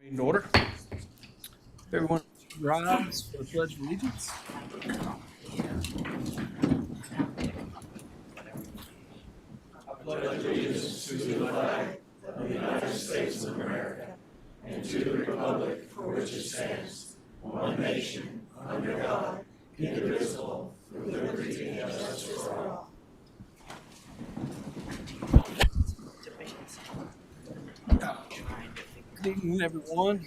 In order. Everyone rise for the Pledge of Allegiance. Good evening, everyone.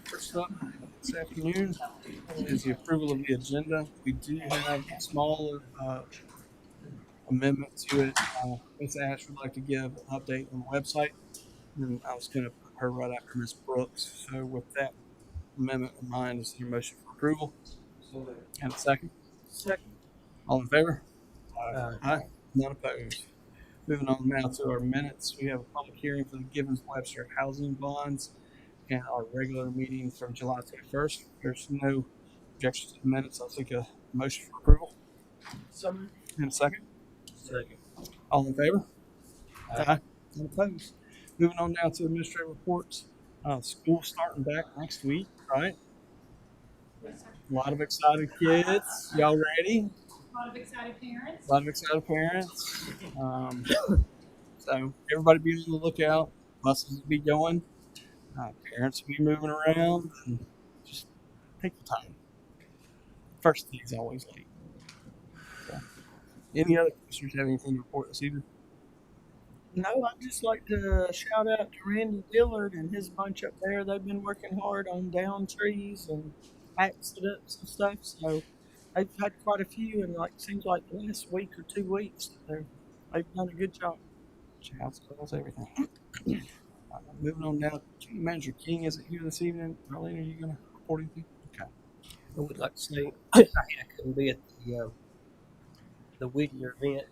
First up this afternoon is the approval of the agenda. We do have a small amendment to it. Ms. Ash would like to give an update on the website, and I was going to put her right after Ms. Brooks. So, with that amendment in mind, is there a motion for approval? And a second? Second. All in favor? Aye. Aye. None opposed. Moving on now to our minutes. We have a public hearing for the Givens Webster housing bonds and our regular meeting from July 21st. There's no objections to the minutes. I'll take a motion for approval. Some. And a second. Second. All in favor? Aye. None opposed. Moving on now to administrative reports. School starting back next week, right? A lot of excited kids. Y'all ready? A lot of excited parents. A lot of excited parents. So everybody be on the lookout. Buses will be going. Parents will be moving around. And just take your time. First day is always late. So, any other commissioners have anything to report this evening? No, I'd just like to shout out to Randy Dillard and his bunch up there. They've been working hard on down trees and accidents and stuff. So they've had quite a few, and seems like the last week or 2 weeks, they've done a good job. Shouts, calls, everything. Moving on now, County Manager King isn't here this evening. Marlene, are you going to report anything? Okay. I would like to say I couldn't be at the Whittier event.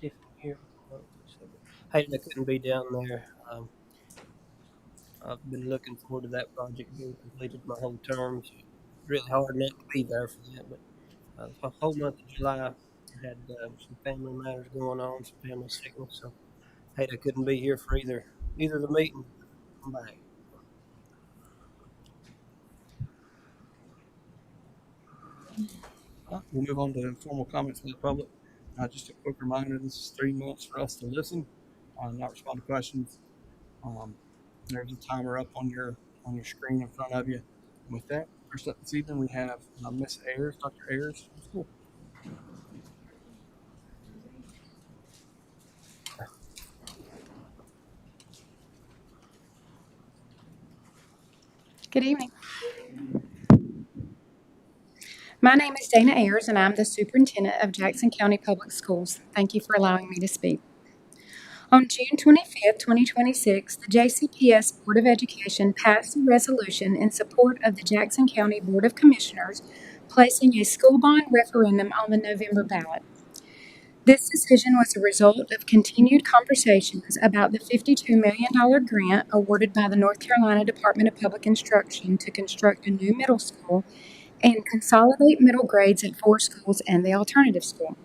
Tiffany here. I couldn't be down there. I've been looking forward to that project being completed my whole term. So really hard not to be there for that. But the whole month of July, I had some family matters going on, some family sickness. So I couldn't be here for either the meeting. I'm back. We'll move on to informal comments from the public. Just a quick reminder, this is 3 minutes for us to listen, not respond to questions. There's a timer up on your screen in front of you. And with that, first up this evening, we have Miss Ayers, Dr. Ayers. Cool. Good evening. My name is Dana Ayers, and I'm the superintendent of Jackson County Public Schools. Thank you for allowing me to speak. On June 25th, 2026, the JCPS Board of Education passed a resolution in support of the Jackson County Board of Commissioners placing a school bond referendum on the November ballot. This decision was a result of continued conversations about the $52 million grant awarded by the North Carolina Department of Public Instruction to construct a new middle school and consolidate middle grades at 4 schools and the alternative school.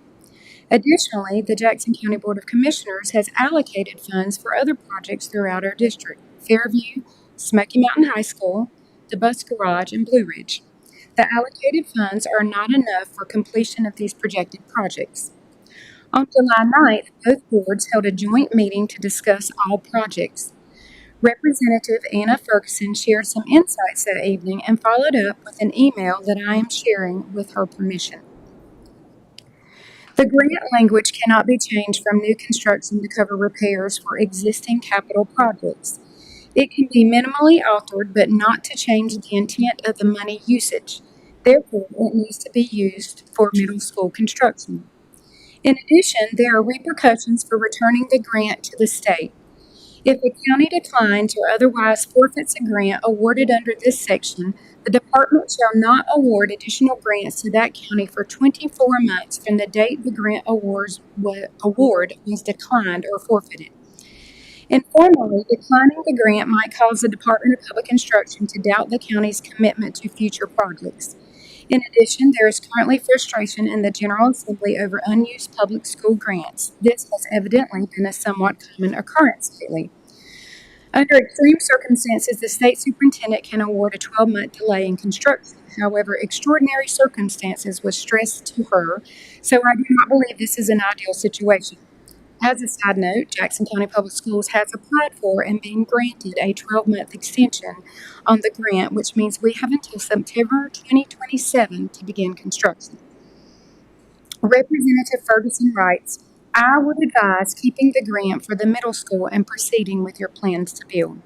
Additionally, the Jackson County Board of Commissioners has allocated funds for other projects throughout our district: Fairview, Smoky Mountain High School, the Bus Garage, and Blue Ridge. The allocated funds are not enough for completion of these projected projects. On July 9th, both boards held a joint meeting to discuss all projects. Representative Anna Ferguson shared some insights that evening and followed up with an email that I am sharing with her permission. The grant language cannot be changed from new construction to cover repairs for existing capital projects. It can be minimally altered, but not to change the intent of the money usage. Therefore, it needs to be used for middle school construction. In addition, there are repercussions for returning the grant to the state. If the county declines or otherwise forfeits a grant awarded under this section, the department shall not award additional grants to that county for 24 months from the date the grant award was declined or forfeited. Informally, declining the grant might cause the Department of Public Instruction to doubt the county's commitment to future projects. In addition, there is currently frustration in the General Assembly over unused public school grants. This has evidently been a somewhat common occurrence lately. Under extreme circumstances, the state superintendent can award a 12-month delay in construction. However, extraordinary circumstances was stressed to her, so I do not believe this is an ideal situation. As a side note, Jackson County Public Schools has applied for and been granted a 12-month extension on the grant, which means we have until September 2027 to begin construction. Representative Ferguson writes, I would advise keeping the grant for the middle school and proceeding with your plans to build.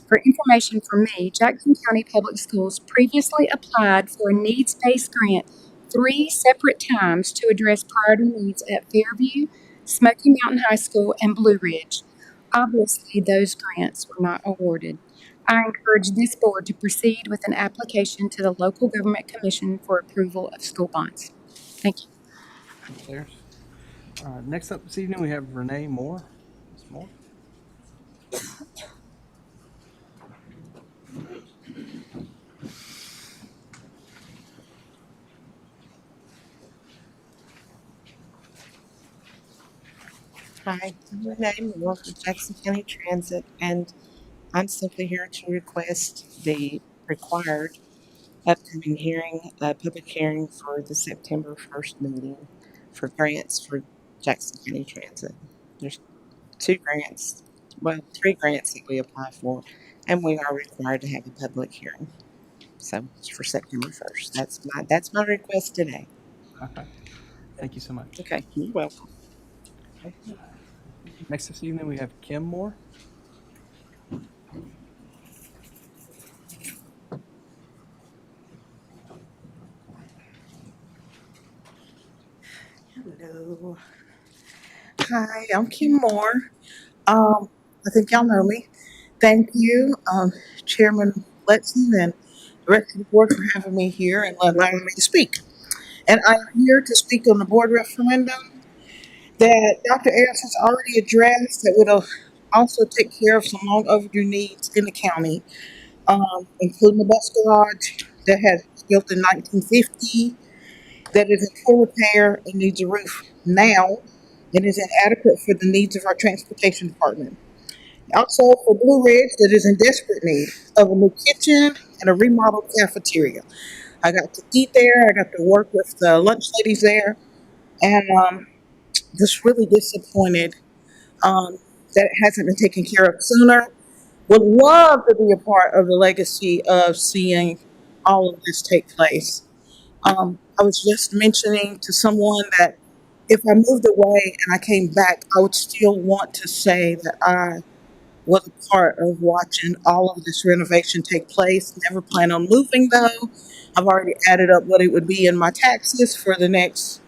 For information from me, Jackson County Public Schools previously applied for a needs-based grant 3 separate times to address priority needs at Fairview, Smoky Mountain High School, and Blue Ridge. Obviously, those grants were not awarded. I encourage this board to proceed with an application to the Local Government Commission for approval of school bonds. Thank you. There's. Next up this evening, we have Renee Moore. Ms. Moore. Hi, I'm Renee Moore with Jackson County Transit, and I'm simply here to request the required upcoming hearing, public hearing for the September 1st meeting for grants for Jackson County Transit. There's 2 grants, well, 3 grants that we apply for, and we are required to have a public hearing. So it's for September 1st. That's my request today. Okay. Thank you so much. Okay, you're welcome. Next this evening, we have Kim Moore. Hello. Hi, I'm Kim Moore. I think y'all know me. Thank you, Chairman Letson and the rest of the board for having me here and allowing me to speak. And I'm here to speak on the board referendum that Dr. Ayers has already addressed that would also take care of some long overdue needs in the county, including the bus garage that was built in 1950, that is in full repair and needs a roof now and is inadequate for the needs of our transportation department. Also for Blue Ridge, that is in desperate need of a new kitchen and a remodeled cafeteria. I got to eat there. I got to work with the lunch ladies there, and just really disappointed that it hasn't been taken care of sooner. Would love to be a part of the legacy of seeing all of this take place. I was just mentioning to someone that if I moved away and I came back, I would still want to say that I was a part of watching all of this renovation take place. Never plan on moving though. I've already added up what it would be in my taxes for the next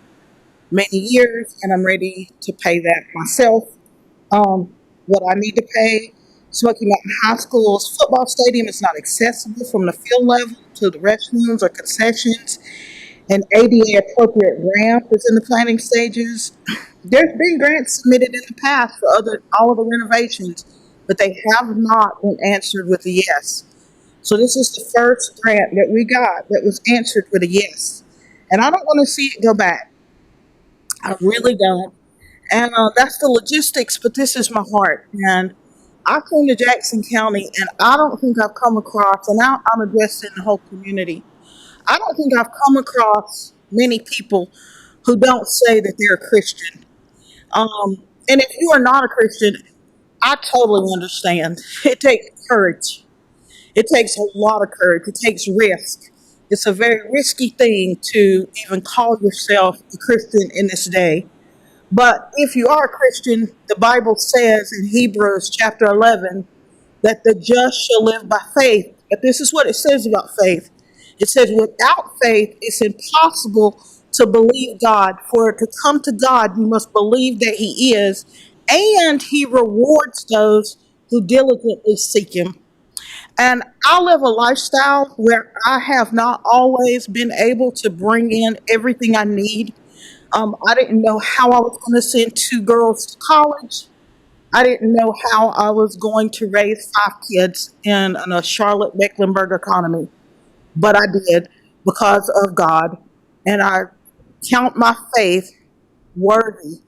many years, and I'm ready to pay that myself. What I need to pay. Smoky Mountain High School's football stadium is not accessible from the field level to the restrooms or concessions. An ADA appropriate ramp is in the planning stages. There's been grants submitted in the past for all of the renovations, but they have not been answered with a yes. So this is the first grant that we got that was answered with a yes. And I don't want to see it go back. I really don't. And that's the logistics, but this is my heart. And I came to Jackson County, and I don't think I've come across, and now I'm addressing the whole community. I don't think I've come across many people who don't say that they're a Christian. And if you are not a Christian, I totally understand. It takes courage. It takes a lot of courage. It takes risk. It's a very risky thing to even call yourself a Christian in this day. But if you are a Christian, the Bible says in Hebrews chapter 11 that the just shall live by faith. But this is what it says about faith. It says, without faith, it's impossible to believe God. For to come to God, you must believe that He is, and He rewards those who diligently seek Him. And I live a lifestyle where I have not always been able to bring in everything I need. I didn't know how I was going to send 2 girls to college. I didn't know how I was going to raise 5 kids in a Charlotte Mecklenburg economy. But I did because of God. And I count my faith worthy,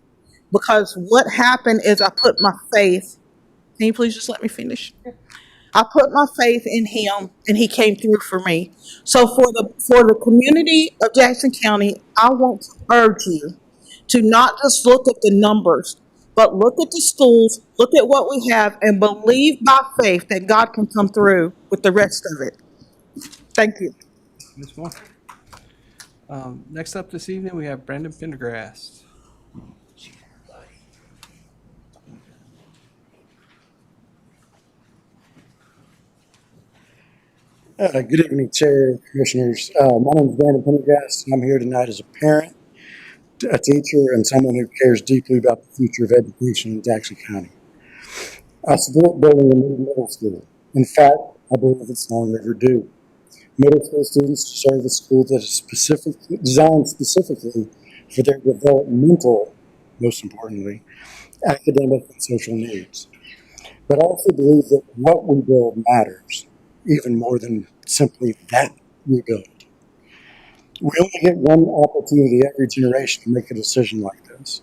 because what happened is I put my faith Can you please just let me finish? I put my faith in him and he came through for me. So for the community of Jackson County, I want to urge you to not just look at the numbers, but look at the schools, look at what we have, and believe by faith that God can come through with the rest of it. Thank you. Ms. Moore. Next up this evening, we have Brandon Pendergrass. Good evening, Chair, Commissioners. My name is Brandon Pendergrass, and I'm here tonight as a parent, a teacher, and someone who cares deeply about the future of education in Jackson County. I support building a new middle school. In fact, I believe it's long overdue. Middle school students deserve a school that is designed specifically for their developmental, most importantly, academic and social needs. But I also believe that what we build matters, even more than simply that we build. We only get one opportunity every generation to make a decision like this.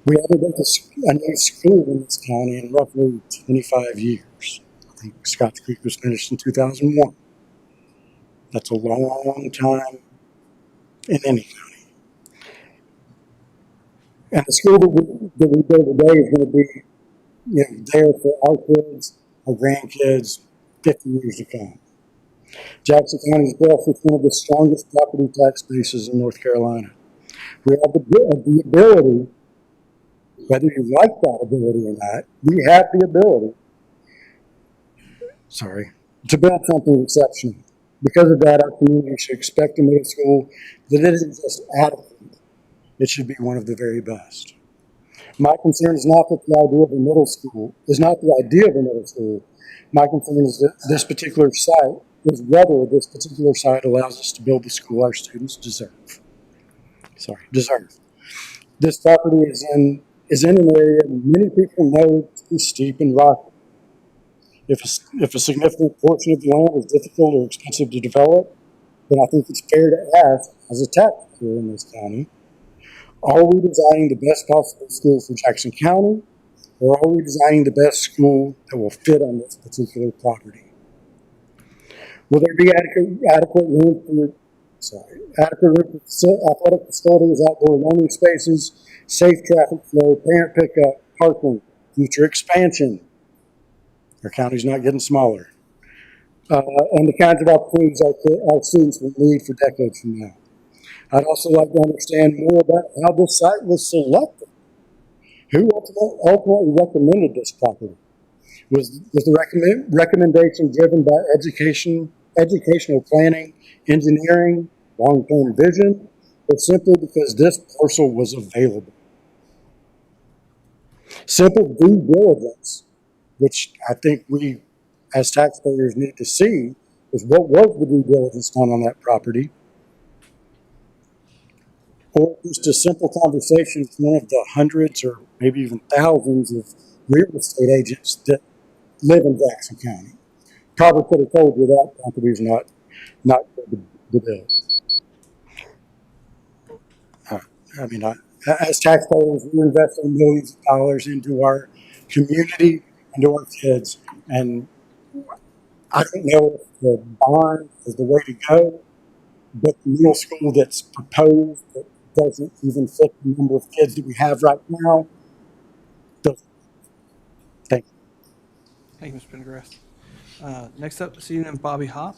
We haven't built a new school in this county in roughly 25 years. I think Scotts Creek was finished in 2001. That's a long time in any county. And the school that we build today is going to be, there for our kids, our grandkids, 50 years to come. Jackson County is blessed with one of the strongest property tax bases in North Carolina. We have the ability, whether you like that ability or not, we have the ability, to build something exceptional. Because of that, our community should expect a middle school that isn't just adequate, it should be one of the very best. My concern is not that the idea of a middle school is not the idea of a middle school. My concern is that this particular site is whether this particular site allows us to build the school our students deserve. This property is in an area many people know to be steep and rocky. If a significant portion of the land is difficult or expensive to develop, then I think it's fair to ask, as a taxpayer in this county, are we designing the best possible school for Jackson County, or are we designing the best school that will fit on this particular property? Will there be adequate room for athletic facilities, outdoor learning spaces, safe traffic flow, parent pickup, parking, future expansion? Our county's not getting smaller. And the kinds of opportunities our students will need for decades from now. I'd also like to understand more about how this site was selected. Who ultimately recommended this property? Was the recommendation driven by educational planning, engineering, long-term vision, or simply because this parcel was available? Simple due diligence, which I think we as taxpayers need to see, is what was the due diligence done on that property? Or just a simple conversation with one of the hundreds or maybe even thousands of real estate agents that live in Jackson County. Probably could have told you that property is not good to build. As taxpayers, we're investing millions of dollars into our community, into our kids, and I don't know if the bond is the way to go, but the middle school that's proposed that doesn't even fit the number of kids that we have right now doesn't. Thank you. Thank you, Mr. Pendergrass. Next up this evening, Bobby Hopp.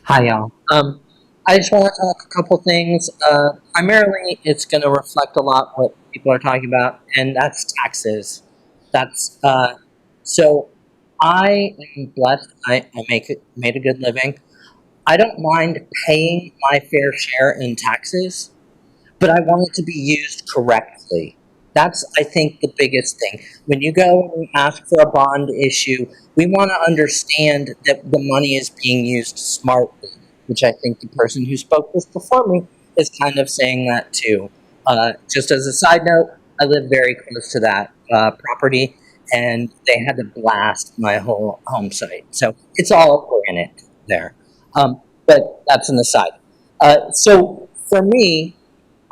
Hi, y'all. I just want to talk a couple things. Primarily, it's going to reflect a lot what people are talking about, and that's taxes. That's so. I am blessed. I made a good living. I don't mind paying my fair share in taxes, but I want it to be used correctly. That's, I think, the biggest thing. When you go and ask for a bond issue, we want to understand that the money is being used smartly, which I think the person who spoke this before me is kind of saying that too. Just as a side note, I live very close to that property, and they had to blast my whole home site. So it's all granite there. But that's an aside. So for me,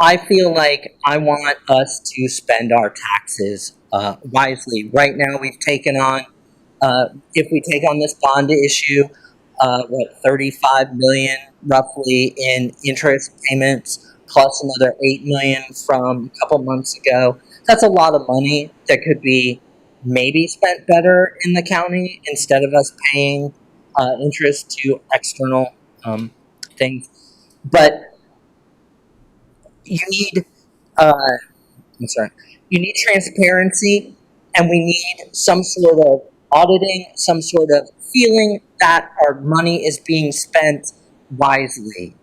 I feel like I want us to spend our taxes wisely. Right now, we've taken on, if we take on this bond issue, 35 million roughly in interest payments, plus another 8 million from a couple months ago. That's a lot of money that could be maybe spent better in the county instead of us paying interest to external things. But you need, I'm sorry, you need transparency, and we need some sort of auditing, some sort of feeling that our money is being spent wisely.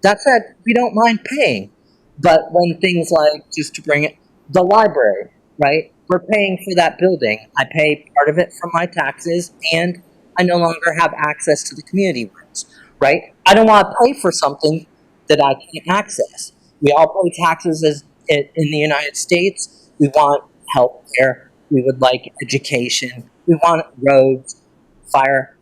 That said, we don't mind paying, but when things like, just to bring it, the library, right? We're paying for that building. I pay part of it from my taxes, and I no longer have access to the community rooms, right? I don't want to pay for something that I can't access. We all pay taxes in the United States. We want health care. We would like education. We want roads, fire,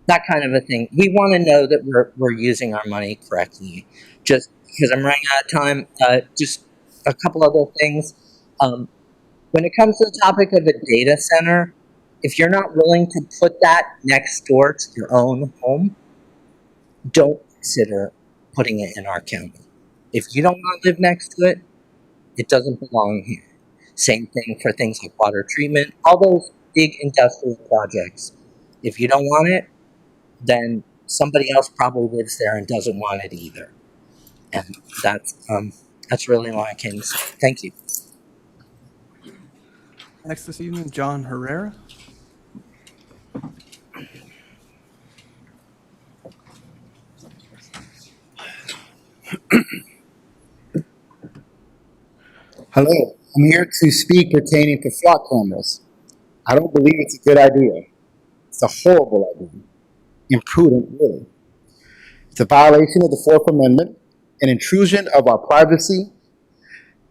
that kind of a thing. We want to know that we're using our money correctly. Just because I'm running out of time, just a couple other things. When it comes to the topic of a data center, if you're not willing to put that next door to your own home, don't consider putting it in our county. If you don't want to live next to it, it doesn't belong here. Same thing for things like water treatment, all those big industrial projects. If you don't want it, then somebody else probably lives there and doesn't want it either. And that's really all I can say. Thank you. Next this evening, John Herrera. Hello, I'm here to speak pertaining to flock cameras. I don't believe it's a good idea. It's a horrible idea. Imprudent, really. It's a violation of the Fourth Amendment, an intrusion of our privacy.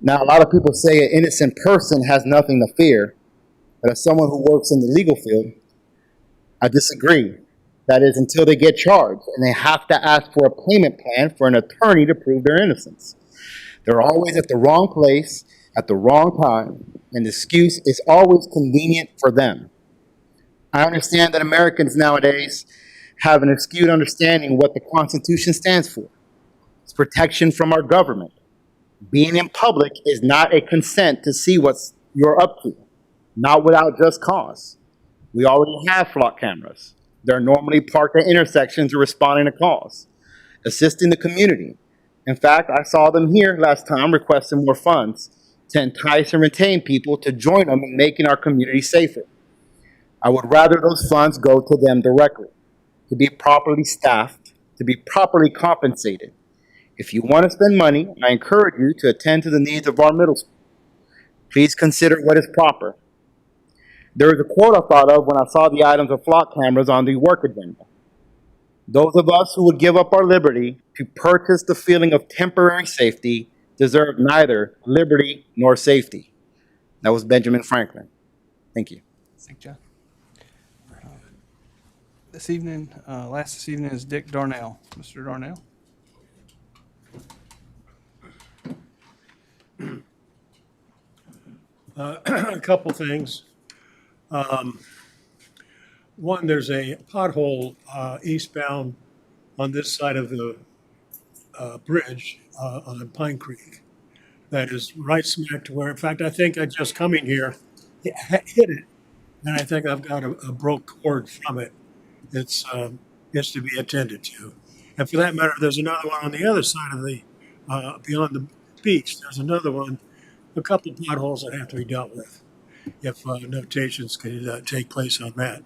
Now, a lot of people say an innocent person has nothing to fear, but as someone who works in the legal field, I disagree. That is, until they get charged, and they have to ask for a payment plan for an attorney to prove their innocence. They're always at the wrong place, at the wrong time, and the excuse is always convenient for them. I understand that Americans nowadays have an skewed understanding of what the Constitution stands for. It's protection from our government. Being in public is not a consent to see what you're up to, not without just cause. We already have flock cameras. They're normally parked at intersections or responding to calls, assisting the community. In fact, I saw them here last time requesting more funds to entice and retain people to join them in making our community safer. I would rather those funds go to them directly, to be properly staffed, to be properly compensated. If you want to spend money, I encourage you to attend to the needs of our middle school. Please consider what is proper. There is a quote I thought of when I saw the items of flock cameras on the work agenda. Those of us who would give up our liberty to purchase the feeling of temporary safety deserve neither liberty nor safety. That was Benjamin Franklin. Thank you. Thank you, John. This evening, last this evening is Dick Darnell. Mr. Darnell. A couple things. One, there's a pothole eastbound on this side of the bridge on Pine Creek that is right smack to where, in fact, I think I just coming here hit it, and I think I've got a broke cord from it. It's to be attended to. And for that matter, there's another one on the other side of the, beyond the beach. There's another one, a couple of potholes that have to be dealt with if notations could take place on that.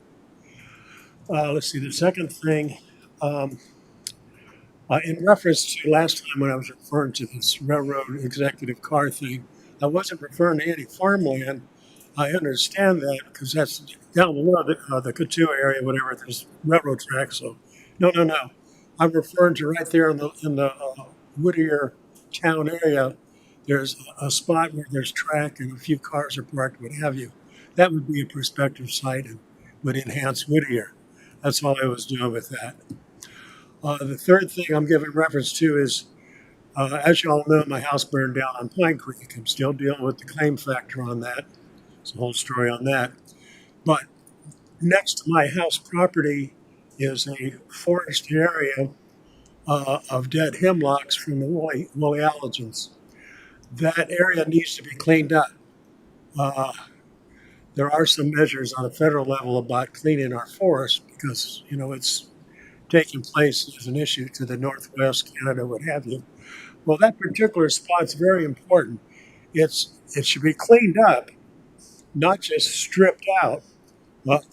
Let's see, the second thing, in reference to last time when I was referring to this railroad executive car thing, I wasn't referring to any farmland. I understand that because that's down below the Cotulla area, whatever, there's railroad tracks. So, no. I'm referring to right there in the Whittier town area. There's a spot where there's track and a few cars are parked, what have you. That would be a prospective site and would enhance Whittier. That's all I was doing with that. The third thing I'm giving reference to is As you all know, my house burned down on Pine Creek. I'm still dealing with the claim factor on that. It's a whole story on that. But next to my house property is a forested area of dead hemlocks from the woolly allergens. That area needs to be cleaned up. There are some measures on a federal level about cleaning our forests because, you know, it's taking place as an issue to the Northwest, Canada, what have you. Well, that particular spot's very important. It should be cleaned up, not just stripped out, but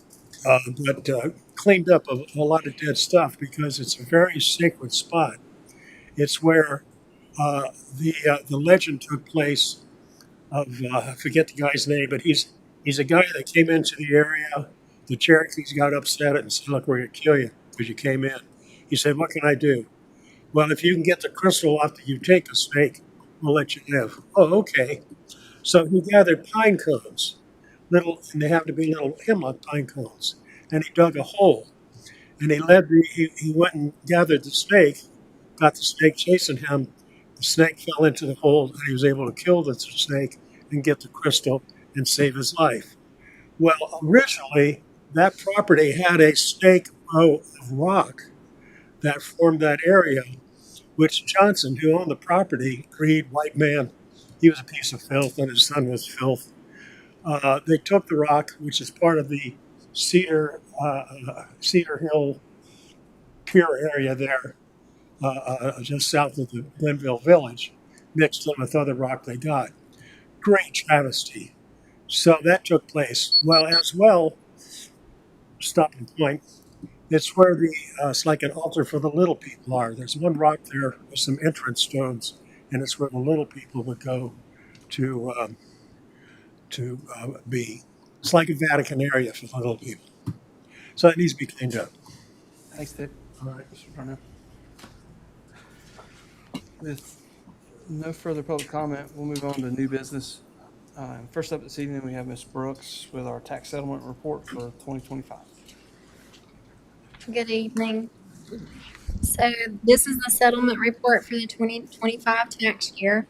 cleaned up of a lot of dead stuff because it's a very sacred spot. It's where the legend took place of I forget the guy's name, but he's a guy that came into the area. The Cherokees got upset and said, "Look, we're going to kill you because you came in." He said, "What can I do?" "Well, if you can get the crystal off the Uteka snake, we'll let you live." "Oh, okay." So he gathered pine cones, and they have to be little hemlock pine cones, and he dug a hole, and he went and gathered the snake, got the snake chasing him. The snake fell into the hole, and he was able to kill the snake and get the crystal and save his life. Well, originally, that property had a stake row of rock that formed that area, which Johnson, who owned the property, Reed, white man, he was a piece of filth, and his son was filth. They took the rock, which is part of the Cedar Hill Pier area there, just south of the Glenville Village, mixed in with other rock they got. Great travesty. So that took place. Well, as well, stopping point, it's where it's like an altar for the little people are. There's one rock there with some entrance stones, and it's where the little people would go to be. It's like a Vatican area for the little people. So it needs to be cleaned up. Thanks, Dick. All right, Mr. Darnell. With no further public comment, we'll move on to new business. First up this evening, we have Ms. Brooks with our tax settlement report for 2025. Good evening. So this is the settlement report for the 2025 tax year.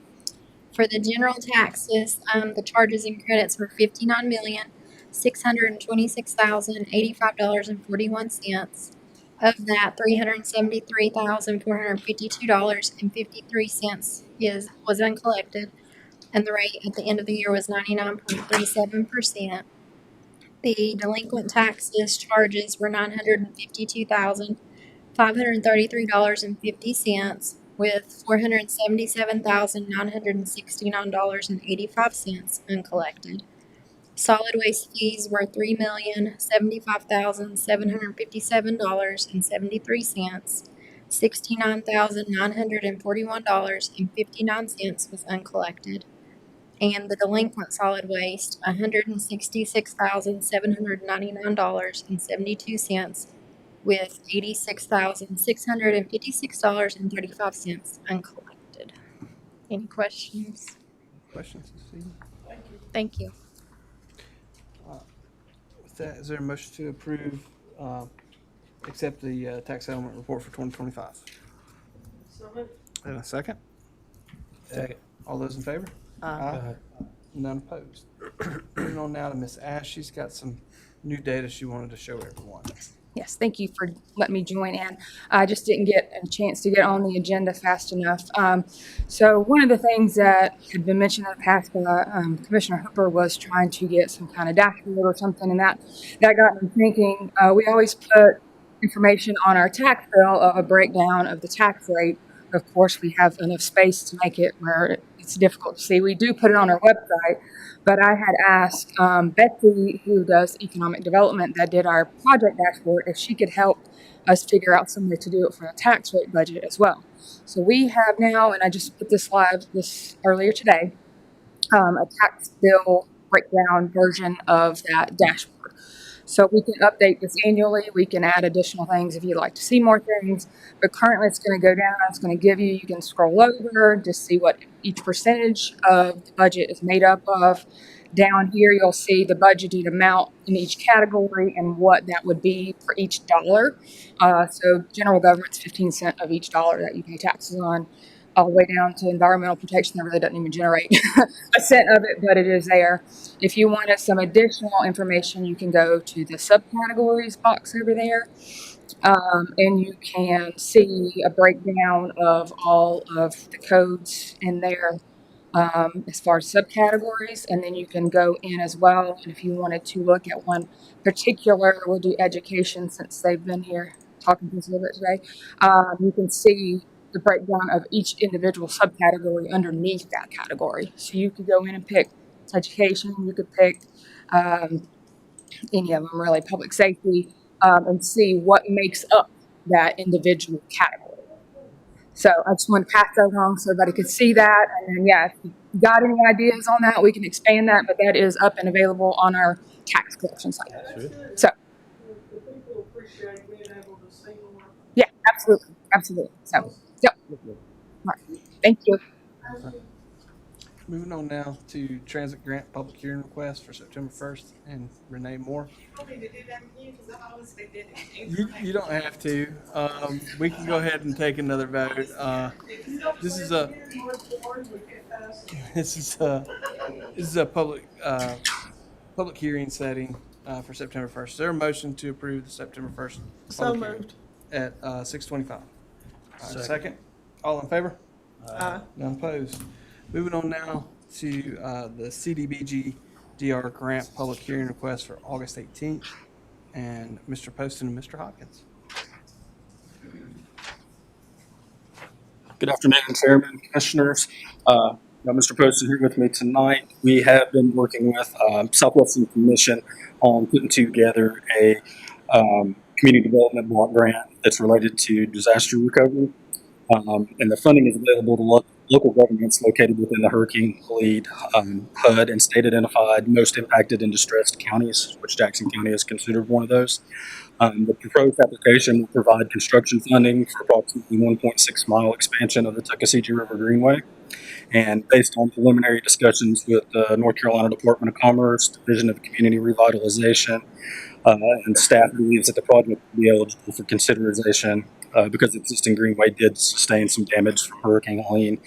For the general taxes, the charges and credits were $59,626,085.41. Of that, $373,452.53 was uncollected, and the rate at the end of the year was 99.37%. The delinquent taxes charges were $952,533.50, with $477,969.85 uncollected. Solid waste fees were $3,075,757.73. $69,941.59 was uncollected. And the delinquent solid waste, $166,799.72, with $86,656.35 uncollected. Any questions? Questions this evening? Thank you. With that, is there a motion to approve, accept the tax settlement report for 2025? And a second? Second. All those in favor? Aye. None opposed. Moving on now to Ms. Ash. She's got some new data she wanted to show everyone. Yes, thank you for letting me join in. I just didn't get a chance to get on the agenda fast enough. So one of the things that had been mentioned in the past by Commissioner Hooper was trying to get some kind of dashboard or something, and that got me thinking. We always put information on our tax bill of a breakdown of the tax rate. Of course, we have enough space to make it where it's difficult to see. We do put it on our website, but I had asked Betsy, who does economic development, that did our project dashboard, if she could help us figure out some way to do it for a tax rate budget as well. So we have now, and I just put this live earlier today, a tax bill breakdown version of that dashboard. So we can update this annually. We can add additional things if you'd like to see more things. But currently it's going to go down. It's going to give you can scroll over, just see what each percentage of the budget is made up of. Down here, you'll see the budgeted amount in each category and what that would be for each dollar. So general government's 15 cents of each dollar that you pay taxes on. all the way down to environmental protection that really doesn't even generate a cent of it, but it is there. If you wanted some additional information, you can go to the subcategories box over there, and you can see a breakdown of all of the codes in there as far as subcategories, and then you can go in as well. And if you wanted to look at one particular, we'll do education since they've been here talking to us a little bit today. You can see the breakdown of each individual subcategory underneath that category. So you could go in and pick education, you could pick any of them really, public safety, and see what makes up that individual category. So I just wanted to pass that along so everybody could see that. And then, yeah, if you got any ideas on that, we can expand that, but that is up and available on our tax collection site. So, People appreciate being able to see more. yeah, absolutely. Absolutely. So, yep. All right. Thank you. Moving on now to transit grant public hearing request for September 1st and Renee Moore. You don't have to. We can go ahead and take another vote. This is a public hearing setting for September 1st. Is there a motion to approve the September 1st? So public hearing moved. At 6:25. Second. All in favor? Aye. None opposed. Moving on now to the CDBG DR grant public hearing request for August 18th, and Mr. Poston and Mr. Hopkins. Good afternoon, Chairman, Commissioners. Mr. Poston here with me tonight. We have been working with Southwestern Commission on putting together a community development block grant that's related to disaster recovery. And the funding is available to local governments located within the hurricane lead HUD and state identified most impacted and distressed counties, which Jackson County is considered one of those. The proposed application will provide construction funding for approximately 1.6 mile expansion of the Tuckasegee River Greenway. And based on preliminary discussions with the North Carolina Department of Commerce, Division of Community Revitalization, and staff believes that the project will be eligible for consideration because the existing greenway did sustain some damage from Hurricane Helene,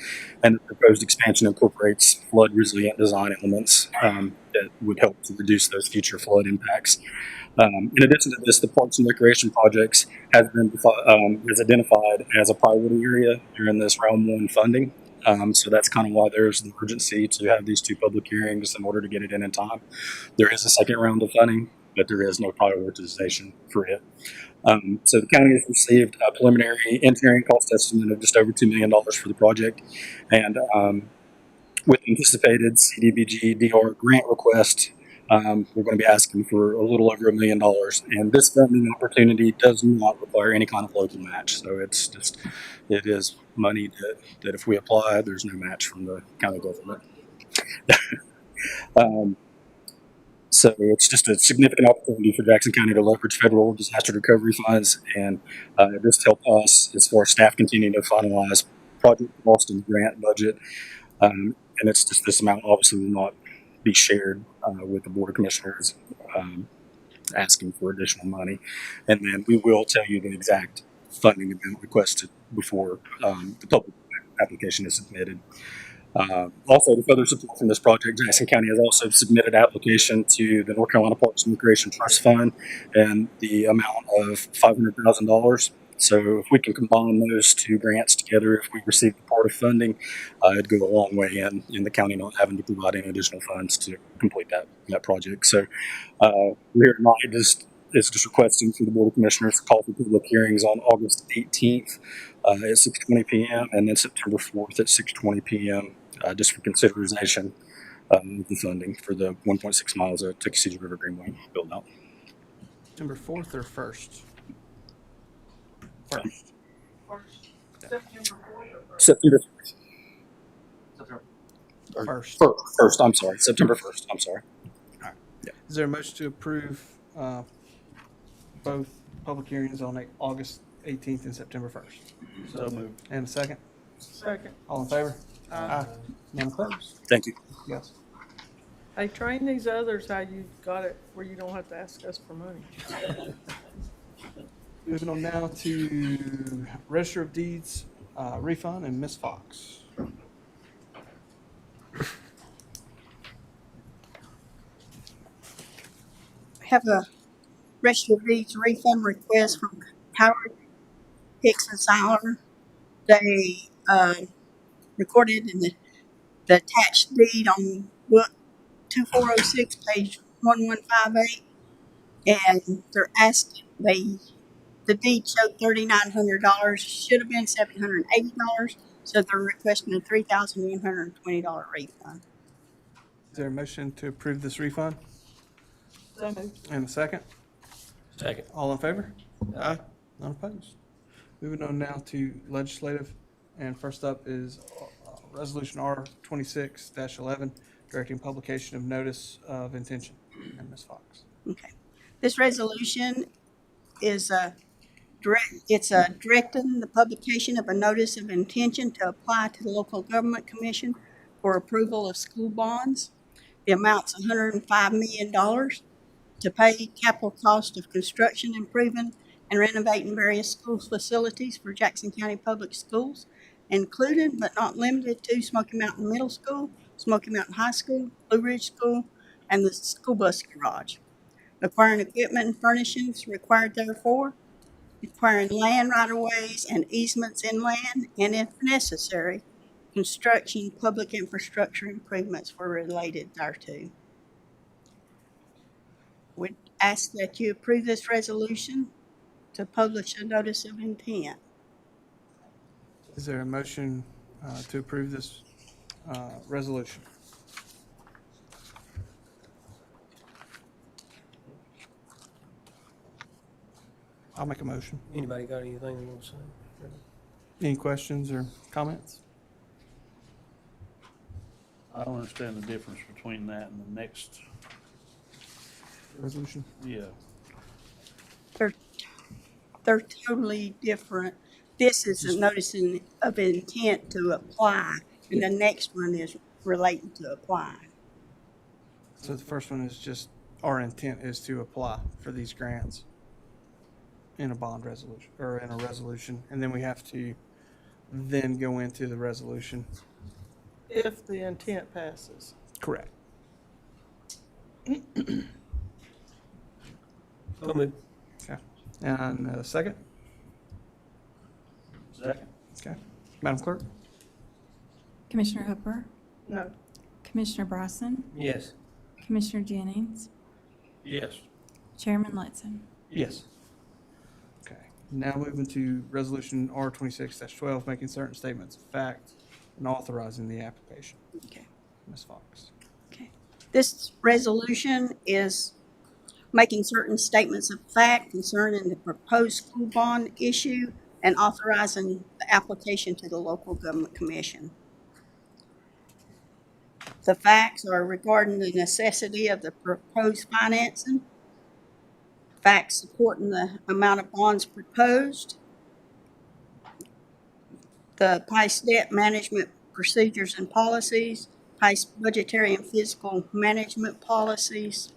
and the proposed expansion incorporates flood resilient design elements that would help to reduce those future flood impacts. In addition to this, the Parks and Recreation projects has been is identified as a priority area during this round one funding. So that's kind of why there's the urgency to have these two public hearings in order to get it in time. There is a second round of funding, but there is no prioritization for it. So the county has received a preliminary engineering cost estimate of just over $2 million for the project. And with anticipated CDBG DR grant request, we're going to be asking for a little over $1 million. And this funding opportunity does not require any kind of local match. So it is money that if we apply, there's no match from the county government. So it's just a significant opportunity for Jackson County to leverage federal disaster recovery funds, and this help us as far as staff continuing to finalize project cost and grant budget. And it's just this amount obviously will not be shared with the Board of Commissioners asking for additional money. And then we will tell you the exact funding amount requested before the public application is submitted. Also, to further support from this project, Jackson County has also submitted an application to the North Carolina Parks and Recreation Trust Fund and the amount of $500,000. So if we can combine those two grants together, if we receive the part of funding, it'd go a long way in the county not having to provide any additional funds to complete that project. So we're here tonight just requesting for the Board of Commissioners to call for public hearings on August 18th at 6:20 p.m. and then September 4th at 6:20 p.m. Just for consideration of the funding for the 1.6 miles of Tuckasegee River Greenway build out. September 4th or 1st? First. September 1st. First, I'm sorry. September 1st. I'm sorry. All right. Yeah. Is there a motion to approve both public hearings on August 18th and September 1st? So moved. And a second? Second. All in favor? Aye. None opposed? Thank you. Yes. Hey, train these others how you got it where you don't have to ask us for money. Moving on now to Register of Deeds refund, and Ms. Fox. Have a registered deeds refund request from Howard Hicks and Siler. They recorded in the attached deed on book 2406, page 1158, and they're asking the deed showed $3,900, should have been $780, so they're requesting a $3,120 refund. Is there a motion to approve this refund? So moved. And a second? Second. All in favor? Aye. None opposed. Moving on now to legislative, and first up is Resolution R 26-11, directing publication of notice of intention. And Ms. Fox. Okay. This resolution is directing the publication of a notice of intention to apply to the local government commission for approval of school bonds. The amount's $105 million to pay capital cost of construction, improving, and renovating various school facilities for Jackson County Public Schools, including but not limited to Smoky Mountain Middle School, Smoky Mountain High School, Blue Ridge School, and the school bus garage. Acquiring equipment and furnishings required therefore, acquiring land right-of-ways and easements in land, and if necessary, construction public infrastructure improvements were related thereto. Would ask that you approve this resolution to publish a notice of intent. Is there a motion to approve this resolution? I'll make a motion. Anybody got anything they want to say? Any questions or comments? I don't understand the difference between that and the next, Resolution? yeah. They're totally different. This is a notice of intent to apply, and the next one is relating to apply. So the first one is just, our intent is to apply for these grants in a bond resolution, or in a resolution, and then we have to then go into the resolution. If the intent passes. Correct. So moved. Okay. And a second? Second. Okay. Madam Clerk? Commissioner Hooper, No. Commissioner Bryson, Yes. Commissioner Jennings, Yes. Chairman Letson. Yes. Okay. Now moving to Resolution R 26-12, making certain statements of fact and authorizing the application. Okay. Ms. Fox. Okay. This resolution is making certain statements of fact concerning the proposed school bond issue and authorizing the application to the local government commission. The facts are regarding the necessity of the proposed financing, facts supporting the amount of bonds proposed, the PICE debt management procedures and policies, PICE budgetary and fiscal management policies,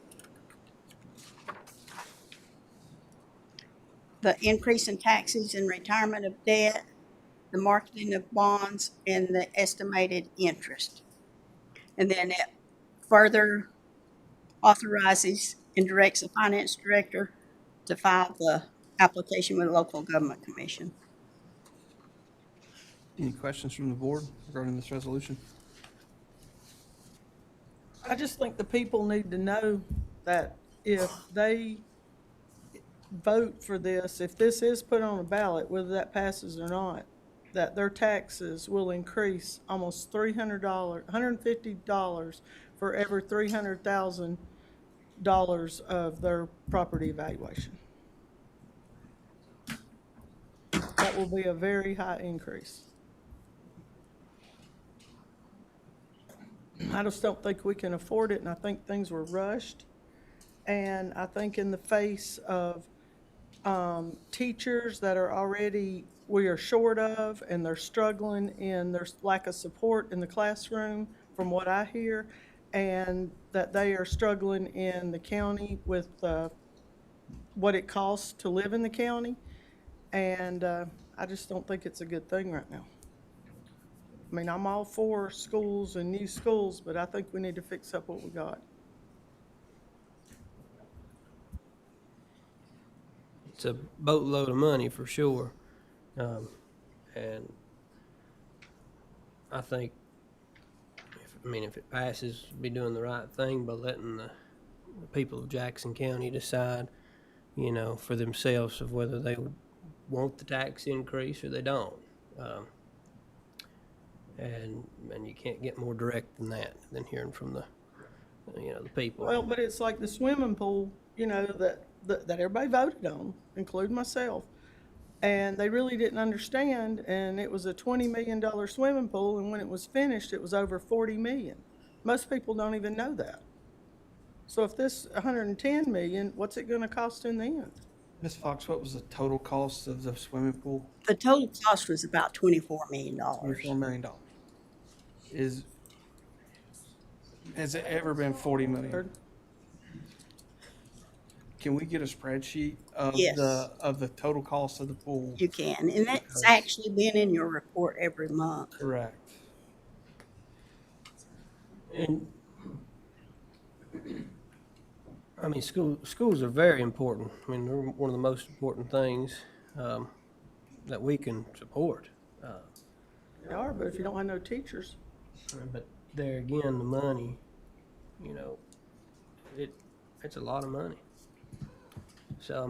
the increase in taxes and retirement of debt, the marketing of bonds, and the estimated interest. And then it further authorizes and directs the finance director to file the application with the local government commission. Any questions from the board regarding this resolution? I just think the people need to know that if they vote for this, if this is put on a ballot, whether that passes or not, that their taxes will increase almost $300, $150 for every $300,000 of their property evaluation. That will be a very high increase. I just don't think we can afford it, and I think things were rushed. And I think in the face of teachers that are already, we are short of, and they're struggling in their lack of support in the classroom, from what I hear, and that they are struggling in the county with what it costs to live in the county. And I just don't think it's a good thing right now. I mean, I'm all for schools and new schools, but I think we need to fix up what we got. It's a boatload of money for sure. And I think, if it passes, be doing the right thing by letting the people of Jackson County decide, for themselves of whether they would want the tax increase or they don't. And you can't get more direct than that, than hearing from the people. Well, but it's like the swimming pool, that everybody voted on, including myself. And they really didn't understand, and it was a $20 million swimming pool, and when it was finished, it was over $40 million. Most people don't even know that. So if this $110 million, what's it gonna cost in the end? Ms. Fox, what was the total cost of the swimming pool? The total cost was about $24 million. $24 million. Has it ever been 40 million? Can we get a spreadsheet of Yes. the total cost of the pool? You can, and that's actually been in your report every month. Correct. And schools are very important. They're one of the most important things that we can support. They are, but if you don't have no teachers. But there again, the money, it's a lot of money. So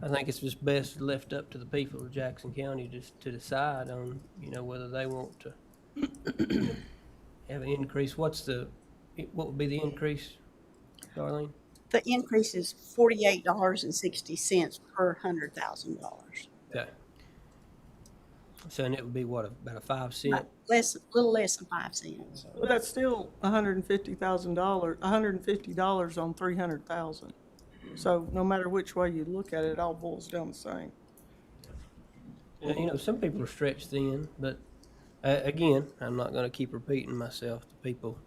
I think it's just best left up to the people of Jackson County just to decide on, whether they want to have an increase. What would be the increase, Darlene? The increase is $48.60 per $100,000. Okay. So and it would be what, about a 5 cent? Little less than 5 cents. But that's still $150 on 300,000. So no matter which way you look at it, it all boils down the same. Some people are stretched thin, but again, I'm not going to keep repeating myself. The people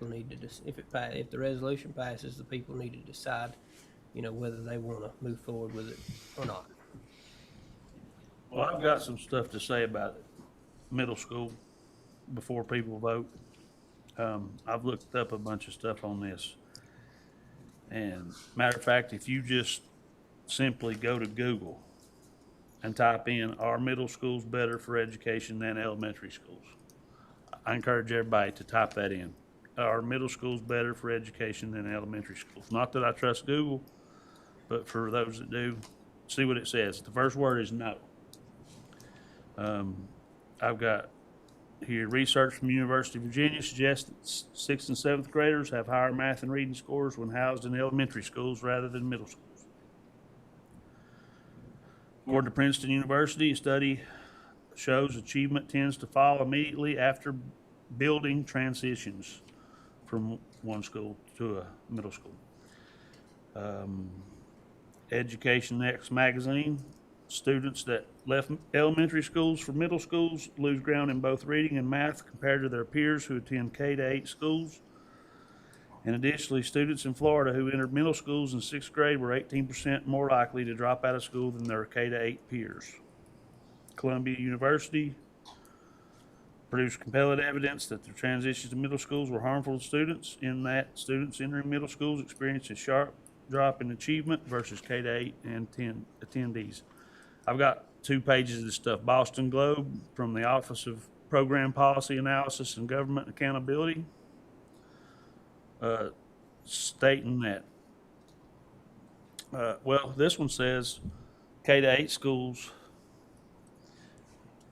need to if the resolution passes, the people need to decide, whether they want to move forward with it or not. Well, I've got some stuff to say about middle school before people vote. I've looked up a bunch of stuff on this. And matter of fact, if you just simply go to Google and type in, "Are middle schools better for education than elementary schools?" I encourage everybody to type that in. Are middle schools better for education than elementary schools? Not that I trust Google, but for those that do, see what it says. The first word is no. I've got here, research from University of Virginia suggests that 6th and 7th graders have higher math and reading scores when housed in elementary schools rather than middle schools. According to Princeton University, a study shows achievement tends to fall immediately after building transitions from one school to a middle school. Education Next magazine, students that left elementary schools for middle schools lose ground in both reading and math compared to their peers who attend K-8 schools. And additionally, students in Florida who entered middle schools in 6th grade were 18% more likely to drop out of school than their K-8 peers. Columbia University produced compelling evidence that the transitions to middle schools were harmful to students, in that students entering middle schools experienced a sharp drop in achievement versus K-8 and attendees. I've got 2 pages of this stuff. Boston Globe from the Office of Program Policy Analysis and Government Accountability, stating that, this one says K-8 schools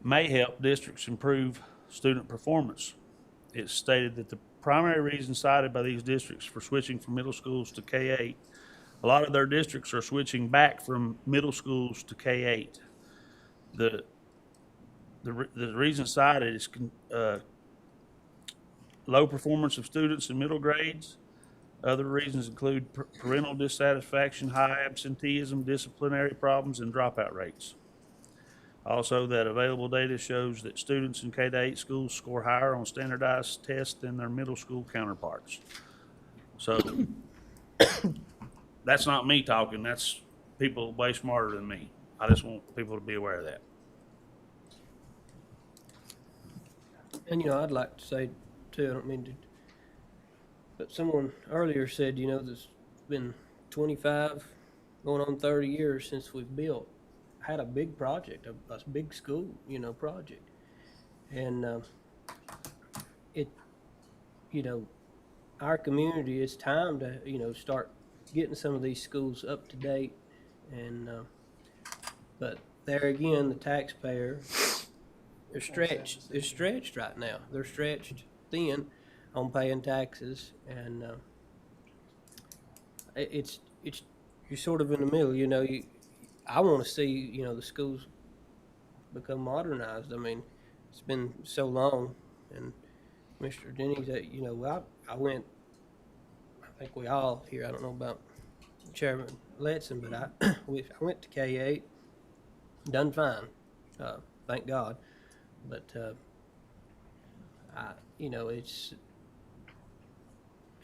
may help districts improve student performance. It's stated that the primary reason cited by these districts for switching from middle schools to K-8, a lot of their districts are switching back from middle schools to K-8. The reason cited is low performance of students in middle grades. Other reasons include parental dissatisfaction, high absenteeism, disciplinary problems, and dropout rates. Also, that available data shows that students in K-8 schools score higher on standardized tests than their middle school counterparts. So that's not me talking. That's people way smarter than me. I just want people to be aware of that. And, I'd like to say too, I don't mean to, but someone earlier said, there's been 25, going on 30 years since we've had a big project, a big school, project. And it, our community, it's time to, start getting some of these schools up to date. And, but there again, the taxpayer, they're stretched right now. They're stretched thin on paying taxes, and it's you're sort of in the middle. I want to see the schools become modernized. I mean, it's been so long, and Mr. Jennings, I went. I think we all here. I don't know about Chairman Letson, but I went to K8, done fine, thank God. But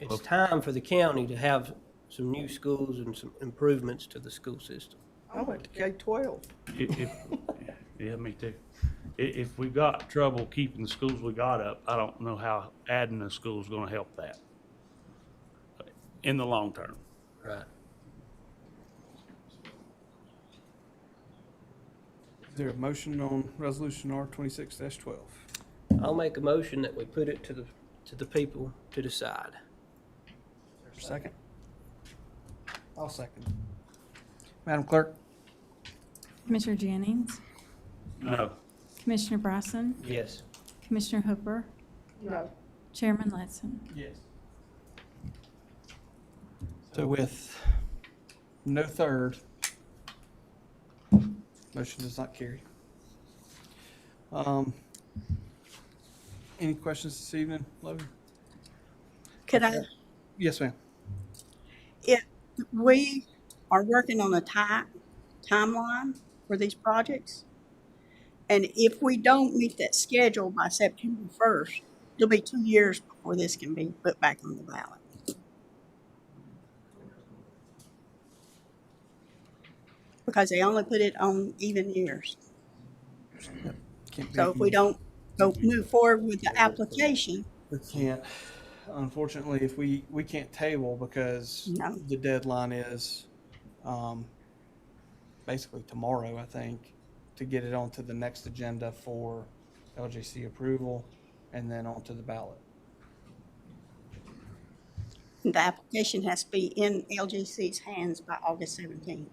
it's time for the county to have some new schools and some improvements to the school system. I went to K-12. Yeah, me too. If we got trouble keeping the schools we got up, I don't know how adding a school is going to help that in the long term. Right. Is there a motion on resolution R 26-12? I'll make a motion that we put it to the people to decide. Second? I'll second. Madam Clerk? Commissioner Jennings, No. Commissioner Bryson, Yes. Commissioner Hooper, No. Chairman Letson. Yes. So with no third, motion does not carry. Any questions this evening, Logan? Could I, Yes, ma'am. we are working on a timeline for these projects. And if we don't meet that schedule by September 1st, it'll be 2 years before this can be put back on the ballot. Because they only put it on even years. So if we don't move forward with the application, We can't, unfortunately, if we can't table because No. the deadline is basically tomorrow, I think, to get it onto the next agenda for LJC approval and then onto the ballot. the application has to be in LGC's hands by August 17th.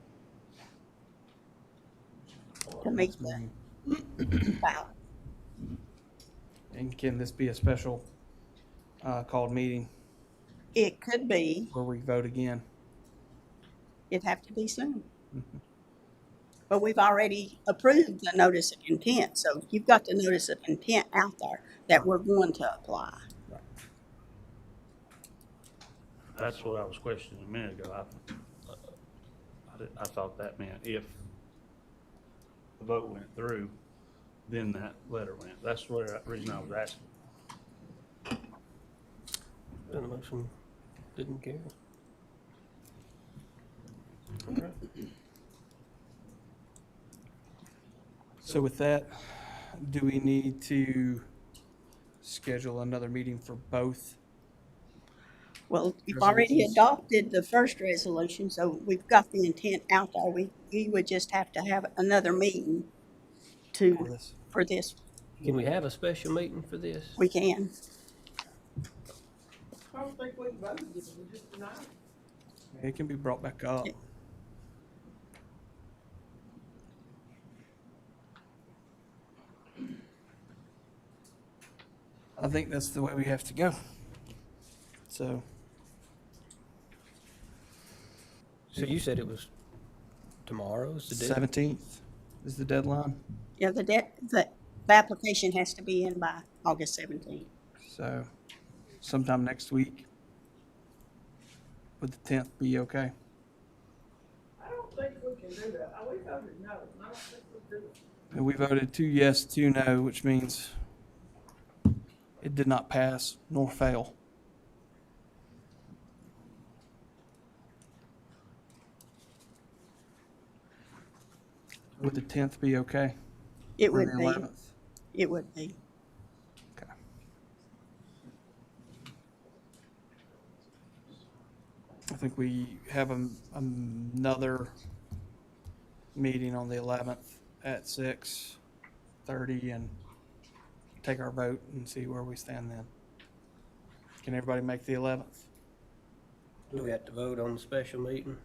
To make the ballot. And can this be a special called meeting It could be, where we vote again? it'd have to be soon. But we've already approved the notice of intent, so you've got the notice of intent out there that we're going to apply. That's what I was questioning a minute ago. I thought that meant if the vote went through, then that letter went. That's the reason I was asking. And the motion didn't carry. So with that, do we need to schedule another meeting for both? Well, you've already Resolutions. adopted the first resolution, so we've got the intent out there. We would just have to have another meeting for this. Can we have a special meeting for this? We can. I don't think we voted, we just denied it. It can be brought back up. I think that's the way we have to go. So, So you said it was tomorrow's the deadline? 17th is the deadline. Yeah, the application has to be in by August 17th. So, sometime next week. Would the 10th be okay? I don't think we can do that. We voted no, and I don't think we do it. And we voted 2 yes, 2 no, which means it did not pass nor fail. Would the 10th be okay? It Or would the be. 11th? It would be. Okay. I think we have another meeting on the 11th at 6:30 and take our vote and see where we stand then. Can everybody make the 11th? Do we have to vote on the special meeting?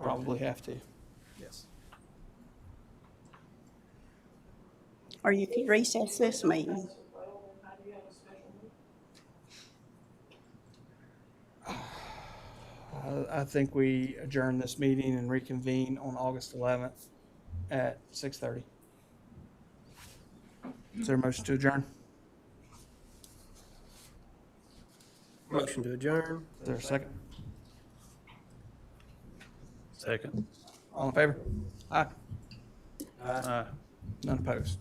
Probably have to. Yes. Or you could recess this meeting. I think we adjourn this meeting and reconvene on August 11th at 6:30. Is there a motion to adjourn? Motion to adjourn. Is there a second? Second. All in favor? Aye. Aye. None opposed.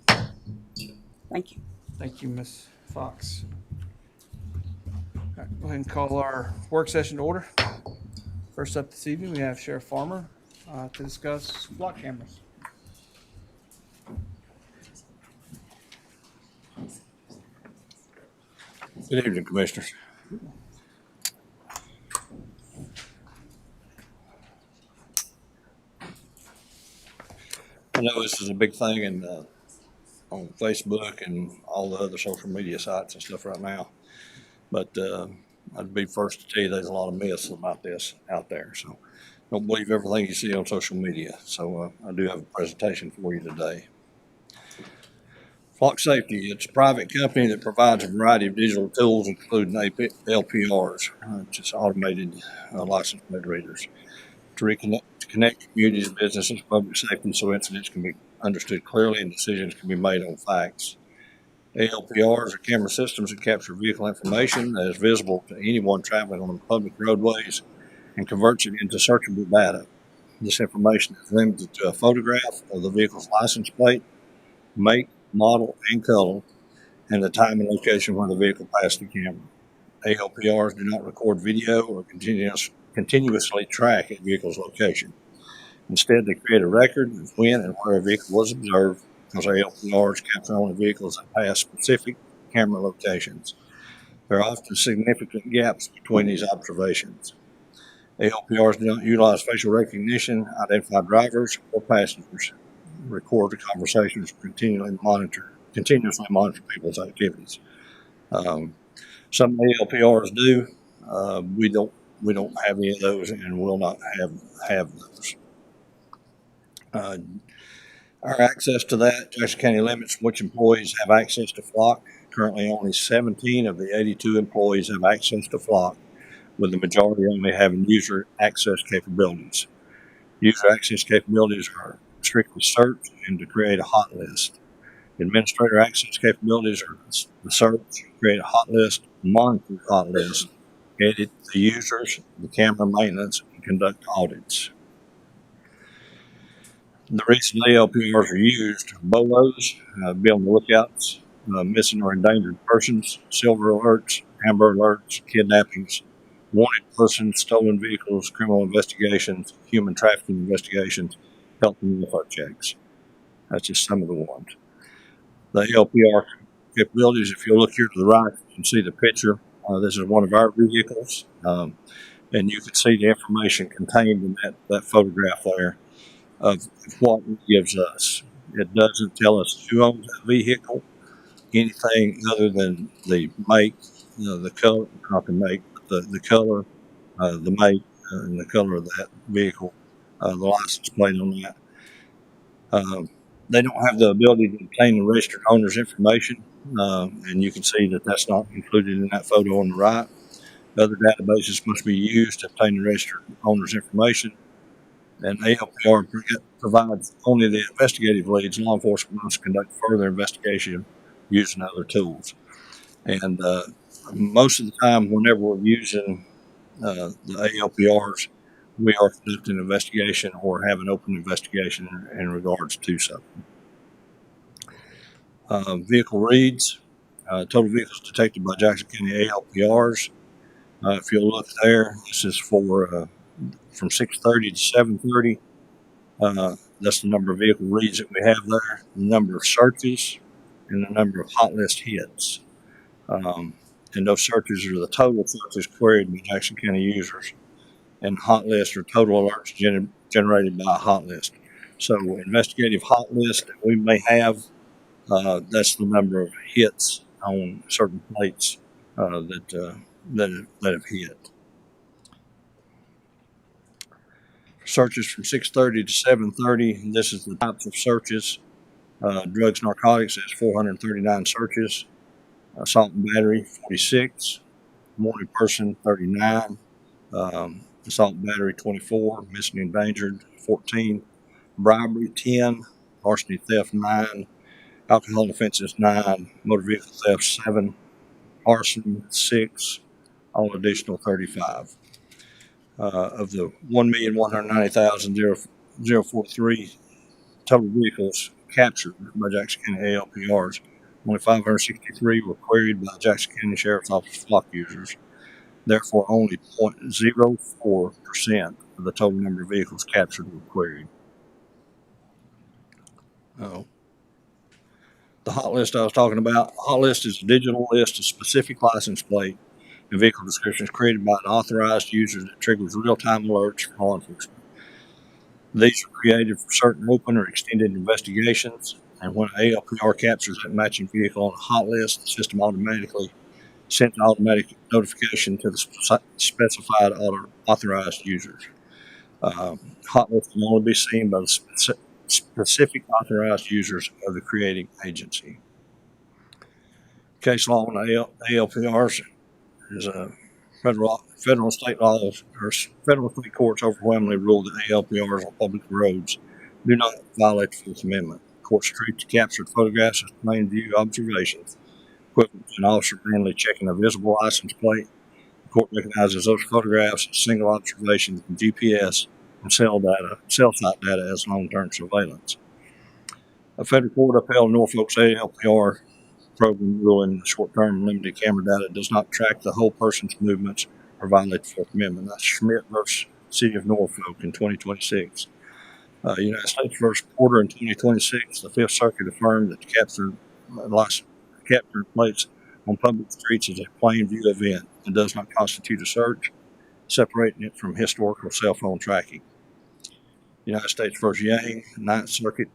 Thank you. Thank you, Ms. Fox. All right, go ahead and call our work session to order. First up this evening, we have Sheriff Farmer to discuss block cameras. Good evening, Commissioners. I know this is a big thing on Facebook and all the other social media sites and stuff right now, but I'd be first to tell you there's a lot of myths about this out there. So don't believe everything you see on social media. So I do have a presentation for you today. Flock Safety, it's a private company that provides a variety of digital tools, including LPRs, which is automated license plate readers, to connect communities, businesses, public safety, so incidents can be understood clearly and decisions can be made on facts. ALPRs are camera systems that capture vehicle information that is visible to anyone traveling on public roadways and converts it into searchable data. This information is limited to a photograph of the vehicle's license plate, make, model, and color, and the time and location where the vehicle passed the camera. ALPRs do not record video or continuously track a vehicle's location. Instead, they create a record of when and where a vehicle was observed, because ALPRs capture only vehicles that pass specific camera locations. There are often significant gaps between these observations. ALPRs do not utilize facial recognition, identify drivers, or passengers, record the conversations, continuously monitor people's activities. Some ALPRs do. We don't have any of those, and will not have those. Our access to that, Jackson County limits which employees have access to Flock. Currently, only 17 of the 82 employees have access to Flock, with the majority only having user access capabilities. User access capabilities are strictly search and to create a hot list. Administrator access capabilities are the search, create a hot list, monitor the hot list, edit the users, the camera maintenance, and conduct audits. The reason ALPRs are used: BOLOs, be on the lookouts, missing or endangered persons, silver alerts, amber alerts, kidnappings, wanted persons, stolen vehicles, criminal investigations, human trafficking investigations, health and welfare checks. That's just some of the ones. The ALPR capabilities, if you look here to the right, you can see the picture. This is one of our vehicles, and you can see the information contained in that photograph there of what it gives us. It doesn't tell us who owns that vehicle, anything other than the make, the color, not the make, but the color, the make, and the color of that vehicle, the license plate on that. They don't have the ability to obtain the registered owner's information, and you can see that that's not included in that photo on the right. Other databases must be used to obtain the registered owner's information, and ALPR provides only the investigative leads. Law enforcement must conduct further investigation using other tools. And most of the time, whenever we're using the ALPRs, we are conducting an investigation or have an open investigation in regards to something. Vehicle reads, total vehicles detected by Jackson County ALPRs. If you'll look there, this is for from 6:30 to 7:30. That's the number of vehicle reads that we have there, the number of searches, and the number of hot list hits. And those searches are the total searches queried by Jackson County users, and hot lists are total alerts generated by a hot list. So investigative hot list that we may have, that's the number of hits on certain plates that have hit. Searches from 6:30 to 7:30. This is the types of searches. Drugs, narcotics, that's 439 searches. Assault and battery, 46. Morning person, 39. Assault and battery, 24. Missing and endangered, 14. Bribery, 10. Larceny theft, 9. Alcohol offenses, 9. Motor vehicle theft, 7. Arson, 6. All additional, 35. Of the 1,190,043 total vehicles captured by Jackson County ALPRs, only 563 were queried by Jackson County Sheriff's Office flock users. Therefore, only 0.04% of the total number of vehicles captured were queried. The hot list I was talking about, hot list is a digital list of specific license plate and vehicle descriptions created by an authorized user that triggers real-time alerts for law enforcement. These are created for certain open or extended investigations, and when ALPR captures that matching vehicle on a hot list, the system automatically sends an automatic notification to the specified authorized users. Hot list can only be seen by the specific authorized users of the creating agency. Case law on ALPRs is a federal and state laws, or federal and state courts overwhelmingly rule that ALPRs on public roads do not violate the Fourth Amendment. Courts treat the captured photographs as plain view observations, equivalent to an officer manually checking a visible license plate. The court recognizes those photographs as single observations from GPS and cell site data as long-term surveillance. A federal court upheld Norfolk's ALPR program ruling the short-term limited camera data does not track the whole person's movements or violate the Fourth Amendment. That's Schmidt versus City of Norfolk in 2026. United States versus Porter in 2026, the Fifth Circuit affirmed that the captured plates on public streets is a plain view event and does not constitute a search, separating it from historical cell phone tracking. United States versus Yang, Ninth Circuit,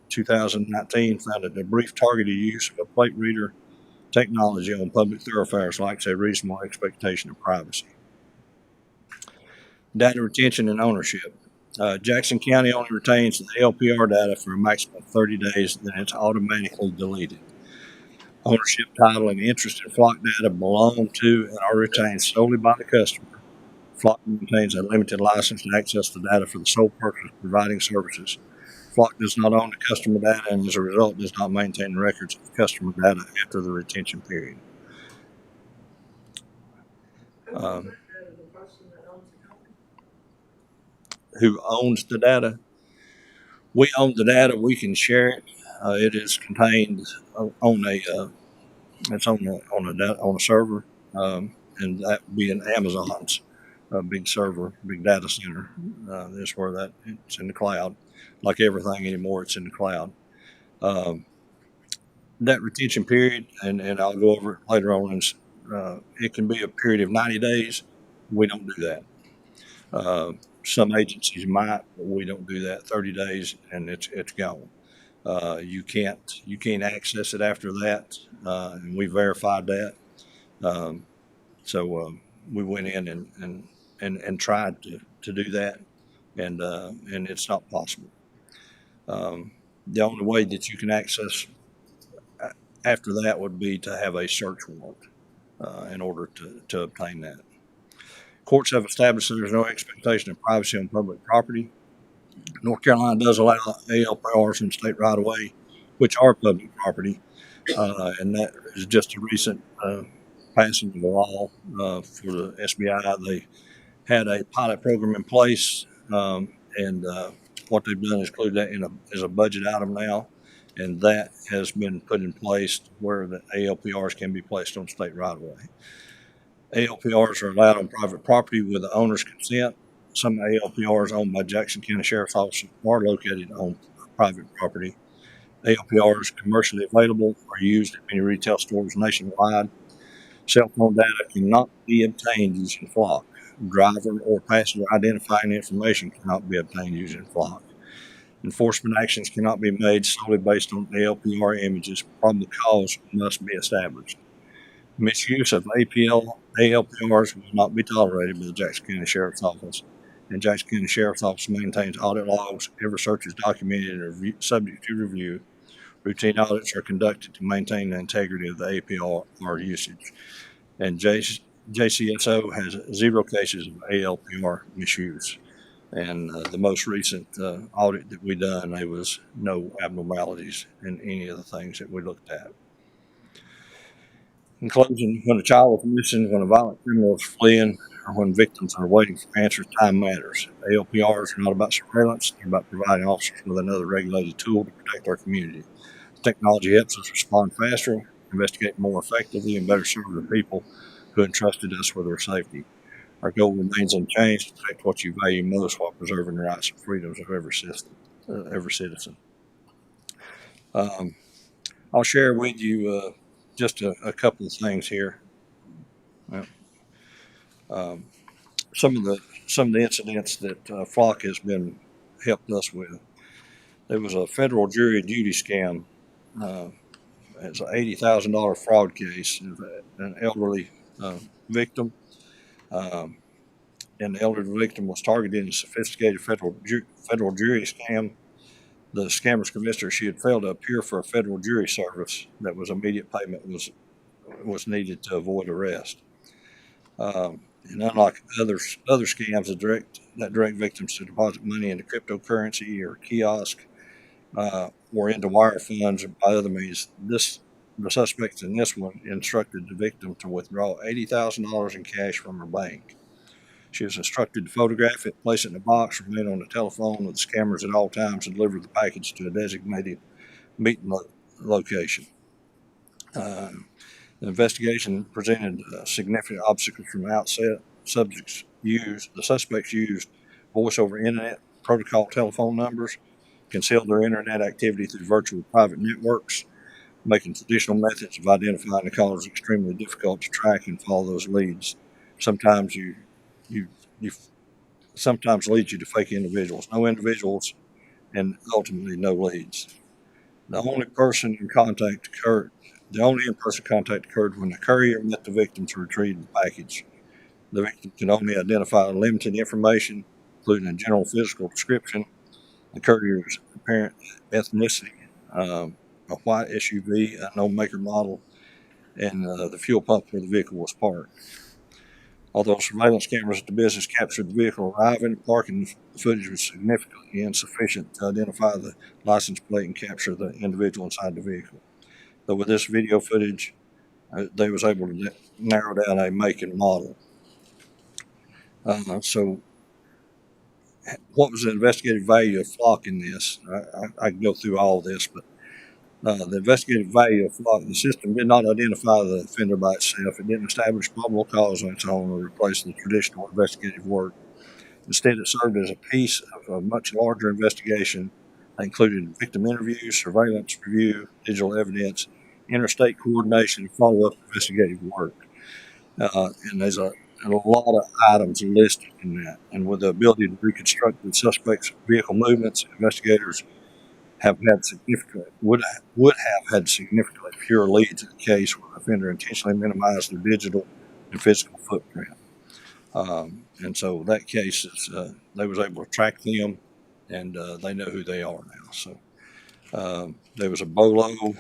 2019, found that the brief targeted use of a plate reader technology on public thoroughfares lacks a reasonable expectation of privacy. Data retention and ownership. Jackson County only retains the ALPR data for a maximum of 30 days, then it's automatically deleted. Ownership, title, and interest in flock data belong to and are retained solely by the customer. Flock maintains a limited license to access the data for the sole purpose of providing services. Flock does not own the customer data and as a result does not maintain records of customer data after the retention period. Who owns the data? We own the data. We can share it. It is contained on a server, and that would be in Amazon's big server, big data center. That's where it's in the cloud. Like everything anymore, it's in the cloud. That retention period, and I'll go over it later on, it can be a period of 90 days. We don't do that. Some agencies might, but we don't do that. 30 days and it's gone. You can't access it after that, and we verified that. So we went in and tried to do that, and it's not possible. The only way that you can access after that would be to have a search warrant in order to obtain that. Courts have established that there's no expectation of privacy on public property. North Carolina does allow ALPRs in state right-of-way, which are public property, and that is just a recent passing of the law for the SBI. They had a pilot program in place, and what they've done is include that as a budget item now, and that has been put in place where the ALPRs can be placed on state right-of-way. ALPRs are allowed on private property with the owner's consent. some ALPRs owned by Jackson County Sheriff's Office are located on private property. ALPRs commercially available are used at many retail stores nationwide. Cell phone data cannot be obtained using Flock. Driver or passenger identifying information cannot be obtained using Flock. Enforcement actions cannot be made solely based on ALPR images. Probable cause must be established. Misuse of ALPRs will not be tolerated by the Jackson County Sheriff's Office, and Jackson County Sheriff's Office maintains audit logs. Every search is documented and subject to review. Routine audits are conducted to maintain the integrity of the APR usage, and JCSO has 0 cases of ALPR misuse. And the most recent audit that we done, there was no abnormalities in any of the things that we looked at. In closing, when a child is missing, when a violent criminal is fleeing, or when victims are waiting for answers, time matters. ALPRs are not about surveillance, they're about providing officers with another regulated tool to protect our community. Technology helps us respond faster, investigate more effectively, and better serve the people who entrusted us with their safety. Our goal remains unchanged: to protect what you value most while preserving the rights and freedoms of every citizen. I'll share with you just a couple of things here. Some of the incidents that Flock has been helped us with. There was a federal jury duty scam. It's an $80,000 fraud case. An elderly victim. And the elderly victim was targeted in a sophisticated federal jury scam. The scammer's convinced her she had failed to appear for a federal jury service that was immediate payment was needed to avoid arrest. And unlike other scams that direct victims to deposit money into cryptocurrency or kiosk or into wire funds or by other means, the suspects in this one instructed the victim to withdraw $80,000 in cash from her bank. She was instructed to photograph it, place it in a box, remain on the telephone with the scammers at all times, and deliver the package to a designated meeting location. The investigation presented significant obstacles from the outset. The suspects used voice over internet protocol telephone numbers, concealed their internet activity through virtual private networks, making traditional methods of identifying the callers extremely difficult to track and follow those leads. Sometimes sometimes leads you to fake individuals, no individuals, and ultimately no leads. The only in-person contact occurred when the courier met the victim to retrieve the package. The victim could only identify limited information, including a general physical description, the courier's apparent ethnicity, a white SUV, a no maker model, and the fuel pump where the vehicle was parked. Although surveillance cameras at the business captured the vehicle arriving and parking, the footage was significantly insufficient to identify the license plate and capture the individual inside the vehicle. Though with this video footage, they was able to narrow down a make and model. So what was the investigative value of Flock in this? I can go through all of this, but the investigative value of Flock, the system did not identify the offender by itself. It didn't establish probable cause on its own or replace the traditional investigative work. Instead, it served as a piece of a much larger investigation that included victim interviews, surveillance review, digital evidence, interstate coordination, and follow-up investigative work. And there's a lot of items listed in that. And with the ability to reconstruct the suspect's vehicle movements, investigators would have had significantly fewer leads in the case where the offender intentionally minimized their digital and physical footprint. And so that case they was able to track them, and they know who they are now. So there was a BOLO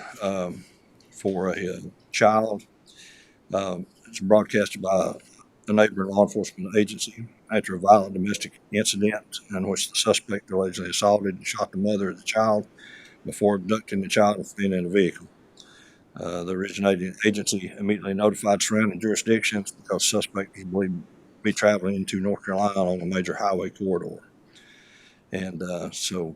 for a child. It's broadcasted by a neighboring law enforcement agency after a violent domestic incident in which the suspect allegedly assaulted and shot the mother of the child before abducting the child and fleeing in a vehicle. The originating agency immediately notified surrounding jurisdictions because the suspect was believed to be traveling into North Carolina on a major highway corridor. And so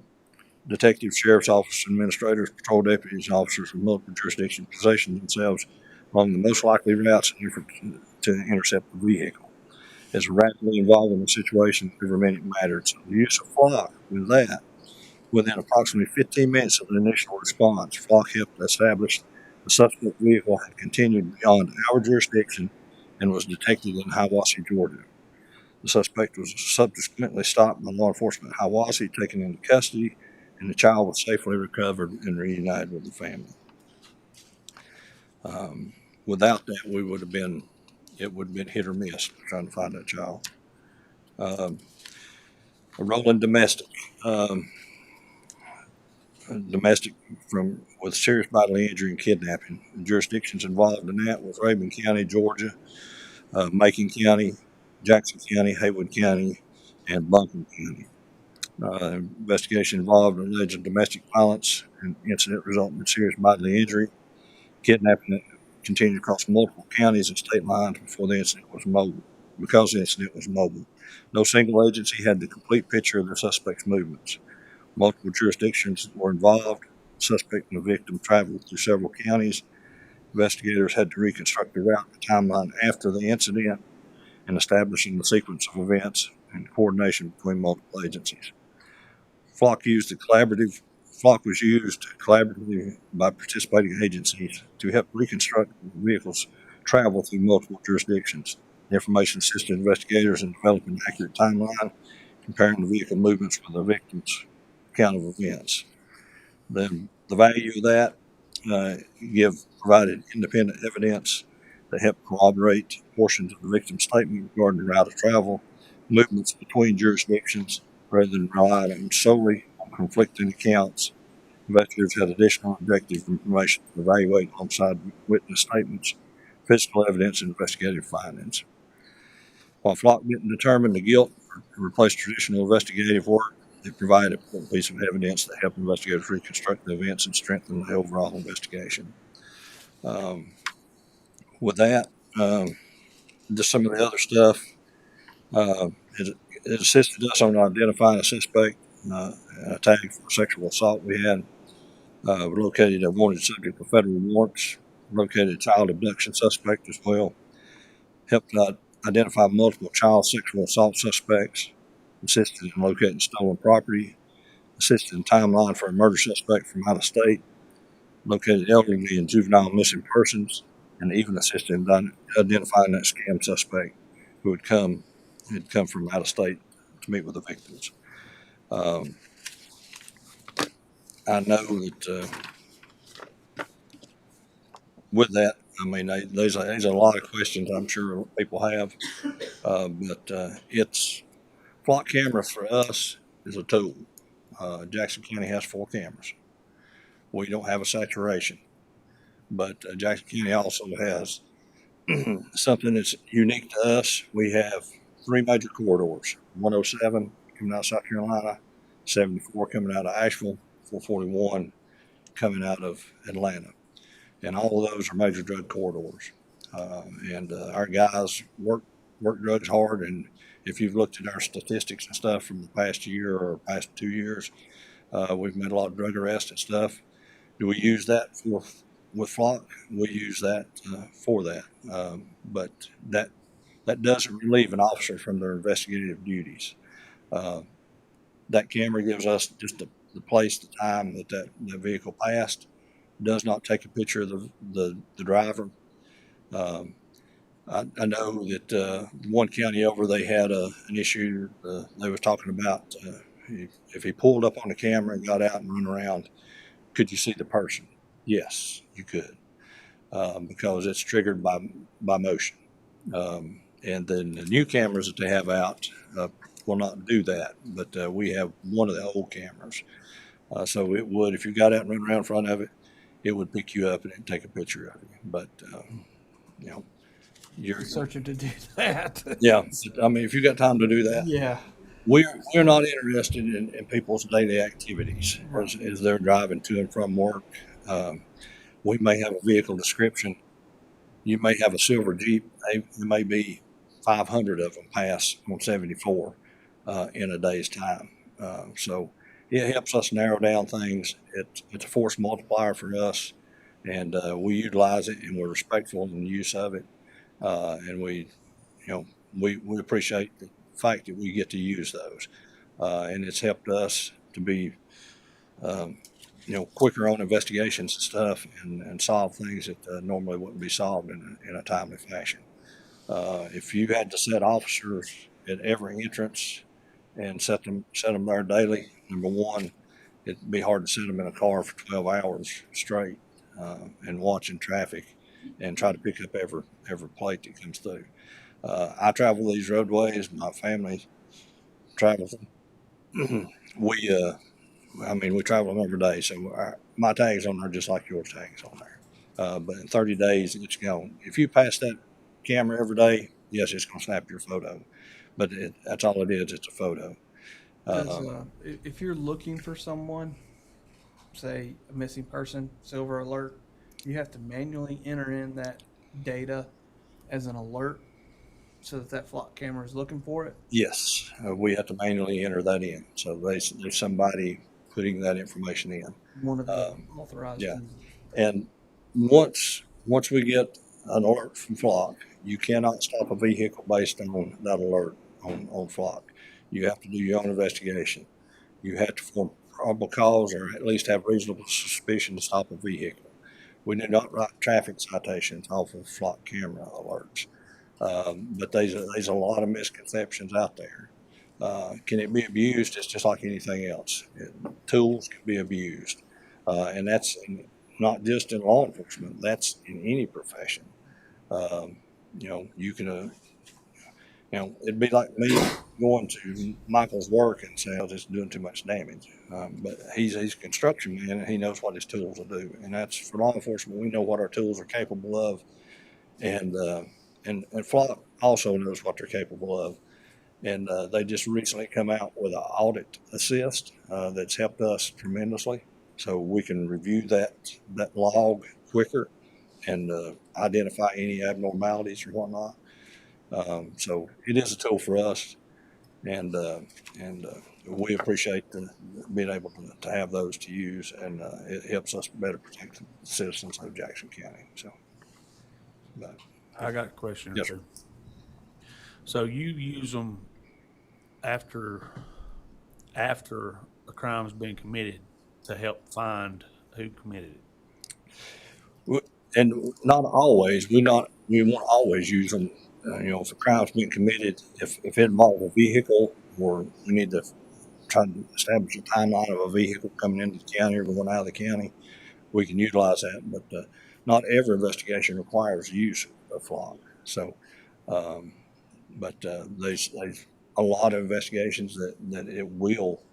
detectives, sheriff's officers, administrators, patrol deputies, and officers from multiple jurisdictions positioned themselves along the most likely routes in effort to intercept the vehicle. is rapidly involved in the situation every minute mattered. So the use of Flock with that, within approximately 15 minutes of the initial response, Flock helped establish the suspect vehicle had continued beyond our jurisdiction and was detected in Hiawassee, Georgia. The suspect was subsequently stopped by law enforcement at Hiawassee, taken into custody, and the child was safely recovered and reunited with the family. Without that, it would have been hit or miss trying to find that child. A rolling domestic. Domestic with serious bodily injury and kidnapping. The jurisdictions involved in that was Rabun County, Georgia, Macon County, Jackson County, Haywood County, and Buncombe County. Investigation involved alleged domestic violence and incident resulting in serious bodily injury. Kidnapping that continued across multiple counties and state lines before the incident was mobile. Because the incident was mobile, no single agency had the complete picture of the suspect's movements. Multiple jurisdictions were involved. The suspect and the victim traveled through several counties. Investigators had to reconstruct the route and timeline after the incident and establishing the sequence of events and coordination between multiple agencies. Flock was used collaboratively by participating agencies to help reconstruct the vehicle's travel through multiple jurisdictions. The information assisted investigators in developing an accurate timeline, comparing the vehicle movements with the victim's account of events. Then the value of that provided independent evidence that helped corroborate portions of the victim's statement regarding the route of travel, movements between jurisdictions, rather than relying solely on conflicting accounts. Investigators had additional objective information to evaluate alongside witness statements, physical evidence, and investigative findings. While Flock didn't determine the guilt or replace traditional investigative work, it provided a important piece of evidence that helped investigators reconstruct the events and strengthen the overall investigation. With that, just some of the other stuff. It assisted us on identifying a suspect, a tag for sexual assault we had. We located a wanted subject for federal warrants, located a child abduction suspect as well, helped identify multiple child sexual assault suspects, assisted in locating stolen property, assisted in timeline for a murder suspect from out of state, located elderly and juvenile missing persons, and even assisted in identifying that scam suspect who had come from out of state to meet with the victims. I know that with that, I mean, there's a lot of questions I'm sure people have, but it's Flock cameras for us is a tool. Jackson County has 4 cameras. We don't have a saturation, but Jackson County also has something that's unique to us. We have 3 major corridors: 107 coming out of South Carolina, 74 coming out of Asheville, 441 coming out of Atlanta. And all of those are major drug corridors. And our guys work drugs hard. And if you've looked at our statistics and stuff from the past year or past 2 years, we've made a lot of drug arrests and stuff. Do we use that with Flock? We use that for that. But that doesn't relieve an officer from their investigative duties. That camera gives us just the place, the time that vehicle passed. Does not take a picture of the driver. I know that one county over, they had an issue. They were talking about if he pulled up on the camera and got out and run around, could you see the person? Yes, you could, because it's triggered by motion. And then the new cameras that they have out will not do that, but we have one of the old cameras. So it would, if you got out and run around in front of it, it would pick you up and it'd take a picture of you. But, you know, you're searching to do that. Yeah. I mean, if you got time to do that. Yeah. We're not interested in people's daily activities as they're driving to and from work. We may have a vehicle description. You may have a silver Jeep. There may be 500 of them pass on 74 in a day's time. So it helps us narrow down things. It's a force multiplier for us, and we utilize it, and we're respectful in the use of it. And we, you know, we appreciate the fact that we get to use those. And it's helped us to be, quicker on investigations and stuff and solve things that normally wouldn't be solved in a timely fashion. If you had to set officers at every entrance and set them there daily, number one, it'd be hard to set them in a car for 12 hours straight and watching traffic and try to pick up every plate that comes through. I travel these roadways. My family travels them. We travel them every day. So my tag's on there just like your tag's on there. But in 30 days, it's gone. If you pass that camera every day, yes, it's going to snap your photo. But that's all it is. It's a photo. If you're looking for someone, say a missing person, silver alert, you have to manually enter in that data as an alert so that flock camera is looking for it. Yes, we have to manually enter that in. So there's somebody putting that information in. One of the authorized. Yeah, and once we get an alert from flock, you cannot stop a vehicle based on that alert on flock. You have to do your own investigation. You have to form probable cause or at least have reasonable suspicion to stop a vehicle. We do not write traffic citations off of flock camera alerts. But there's a lot of misconceptions out there. Can it be abused? It's just like anything else. Tools can be abused. And that's not just in law enforcement. That's in any profession. You can, it'd be like me going to Michael's work and saying, "Oh, it's doing too much damage." But he's a construction man and he knows what his tools will do. And that's for law enforcement. We know what our tools are capable of. And Flock also knows what they're capable of. And they just recently come out with an audit assist that's helped us tremendously. So we can review that log quicker and identify any abnormalities or whatnot. So it is a tool for us, and we appreciate being able to have those to use, and it helps us better protect the citizens of Jackson County. So, I got a question. Yes, sir. So you use them after a crime's been committed to help find who committed it? And not always. We won't always use them. If a crime's been committed, if it involves a vehicle, or we need to try to establish a timeline of a vehicle coming into the county or going out of the county, we can utilize that. But not every investigation requires the use of flock. So, there's a lot of investigations that it will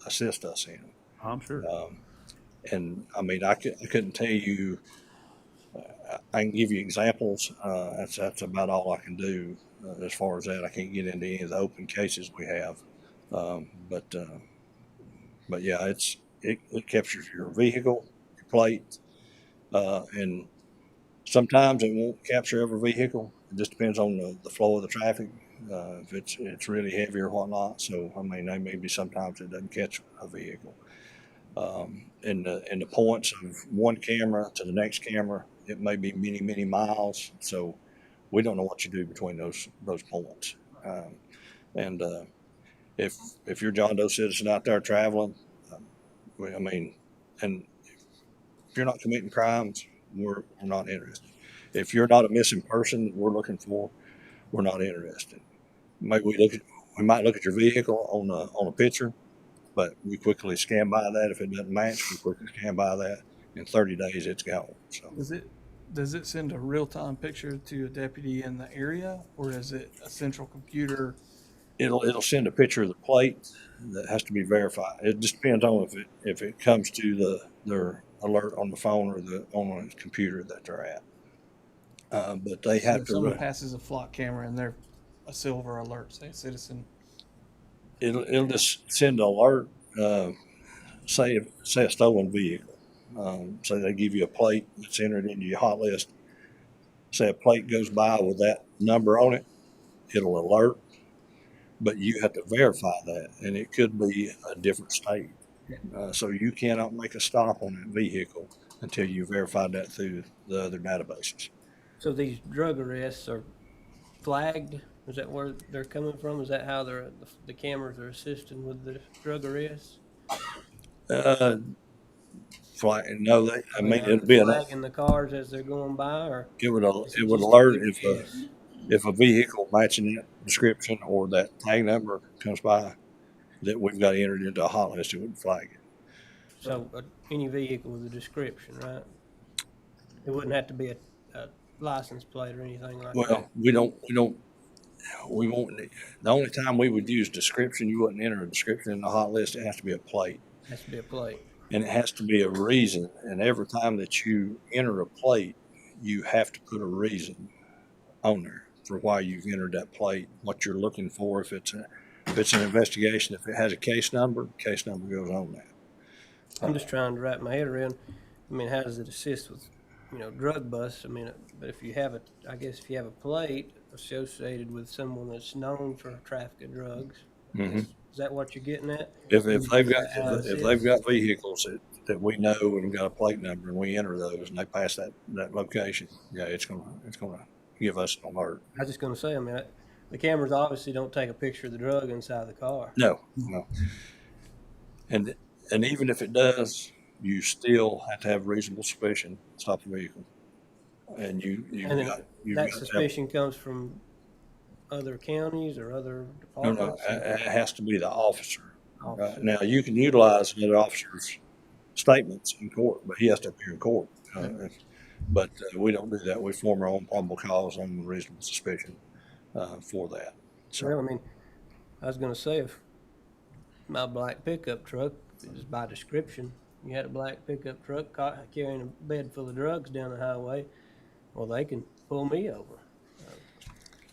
assist us in. I'm sure. And I mean, I couldn't tell you. I can give you examples. That's about all I can do as far as that. I can't get into any of the open cases we have. But yeah, it captures your vehicle, your plate, and sometimes it won't capture every vehicle. It just depends on the flow of the traffic. If it's really heavy or whatnot. So I mean, there may be sometimes it doesn't catch a vehicle. And the points of one camera to the next camera, it may be many miles. So we don't know what you do between those points. And if you're a John Doe citizen out there traveling, and if you're not committing crimes, we're not interested. If you're not a missing person that we're looking for, we're not interested. We might look at your vehicle on a picture, but we quickly scan by that. If it doesn't match, we quickly scan by that. In 30 days, it's gone. So Does it send a real-time picture to a deputy in the area, or is it a central computer? It'll send a picture of the plate that has to be verified. It just depends on if it comes to their alert on the phone or on the computer that they're at. But they have if to. someone passes a flock camera and they're a silver alert, say a citizen. It'll just send an alert. Say a stolen vehicle. So they give you a plate that's entered into your hot list. Say a plate goes by with that number on it, it'll alert, but you have to verify that, and it could be a different state. So you cannot make a stop on that vehicle until you verified that through the other databases. So these drug arrests flagged? Is that where they're coming from? Is that how the cameras are assisting with the drug arrests? Uh, no, I mean, Are it'd they be flagging the cars as they're going by, or it would, is it it would just a alert quick guess? if a vehicle matching that description or that tag number comes by that we've got entered into a hot list, it would flag it. So any vehicle with a description, right? It wouldn't have to be a license plate or anything like that. Well, we won't, the only time we would use description, you wouldn't enter a description in the hot list, it has to be a plate. It has to be a plate. And it has to be a reason, and every time that you enter a plate, you have to put a reason on there for why you've entered that plate, what you're looking for. If it's an investigation, if it has a case number goes on that. I'm just trying to wrap my head around, I mean, how does it assist with, drug busts? I mean, but if you have I guess if you have a plate associated with someone that's known for trafficking drugs, Mhm. is that what you're getting at? If they've got vehicles that we know and got a plate number and we enter those and they pass that location, yeah, it's gonna give us an alert. I was just gonna say, I mean, the cameras obviously don't take a picture of the drug inside the car. No. And even if it does, you still have to have reasonable suspicion to stop the vehicle. And that suspicion comes from other counties or other departments? No, it has to be the officer. Right? Now, you can utilize another officer's statements in court, but he has to appear in court. But we don't do that. We form our own probable cause on reasonable suspicion for that. So, Well, I mean, I was going to say, if my black pickup truck is by description, you had a black pickup truck carrying a bed full of drugs down the highway, well, they can pull me over.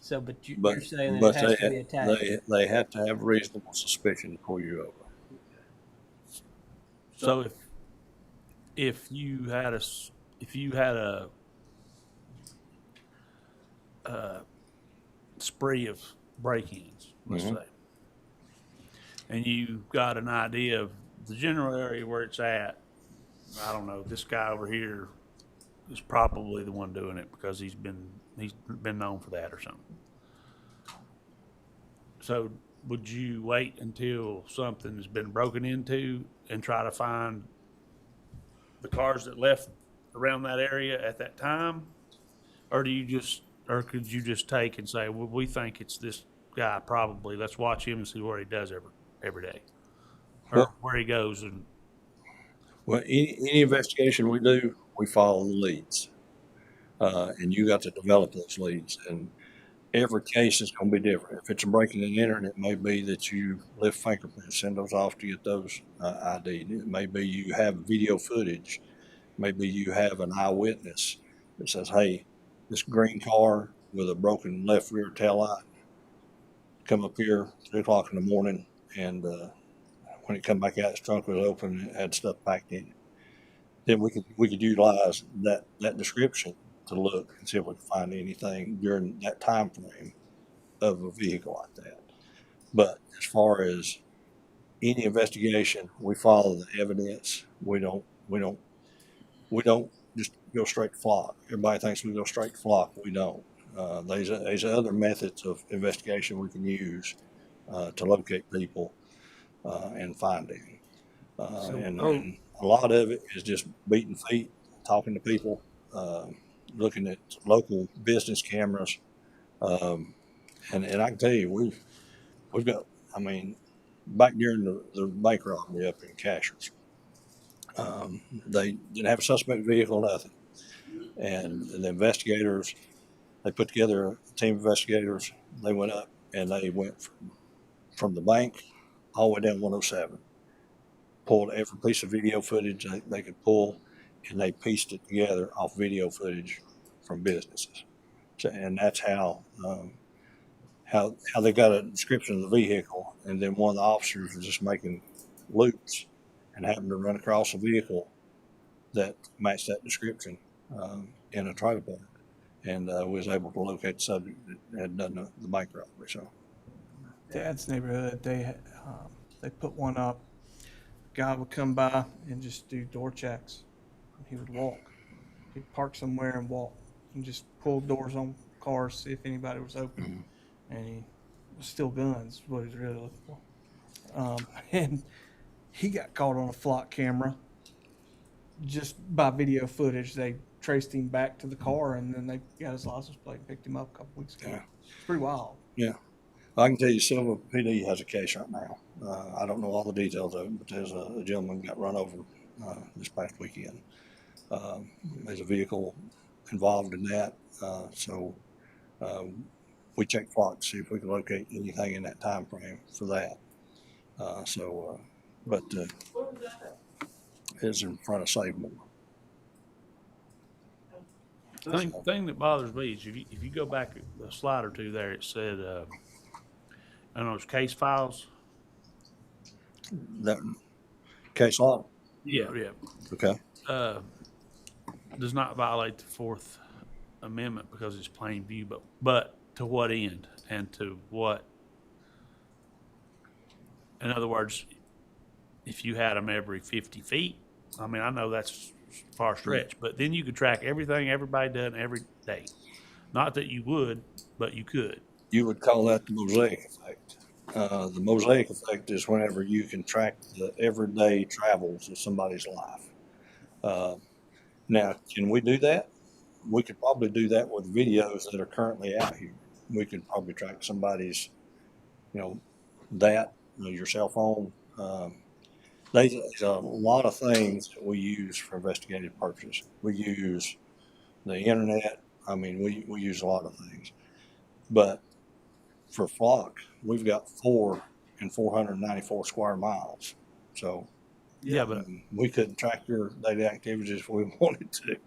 So, but you're saying that it has to be a tag. They have to have reasonable suspicion to pull you over. So if you had a spree of break-ins, let's say, and you got an idea of the general area where it's at, I don't know, this guy over here is probably the one doing it because he's been known for that or something. So would you wait until something has been broken into and try to find the cars that left around that area at that time? Or could you just take and say, well, we think it's this guy probably, let's watch him and see what he does every day, or where he goes? And well, any investigation we do, we follow the leads, and you got to develop those leads. And every case is going to be different. If it's a breaking and entering, it may be that you lift fingerprints, send those off to get those ID'd. It may be you have video footage. Maybe you have an eyewitness that says, "Hey, this green car with a broken left rear tail light come up here 3 o'clock in the morning, and when it come back out, its trunk was open and it had stuff packed in it." Then we could utilize that description to look and see if we can find anything during that time frame of a vehicle like that. But as far as any investigation, we follow the evidence. We don't just go straight to flock. Everybody thinks we go straight to flock. We don't. There's other methods of investigation we can use to locate people and find them. And a lot of it is just beating feet, talking to people, looking at local business cameras. And I can tell you, we've got, I mean, back during the bank robbery up in Cashers, they didn't have a suspect vehicle, nothing. And the investigators, they put together a team of investigators. They went up and they went from the bank all the way down 107, pulled every piece of video footage they could pull, and they pieced it together off video footage from businesses. So, and that's how they got a description of the vehicle. And then one of the officers was just making loops and happened to run across a vehicle that matched that description in a trailer park, and was able to locate the subject that had done the bank robbery. So, Dad's neighborhood, they put one up. Guy would come by and just do door checks. He would walk. He'd park somewhere and walk and just pull doors on cars, see if anybody was open, and he was still guns. What he's really looking for. And he got caught on a flock camera just by video footage. They traced him back to the car, and then they got his license plate and picked him up a couple weeks ago. Yeah. It's pretty wild. Yeah. I can tell you Silver PD has a case right now. I don't know all the details of it, but there's a gentleman got run over this past weekend. There's a vehicle involved in that. So we checked Fox to see if we could locate anything in that time frame for that. But it's in front of Savemore. The thing that bothers me is if you go back a slide or two there, it said, I don't know, it's case files. That case law? Yeah. Okay. Does not violate the Fourth Amendment because it's plain view, but to what end and to what? In other words, if you had them every 50 feet, I mean, I know that's far stretch, but then you could track everything everybody done every day. Not that you would, but you could. You would call that the mosaic effect. The mosaic effect is whenever you can track the everyday travels of somebody's life. Now, can we do that? We could probably do that with videos that are currently out here. We could probably track somebody's, your cell phone. There's a lot of things that we use for investigative purposes. We use the internet. I mean, we use a lot of things. But for flock, we've got 4 and 494 square miles. So, yeah, but we couldn't track your daily activities if we wanted to.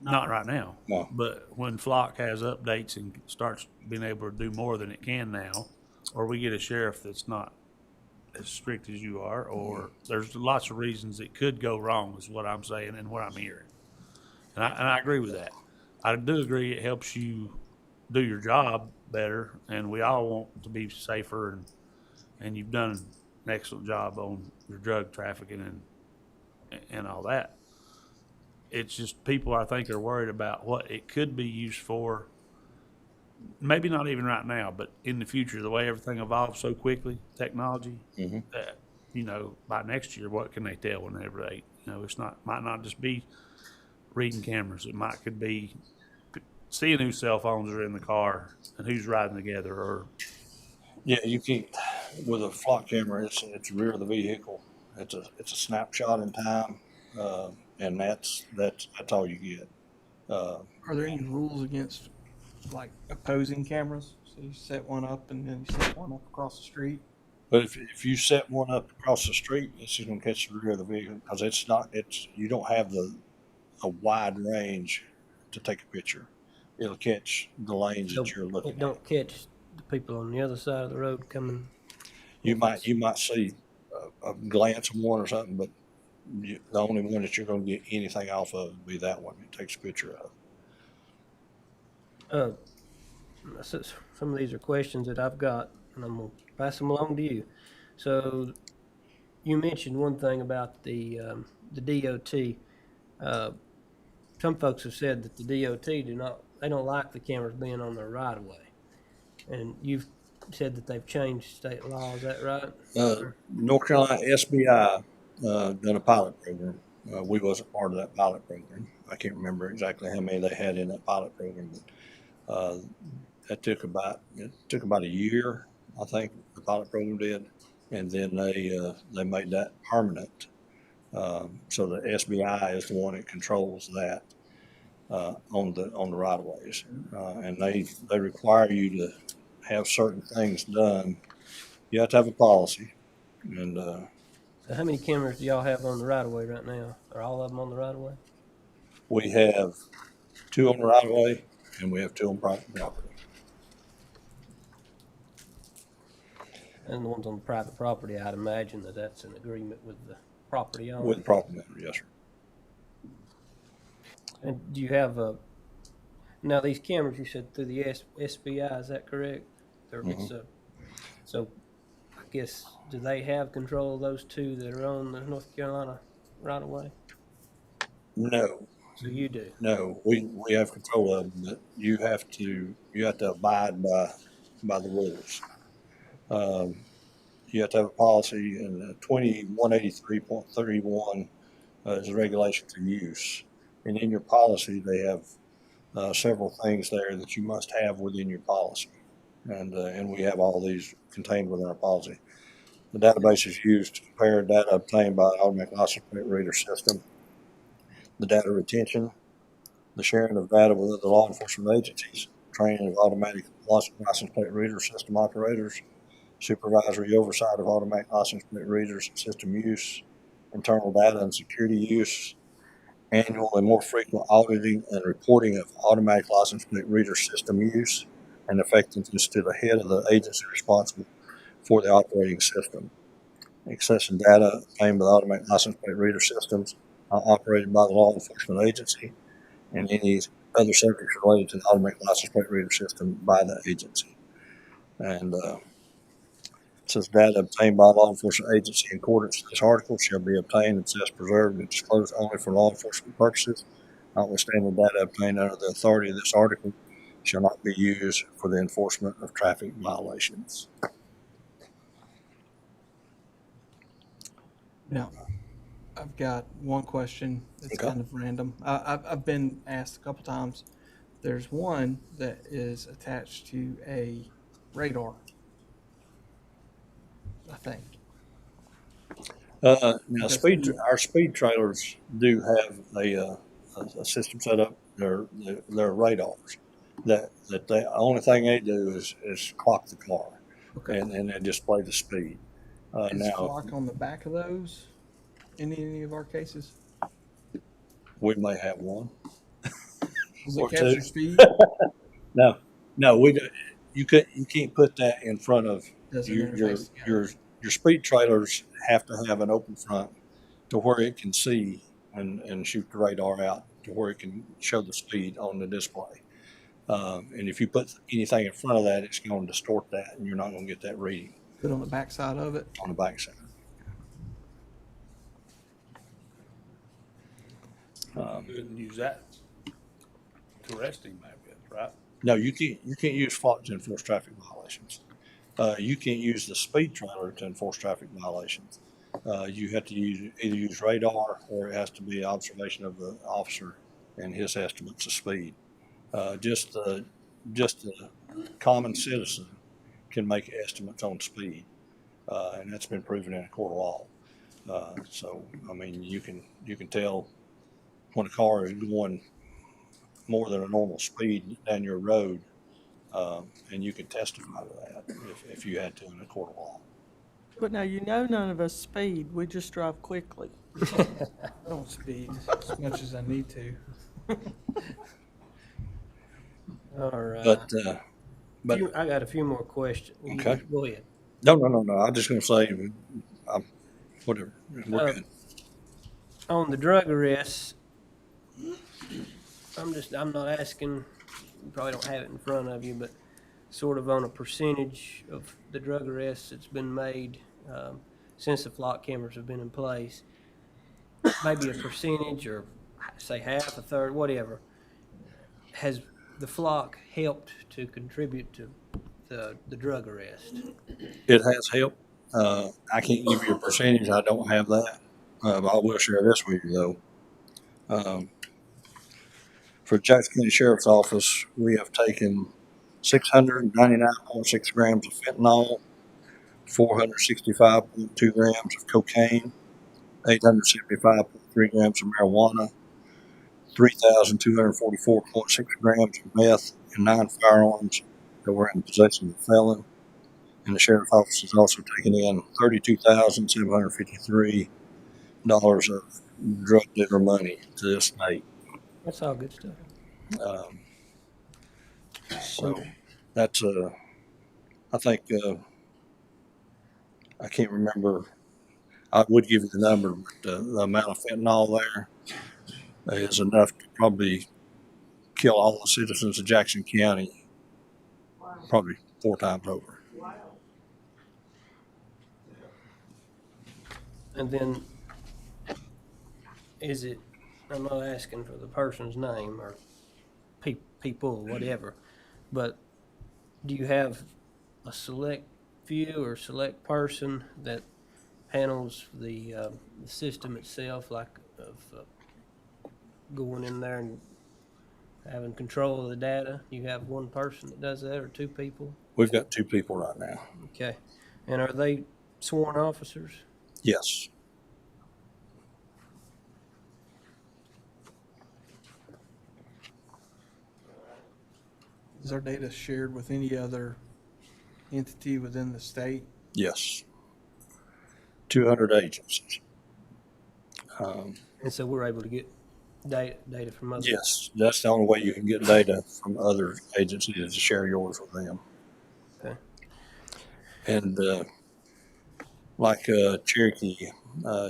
Not right now. No. But when Flock has updates and starts being able to do more than it can now, or we get a sheriff that's not as strict as you are, or there's lots of reasons it could go wrong is what I'm saying and what I'm hearing. And I agree with that. I do agree it helps you do your job better, and we all want to be safer, and you've done an excellent job on your drug trafficking and all that. It's just people, I think, are worried about what it could be used for. Maybe not even right now, but in the future, the way everything evolves so quickly, technology, that, by next year, what can they tell whenever they, might not just be reading cameras. It could be seeing whose cell phones are in the car and who's riding together, or. Yeah, you can't, with a flock camera, it's the rear of the vehicle. It's a snapshot in time. And that's all you get. Are there any rules against like opposing cameras? So you set one up and then you set one up across the street. But if you set one up across the street, it's just going to catch the rear of the vehicle because you don't have a wide range to take a picture. It'll catch the lanes that you're looking at. It don't catch the people on the other side of the road coming. You might see a glance of one or something, but the only one that you're going to get anything off of would be that one. It takes a picture of. Some of these are questions that I've got, and I'm going to pass them along to you. So, you mentioned one thing about the DOT. Some folks have said that the DOT they don't like the cameras being on their right of way, and you've said that they've changed state law. Is that right? North Carolina SBI. Done a pilot program. We wasn't part of that pilot program. I can't remember exactly how many they had in that pilot program, but that took about a year, I think, the pilot program did, and then they made that permanent. So the SBI is the one that controls that on the right of ways, and they require you to have certain things done. You have to have a policy, and. So how many cameras do y'all have on the right of way right now? Are all of them on the right of way? We have 2 on the right of way, and we have 2 on private property. And the ones on private property, I'd imagine that's an agreement with the property owner. With the property owner, yes, sir. And do you have now these cameras you said through the SBI? Is that correct? Or so. I guess, do they have control of those 2 that are on the North Carolina right of way? No, So you do. No, we have control of them, but you have to abide by the rules. Um, you have to have a policy, and 2183.31 is a regulation for use. And in your policy, they have several things there that you must have within your policy. And we have all these contained within our policy. The database is used to compare data obtained by an automatic license plate reader system, the data retention, the sharing of data with other law enforcement agencies, training of automatic license plate reader system operators, supervisory oversight of automatic license plate readers and system use, internal data and security use, annual and more frequent auditing and reporting of automatic license plate reader system use, and effectiveness to the head of the agency responsible for the operating system. Accessing data obtained by the automatic license plate reader systems operated by the law enforcement agency, and any other subjects related to the automatic license plate reader system by the agency. And it says data obtained by a law enforcement agency in accordance with this article shall be obtained, accessed, preserved, and disclosed only for law enforcement purposes. Notwithstanding, data obtained under the authority of this article shall not be used for the enforcement of traffic violations. Now, I've got one question that's Okay. kind of random. I've been asked a couple times. There's one that is attached to a radar, I think. Now, That's our speed trailers do have a system set up. They're radars. The only thing they do is clock the car, Okay. and they display the speed. Is Now, clock on the back of those in any of our cases? we may have one Does or it capture two. speed? No, we don't. You can't put that in front of Doesn't your interface your speed trailers. Have to have an open front to where it can see and shoot the radar out to where it can show the speed on the display. And if you put anything in front of that, it's going to distort that, and you're not going to get that reading Put on the back side of it? on the backside. Couldn't use that to arrest him, maybe, right? No, you can't use flock to enforce traffic violations. You can't use the speed trailer to enforce traffic violations. You have to either use radar, or it has to be observation of the officer and his estimates of speed. Just the common citizen can make estimates on speed, and that's been proven in a court of law. So I mean, you can tell when a car is going more than a normal speed down your road, and you can testify to that if you had to in a court of law. But now, none of us speed. We just drive quickly. I don't speed as much as I need to. All right. But I got a few more questions. Okay. Go ahead. No. I'm just going to say, whatever. We're good. On the drug arrests, I'm not asking, you probably don't have it in front of you, but sort of on a percentage of the drug arrests that's been made since the flock cameras have been in place, maybe a percentage, or say half, a third, whatever. Has the flock helped to contribute to the drug arrest? It has helped. I can't give you a percentage. I don't have that. But I will share this with you, though. For Jackson County Sheriff's Office, we have taken 699.6 grams of fentanyl, 465.2 grams of cocaine, 875.3 grams of marijuana, 3,244.6 grams of meth, and 9 firearms that were in possession of the felon. And the Sheriff's Office has also taken in $32,753 of drug dealer money to this state. That's all good stuff. So that's I think I can't remember. I would give you the number, but the amount of fentanyl there is enough to probably kill all the citizens of Jackson County, probably 4 times over. And then, is it I'm not asking for the person's name or people or whatever, but do you have a select few or select person that handles the system itself, like of going in there and having control of the data? You have one person that does that, or two people? We've got 2 people right now. Okay. And are they sworn officers? Yes. Is our data shared with any other entity within the state? Yes. 200 agencies. And so we're able to get data from others? Yes, that's the only way you can get data from other agencies is to share yours with them. Okay. And like Cherokee,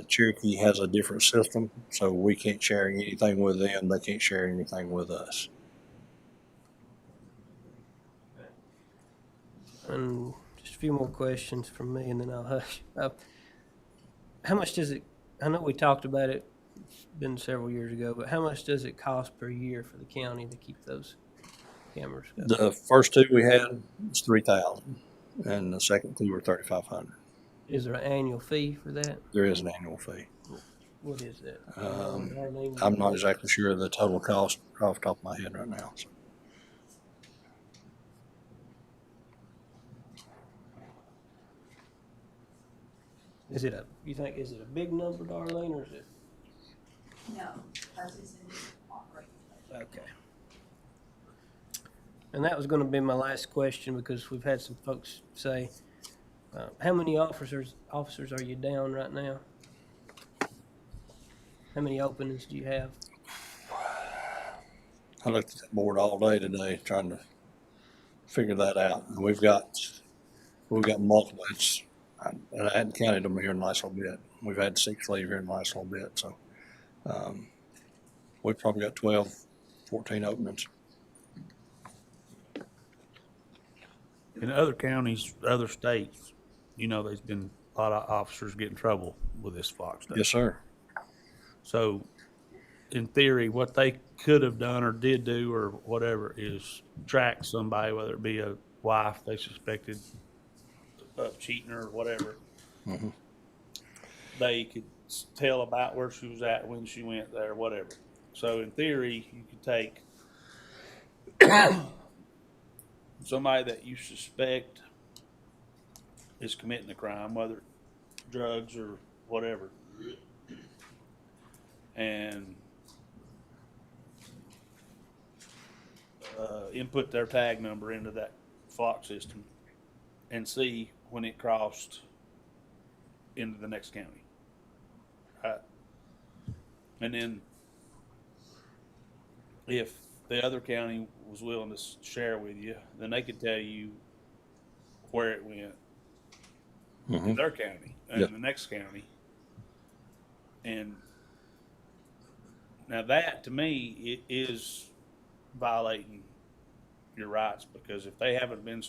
Cherokee has a different system, so we can't share anything with them. They can't share anything with us. And just a few more questions from me, and then I'll hush. How much does it, I know we talked about it, it's been several years ago, but how much does it cost per year for the county to keep those cameras going? The first 2 we had was $3,000, and the second 2 were $3,500. Is there an annual fee for that? There is an annual fee. What is that? I'm not exactly sure of the total cost off the top of my head right now. So. Is it a big number, Darlene, or is it? No, because it's in operating. Okay. And that was going to be my last question, because we've had some folks say, how many officers are you down right now? How many openings do you have? I looked at that board all day today trying to figure that out. And we've got multiple. And I hadn't counted them here in the last little bit. We've had 6 leave here in the last little bit. So we've probably got 12, 14 openings. In other counties, other states, there's been a lot of officers get in trouble with this Fox stuff. Yes, sir. So, in theory, what they could have done or did do or whatever is track somebody, whether it be a wife they suspected of cheating or whatever. Mm-hmm. They could tell about where she was at when she went there, whatever. So, in theory, you could take somebody that you suspect is committing a crime, whether drugs or whatever, and input their tag number into that Fox system and see when it crossed into the next county. Right? And then if the other county was willing to share with you, then they could tell you where it went Mm-hmm. in their county and Yep. the next county. And now that, to me, it is violating your rights, because if they haven't been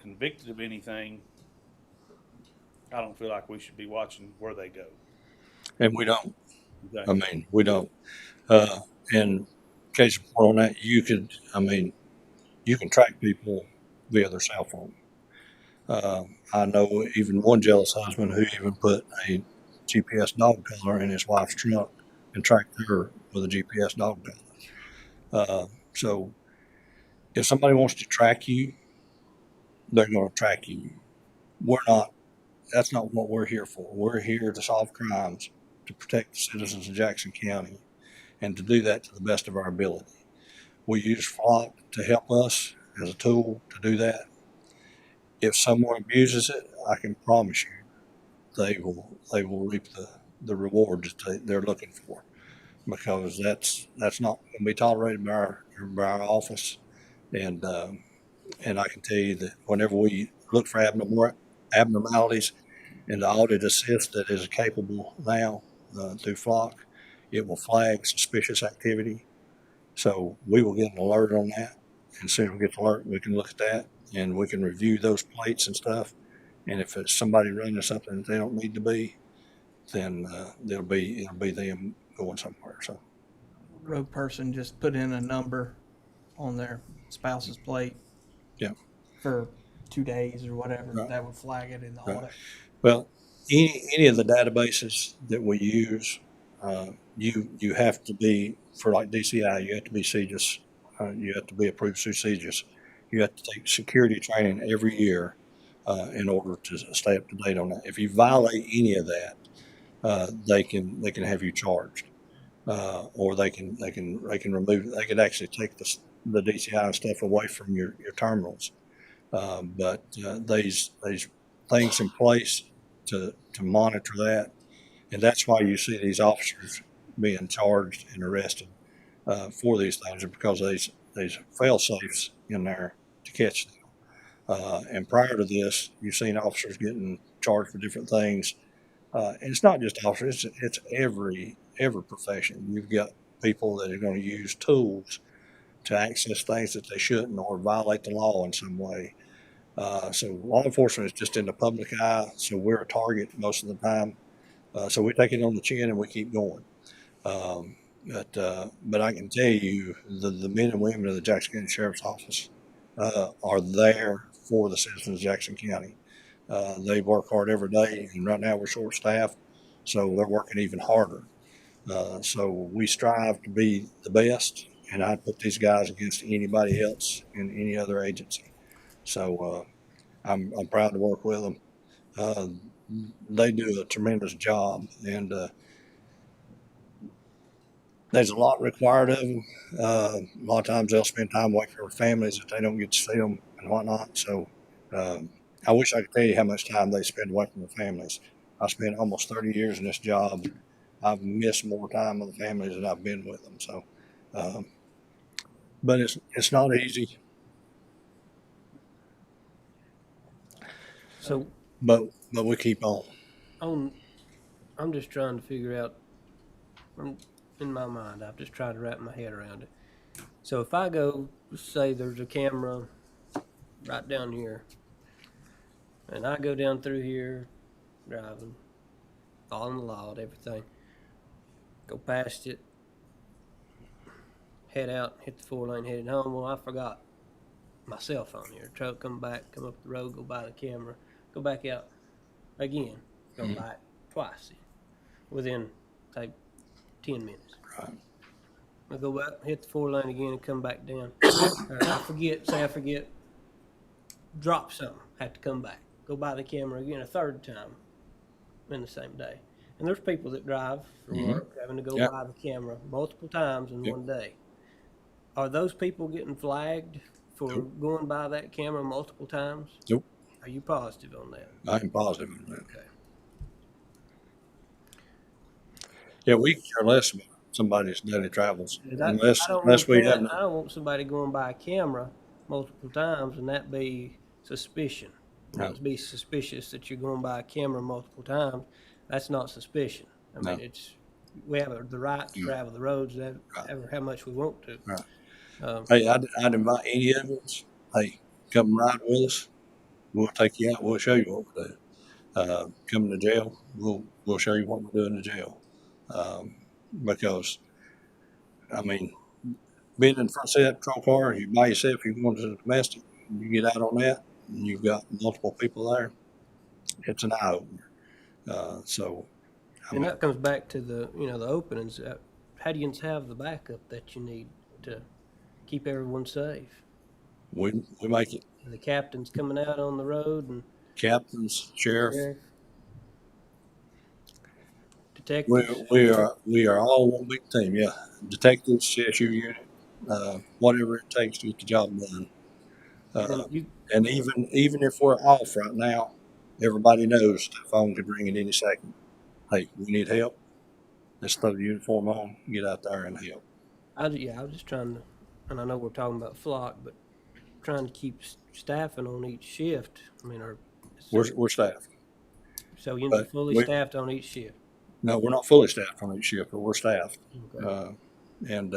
convicted of anything, I don't feel like we should be watching where they go. And we don't. Okay. I mean, we don't. In case of point on that, you can track people via their cell phone. I know even one jealous husband who even put a GPS dog collar in his wife's trunk and tracked her with a GPS dog collar. So if somebody wants to track you, they're going to track you. That's not what we're here for. We're here to solve crimes, to protect the citizens of Jackson County, and to do that to the best of our ability. We use Flock to help us as a tool to do that. If someone abuses it, I can promise you they will reap the rewards that they're looking for, because that's not going to be tolerated by our office. And I can tell you that whenever we look for abnormalities in the audit assist that is capable now through Flock, it will flag suspicious activity. So we will get an alert on that. And as soon as we get the alert, we can look at that and we can review those plates and stuff. And if it's somebody running something that they don't need to be, then it'll be them going somewhere. So road person just put in a number on their spouse's plate Yeah. for 2 days or whatever, Right. that would flag it in the Right. audit. Well, any of the databases that we use, you have to be, for like DCI, you have to be CJIS, you have to be approved through CJIS. You have to take security training every year in order to stay up to date on that. If you violate any of that, they can have you charged, or they can remove. They could actually take the DCI and stuff away from your terminals. But these things in place to monitor that, and that's why you see these officers being charged and arrested for these things, because of these fail safes in there to catch them. And prior to this, you've seen officers getting charged for different things. And it's not just officers; it's every profession. You've got people that are going to use tools to access things that they shouldn't, or violate the law in some way. So law enforcement is just in the public eye, so we're a target most of the time. So we take it on the chin and we keep going. But I can tell you, the men and women of the Jackson County Sheriff's Office are there for the citizens of Jackson County. They work hard every day, and right now we're short-staffed, so they're working even harder. So we strive to be the best, and I'd put these guys against anybody else in any other agency. So I'm proud to work with them. They do a tremendous job, and there's a lot required of them. A lot of times they'll spend time away from their families if they don't get to see them and whatnot. So I wish I could tell you how much time they spend away from their families. I spent almost 30 years in this job. I've missed more time with the families than I've been with them. So, but it's not easy. So, but we keep on. I'm just trying to figure out. In my mind, I'm just trying to wrap my head around it. So if I go, say there's a camera right down here, and I go down through here, driving, following the law and everything, go past it, head out, hit the 4-lane, headed home. Well, I forgot my cell phone here. Truck come back, come up the road, go by the camera, go back out again, go by it twice within like 10 minutes. Right. I go back, hit the 4-lane again, and come back down. I forget, drop something, have to come back, go by the camera again a third time in the same day. And there's people that drive for work having to go by the camera multiple times in one day. Are those people getting flagged for going by that camera multiple times? Nope. Are you positive on that? I'm positive on that. Okay. Yeah, we care less about somebody's daily travels unless I don't we have. I don't want somebody going by a camera multiple times and that be suspicion. No. It'd be suspicious that you're going by a camera multiple times. That's not suspicion. I mean, we have the right to travel the roads ever how much we want to. Right. Hey, I'd invite any of us. Hey, come ride with us. We'll take you out. We'll show you what we do. Come to jail. We'll show you what we do in the jail. Because, I mean, being in the front seat of that patrol car, you by yourself, you go into the domestic, you get out on that, and you've got multiple people there, it's an eye-opener. And that comes back to the openings. How do you have the backup that you need to keep everyone safe? We make it. The captain's coming out on the road and captains, sheriff. Detectives. We are all one big team. Yeah, detectives, CSU unit, whatever it takes to get the job done. And even if we're off right now, everybody knows the phone could ring at any second. Hey, we need help. Let's throw the uniform on, get out there and help. I was just trying to, and I know we're talking about flock, but trying to keep staffing on each shift. I mean, we're staffed. So you're fully staffed on each shift. No, we're not fully staffed on each shift, but we're staffed. Okay. And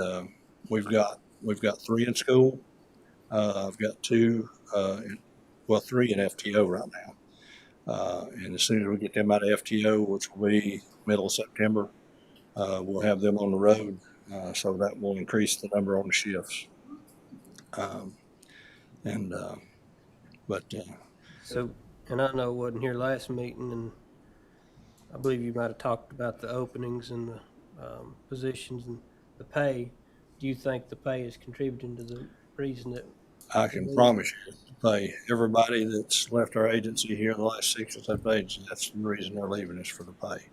we've got 3 in school. I've got 2, 3 in FTO right now. And as soon as we get them out of FTO, which will be middle of September, we'll have them on the road So that will increase the number on the shifts. Um, and, but, So, and I know I wasn't here last meeting, and I believe you might have talked about the openings and the positions and the pay. Do you think the pay is contributing to the reason that? I can promise you, to pay everybody that's left our agency here in the last 6 or 7 days, that's the reason they're leaving is for the pay.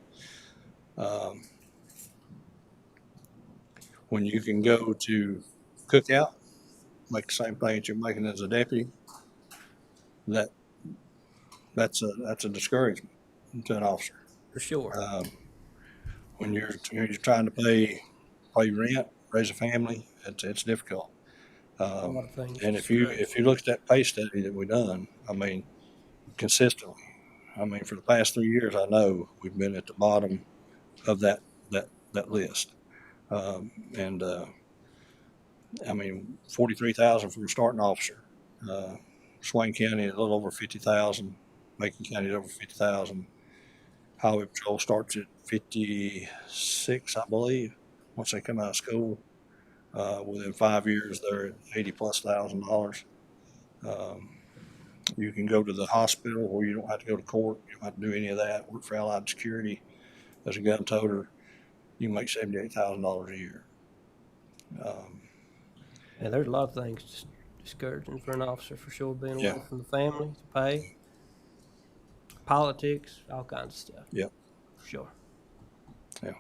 When you can go to cookout, make the same thing that you're making as a deputy, that's a discouragement to an officer. For sure. When you're trying to pay rent, raise a family, it's difficult. A lot of things. And if you look at that pay study that we done, I mean, consistently, I mean, for the past 3 years, I know we've been at the bottom of that list. I mean, 43,000 for a starting officer. Swain County is a little over 50,000. Macon County is over 50,000. Highway Patrol starts at 56, I believe, once they come out of school. Within 5 years, they're at $80,000+. You can go to the hospital where you don't have to go to court. You don't have to do any of that. Work for Allied Security as a gun toter. You can make $78,000 a year. Yeah, there's a lot of things discouraging for an officer, for sure, being away Yeah. from the family, the pay, politics, all kinds of stuff. Yep. For sure. Yeah.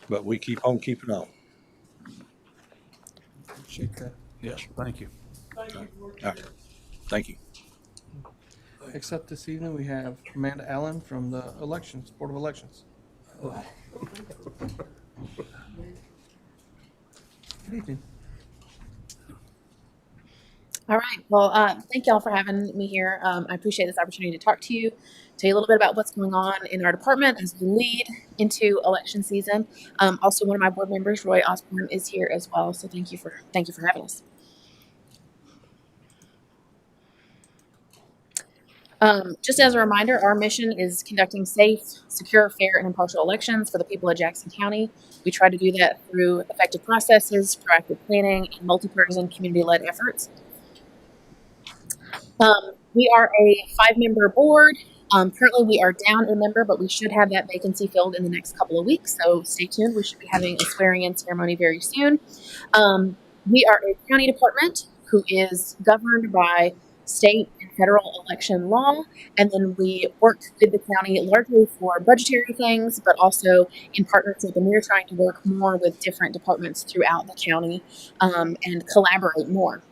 But we keep on keeping on. Appreciate that. Yes, thank you. All right. Thank you. Next up this evening, we have Amanda Allen from the Elections, Board of Elections. Good evening. All right. Well, thank y'all for having me here. I appreciate this opportunity to talk to you, tell you a little bit about what's going on in our department as we lead into election season. Also, one of my board members, Roy Osborne, is here as well. So thank you for having us. Just as a reminder, our mission is conducting safe, secure, fair, and impartial elections for the people of Jackson County. We try to do that through effective processes, proactive planning, and multi-partisan community-led efforts. We are a 5-member board. Currently, we are down a member, but we should have that vacancy filled in the next couple of weeks. So stay tuned. We should be having a swearing-in ceremony very soon. We are a county department who is governed by state and federal election law, and then we work with the county largely for budgetary things, but also in partnership, and we're trying to work more with different departments throughout the county and collaborate more.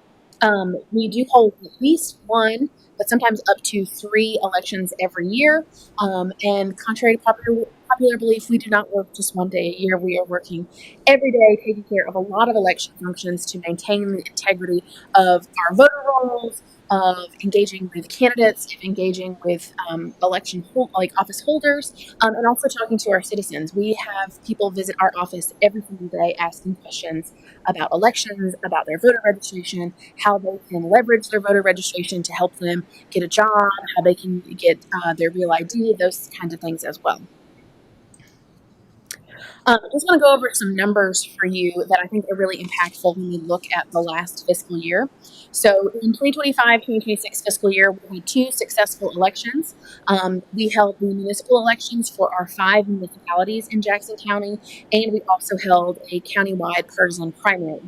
We do hold at least one, but sometimes up to 3 elections every year, and contrary to popular belief, we do not work just one day a year. We are working every day, taking care of a lot of election functions to maintain the integrity of our voter rolls, of engaging with candidates, of engaging with office holders, and also talking to our citizens. We have people visit our office every single day asking questions about elections, about their voter registration, how they can leverage their voter registration to help them get a job, how they can get their real ID, those kinds of things as well. I just want to go over some numbers for you that I think are really impactful when we look at the last fiscal year. So in 2025-2026 fiscal year, we had 2 successful elections. We held the municipal elections for our 5 municipalities in Jackson County, and we also held a countywide partisan primary.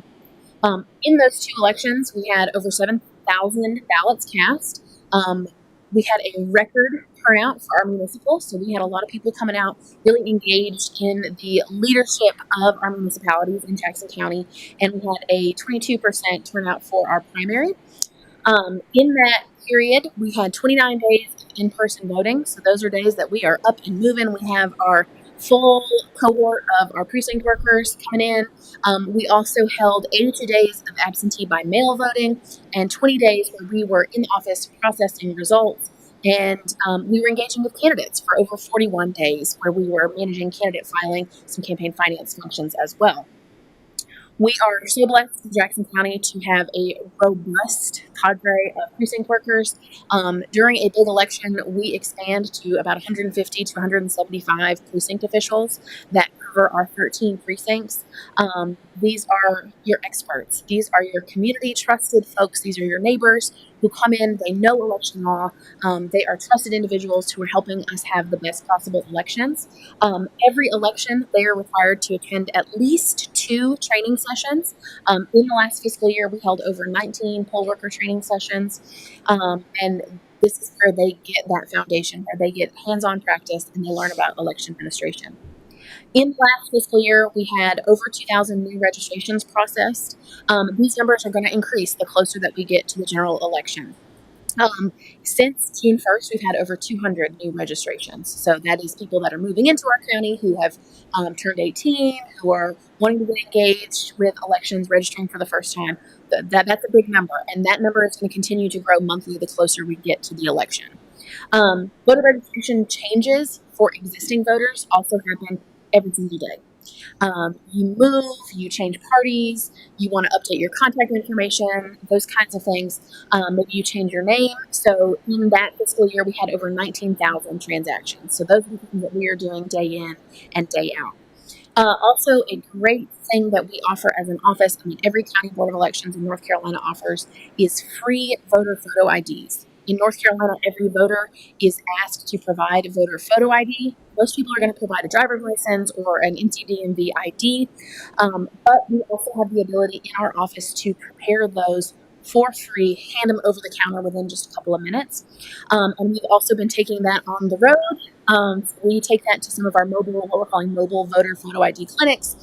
In those 2 elections, we had over 7,000 ballots cast. We had a record turnout for our municipal, so we had a lot of people coming out really engaged in the leadership of our municipalities in Jackson County, and we had a 22% turnout for our primary. In that period, we had 29 days of in-person voting, so those are days that we are up and moving. We have our full cohort of our precinct workers coming in. We also held 82 days of absentee by mail voting and 20 days where we were in the office processing results. And we were engaging with candidates for over 41 days where we were managing candidate filing, some campaign finance functions as well. We are so blessed in Jackson County to have a robust cadre of precinct workers. During a big election, we expand to about 150 to 175 precinct officials that cover our 13 precincts. These are your experts. These are your community trusted folks. These are your neighbors who come in, they know election law. They are trusted individuals who are helping us have the best possible elections. Every election, they are required to attend at least 2 training sessions. In the last fiscal year, we held over 19 poll worker training sessions. And this is where they get that foundation, where they get hands-on practice and they learn about election administration. In the last fiscal year, we had over 2,000 new registrations processed. These numbers are going to increase the closer that we get to the general election. Since June 1st, we've had over 200 new registrations. So that is people that are moving into our county who have turned 18, who are wanting to get engaged with elections, registering for the first time. That's a big number, and that number is going to continue to grow monthly the closer we get to the election. Voter registration changes for existing voters also happen every single day. You move, you change parties, you want to update your contact information, those kinds of things. Maybe you change your name. So in that fiscal year, we had over 19,000 transactions. So those are the things that we are doing day in and day out. Also, a great thing that we offer as an office, every county board of elections in North Carolina offers, is free voter photo IDs. In North Carolina, every voter is asked to provide a voter photo ID. Most people are going to provide a driver's license or an NCDMV ID, but we also have the ability in our office to prepare those for free, hand them over the counter within just a couple of minutes. And we've also been taking that on the road. We take that to some of our mobile, what we're calling mobile voter photo ID clinics.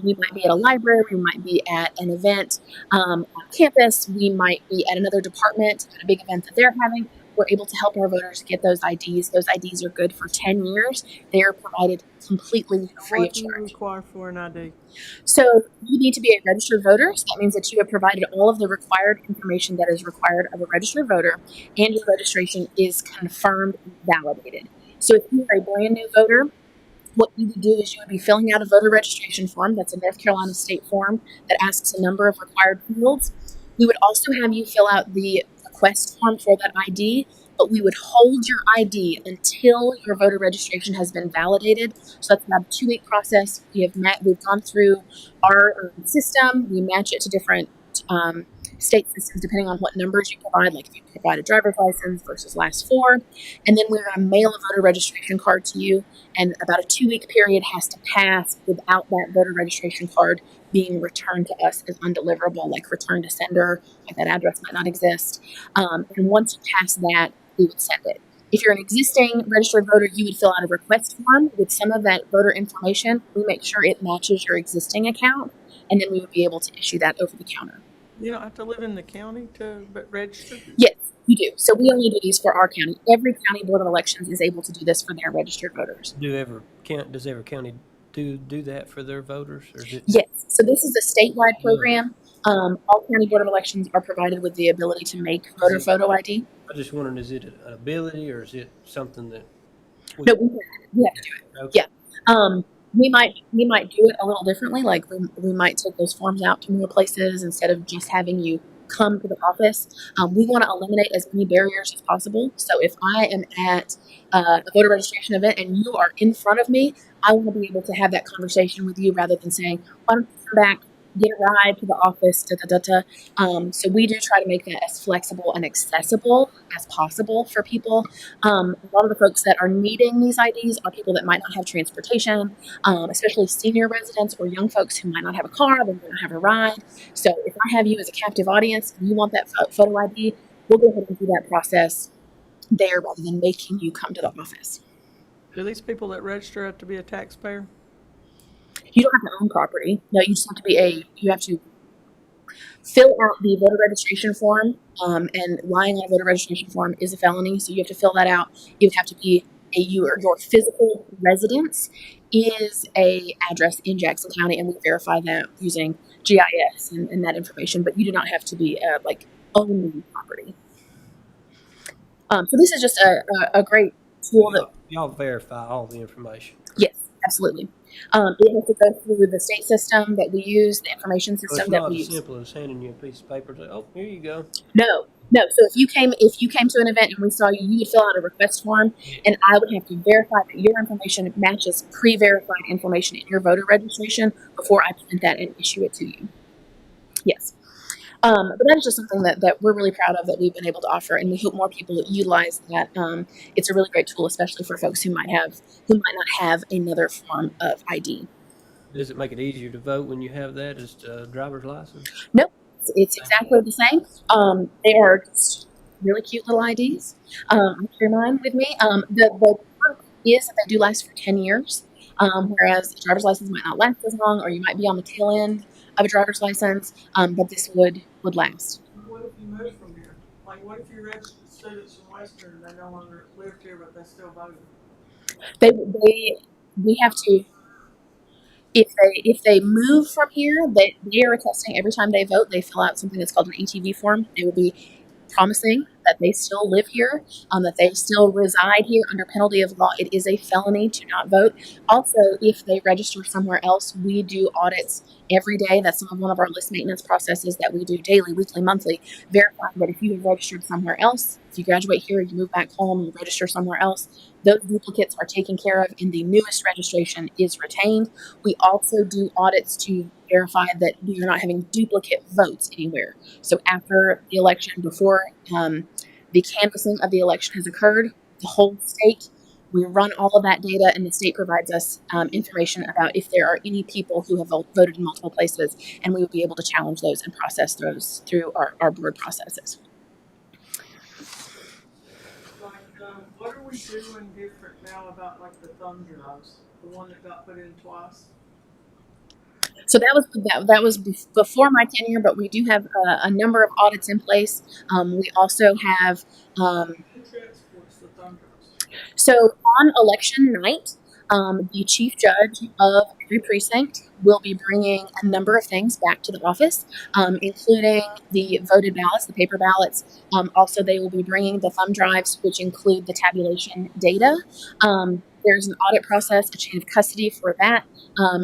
We might be at a library, we might be at an event on campus, we might be at another department, at a big event that they're having. We're able to help our voters get those IDs. Those IDs are good for 10 years. They are provided completely free of What do you charge. require for an ID? So you need to be a registered voter. So that means that you have provided all of the required information that is required of a registered voter, and your registration is confirmed and validated. So if you are a brand new voter, what you would do is you would be filling out a voter registration form. That's a North Carolina state form that asks a number of required fields. We would also have you fill out the request form for that ID, but we would hold your ID until your voter registration has been validated. So that's about a 2-week process. We've gone through our system. We match it to different state systems depending on what numbers you provide, like if you provide a driver's license versus last 4. And then we're going to mail a voter registration card to you, and about a 2-week period has to pass without that voter registration card being returned to us as undeliverable, like return to sender, like that address might not exist. And once you pass that, we would send it. If you're an existing registered voter, you would fill out a request form with some of that voter information. We make sure it matches your existing account, and then we would be able to issue that over the counter. You don't have to live in the county to register? Yes, you do. So we only do these for our county. Every county board of elections is able to do this for their registered voters. Does every county do that for their voters? Or is it? Yes. So this is a statewide program. All county board of elections are provided with the ability to make voter photo ID. I just wondering, is it an ability or is it something that? No, we have to do it. Okay. Yeah. We might do it a little differently. Like we might take those forms out to more places instead of just having you come to the office. We want to eliminate as many barriers as possible. So if I am at a voter registration event and you are in front of me, I want to be able to have that conversation with you rather than saying, why don't you come back, get a ride to the office, So we do try to make that as flexible and accessible as possible for people. A lot of the folks that are needing these IDs are people that might not have transportation, especially senior residents or young folks who might not have a car, they might not have a ride. So if I have you as a captive audience and you want that photo ID, we'll go ahead and do that process there rather than making you come to the office. Do these people that register have to be a taxpayer? You don't have to own property. No, you just have to you have to fill out the voter registration form, and lying on a voter registration form is a felony, so you have to fill that out. You have to be your physical residence is a address in Jackson County, and we verify that using GIS and that information, but you do not have to be owning property. So this is just a great tool that Y'all verify all the information. Yes. Absolutely. It has to go through the state system that we use, the information So it's system that not we as use. simple as handing you a piece of paper and say, "Oh, here you go." No, no. So if you came to an event and we saw you, you would fill out a request form, and I would have to verify that your information matches pre-verified information in your voter registration before I print that and issue it to you. Yes. But that is just something that we're really proud of that we've been able to offer, and we hope more people utilize that. It's a really great tool, especially for folks who might not have another form of ID. Does it make it easier to vote when you have that as a driver's license? Nope, it's exactly the same. They are just really cute little IDs. I share mine with me. The perk is that they do last for 10 years, whereas a driver's license might not last as long, or you might be on the tail end of a driver's license, but this would last. What if you move from here? Like, what if you registered students from Western and they no longer lived here, but they still voted? We have to, if they move from here, they are attesting every time they vote. They fill out something that's called an ATV form. They will be promising that they still live here, that they still reside here under penalty of law. It is a felony to not vote. Also, if they register somewhere else, we do audits every day. That's one of our list maintenance processes that we do daily, weekly, monthly, verifying that if you have registered somewhere else, if you graduate here, you move back home, you register somewhere else, those duplicates are taken care of and the newest registration is retained. We also do audits to verify that we are not having duplicate votes anywhere. So after the election, before the canvassing of the election has occurred, the whole state, we run all of that data, and the state provides us information about if there are any people who have voted in multiple places, and we would be able to challenge those and process those through our board processes. Like, what are we doing different now about like the thumb drives, the one that got put in twice? So that was before my tenure, but we do have a number of audits in place. We also have Who transports the thumb drives? so on election night, the chief judge of every precinct will be bringing a number of things back to the office, including the voted ballots, the paper ballots. Also, they will be bringing the thumb drives, which include the tabulation data. There's an audit process, a chain of custody for that.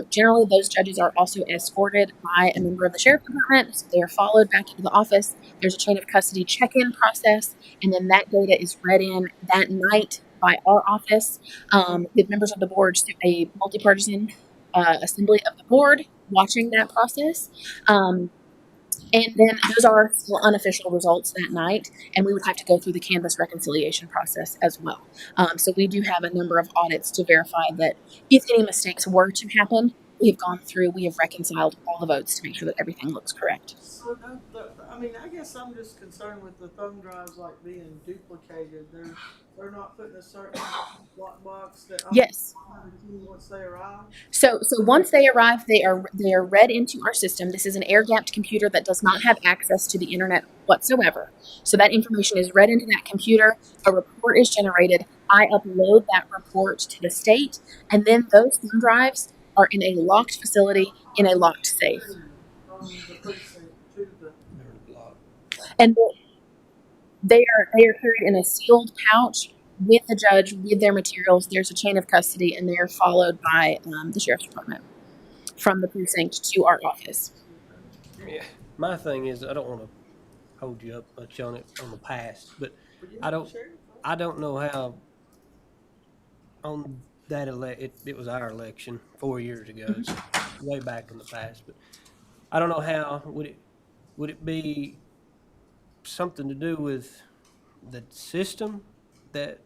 Generally, those judges are also escorted by a member of the sheriff's department. So they are followed back into the office. There's a chain of custody check-in process, and then that data is read in that night by our office with members of the board, a multi-partisan assembly of the board watching that process. And then those are still unofficial results that night, and we would have to go through the canvass reconciliation process as well. So we do have a number of audits to verify that if any mistakes were to happen, we have gone through, we have reconciled all the votes to make sure that everything looks correct. So I mean, I guess I'm just concerned with the thumb drives like being duplicated. They're not putting a certain block box that Yes. once they arrive. So once they arrive, they are read into our system. This is an air-gapped computer that does not have access to the internet whatsoever. So that information is read into that computer. A report is generated. I upload that report to the state, and then those thumb drives are in a locked facility in a locked safe. From the precinct to the And they are carried in a sealed pouch with the judge, with their materials. There's a chain of custody, and they are followed by the sheriff's department from the precinct to our office. Yeah. My thing is, I don't want to hold you up much on the past, but I don't know how on that it was our election 4 years ago. It's way back in the past, but I don't know how would it be something to do with the system that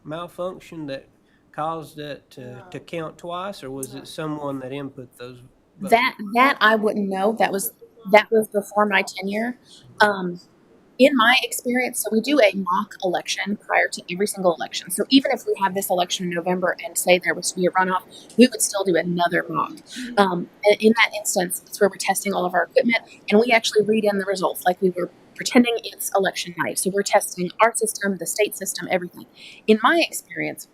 malfunctioned that caused it to count twice, or was it someone that input those votes? That I wouldn't know. That was before my tenure. In my experience, so we do a mock election prior to every single election. So even if we have this election in November and say there was to be a runoff, we would still do another mock. And in that instance, it's where we're testing all of our equipment, and we actually read in the results like we were pretending it's election night. So we're testing our system, the state system, everything. In my experience,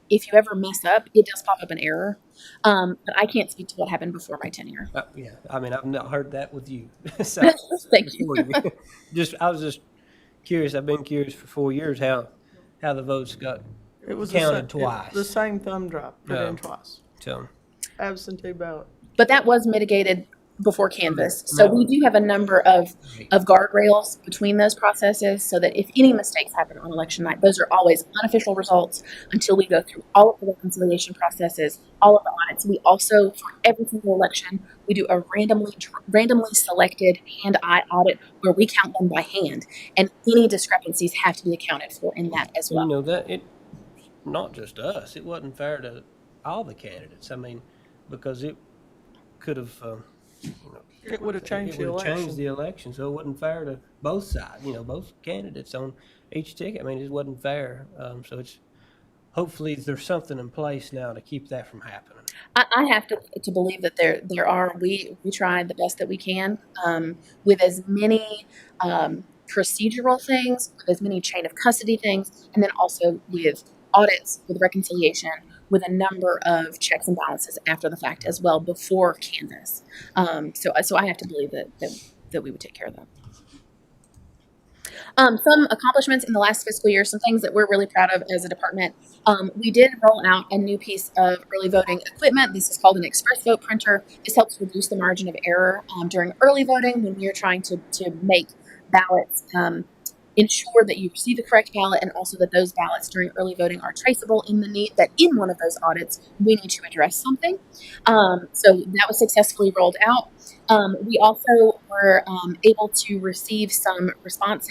if you ever mess up, it does pop up an error. But I can't speak to what happened before my tenure. Yeah, I mean, I've not heard that with you. So, Thank you. I was just curious. I've been curious for 4 years how the votes got It was counted twice. the same thumb drive put in twice. So, Absentee ballot. but that was mitigated before Canvas. So No. we do have a number of guardrails between those processes so that if any mistakes happen on election night, those are always unofficial results until we go through all of the reconciliation processes, all of the audits. We also, for every single election, we do a randomly selected hand-eye audit where we count them by hand, and any discrepancies have to be accounted for in that as well. you know, that it, not just us, it wasn't fair to all the candidates. I mean, because it could have, It would have changed the it would have election. changed the election, so it wasn't fair to both sides, both candidates on each ticket. I mean, it wasn't fair. So it's, hopefully there's something in place now to keep that from happening. I have to believe that there are. We tried the best that we can with as many procedural things, with as many chain of custody things, and then also with audits, with reconciliation, with a number of checks and balances after the fact as well before Canvas. So I have to believe that we would take care of that. Some accomplishments in the last fiscal year, some things that we're really proud of as a department. We did roll out a new piece of early voting equipment. This is called an express vote printer. This helps reduce the margin of error during early voting when we are trying to make ballots ensure that you receive the correct ballot, and also that those ballots during early voting are traceable in the need that in one of those audits we need to address something. So that was successfully rolled out. We also were able to receive some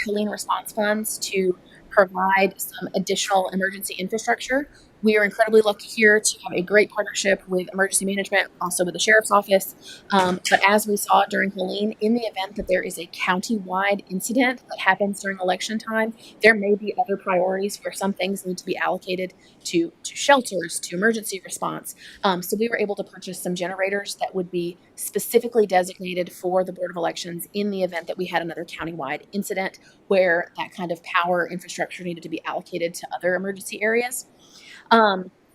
Helene response funds to provide some additional emergency infrastructure. We are incredibly lucky here to have a great partnership with emergency management, also with the sheriff's office. But as we saw during Helene, in the event that there is a county-wide incident that happens during election time, there may be other priorities where some things need to be allocated to shelters, to emergency response. So we were able to purchase some generators that would be specifically designated for the Board of Elections in the event that we had another county-wide incident where that kind of power infrastructure needed to be allocated to other emergency areas.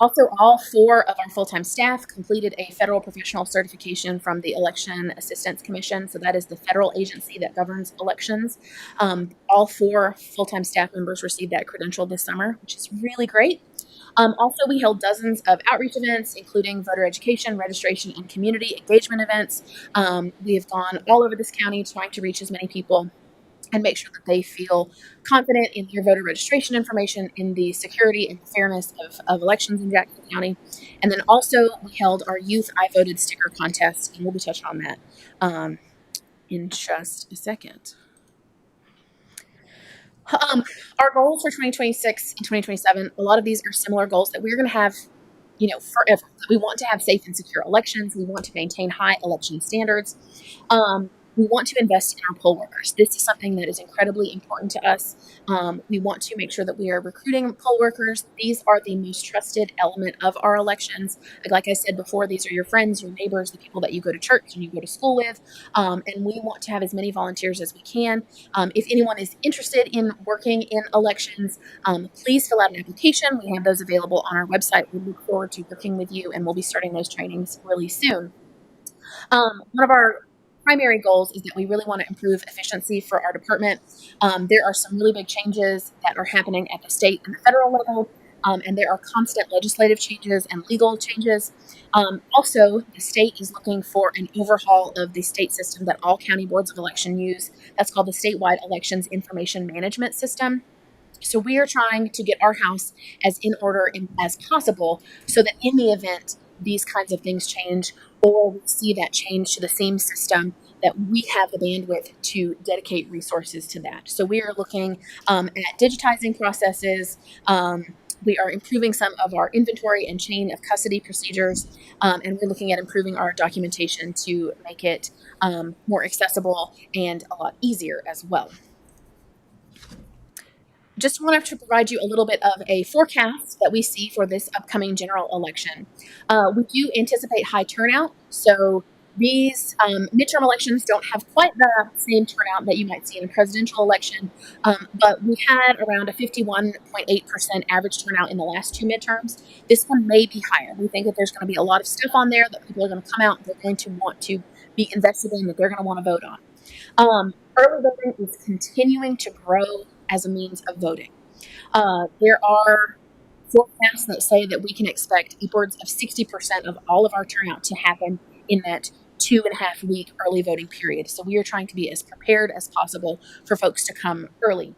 Also, all 4 of our full-time staff completed a federal professional certification from the Election Assistance Commission. So that is the federal agency that governs elections. All 4 full-time staff members received that credential this summer, which is really great. Also, we held dozens of outreach events, including voter education, registration, and community engagement events. We have gone all over this county trying to reach as many people and make sure that they feel confident in their voter registration information, in the security and fairness of elections in Jackson County. And then also we held our Youth I Voted sticker contest, and we'll be touching on that in just a second. Our goals for 2026 and 2027, a lot of these are similar goals that we're going to have forever. We want to have safe and secure elections. We want to maintain high election standards. We want to invest in our poll workers. This is something that is incredibly important to us. We want to make sure that we are recruiting poll workers. These are the most trusted element of our elections. Like I said before, these are your friends, your neighbors, the people that you go to church and you go to school with. And we want to have as many volunteers as we can. If anyone is interested in working in elections, please fill out an application. We have those available on our website. We look forward to working with you, and we'll be starting those trainings really soon. One of our primary goals is that we really want to improve efficiency for our department. There are some really big changes that are happening at the state and the federal level, and there are constant legislative changes and legal changes. Also, the state is looking for an overhaul of the state system that all county boards of election use. That's called the Statewide Elections Information Management System. So we are trying to get our house as in order as possible so that in the event these kinds of things change, or we see that change to the same system, that we have the bandwidth to dedicate resources to that. So we are looking at digitizing processes. We are improving some of our inventory and chain of custody procedures, and we're looking at improving our documentation to make it more accessible and a lot easier as well. Just wanted to provide you a little bit of a forecast that we see for this upcoming general election. We do anticipate high turnout, so these midterm elections don't have quite the same turnout that you might see in a presidential election, but we had around a 51.8% average turnout in the last 2 midterms. This one may be higher. We think that there's going to be a lot of stuff on there that people are going to come out, they're going to want to be invested in, that they're going to want to vote on. Early voting is continuing to grow as a means of voting. There are forecasts that say that we can expect upwards of 60% of all of our turnout to happen in that 2.5 week early voting period. So we are trying to be as prepared as possible for folks to come early.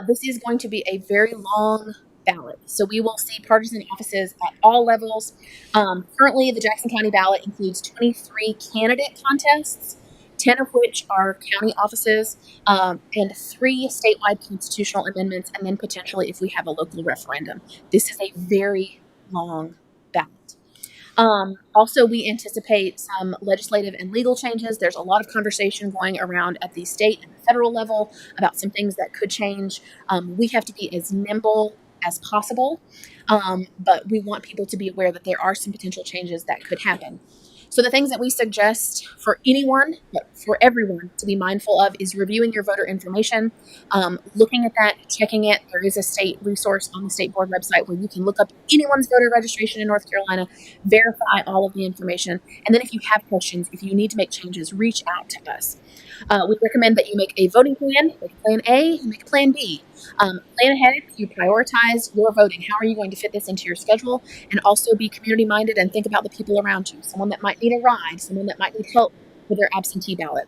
This is going to be a very long ballot. So we will see partisan offices at all levels. Currently, the Jackson County ballot includes 23 candidate contests, 10 of which are county offices, and 3 statewide constitutional amendments, and then potentially if we have a local referendum. This is a very long ballot. Also, we anticipate some legislative and legal changes. There's a lot of conversation going around at the state and the federal level about some things that could change. We have to be as nimble as possible, but we want people to be aware that there are some potential changes that could happen. So the things that we suggest for anyone, but for everyone to be mindful of is reviewing your voter information, looking at that, checking it. There is a state resource on the state board website where you can look up anyone's voter registration in North Carolina, verify all of the information, and then if you have questions, if you need to make changes, reach out to us. We recommend that you make a voting plan, make a plan A, make a plan B. Plan ahead, you prioritize your voting. How are you going to fit this into your schedule? And also be community minded and think about the people around you. Someone that might need a ride, someone that might need help with their absentee ballot.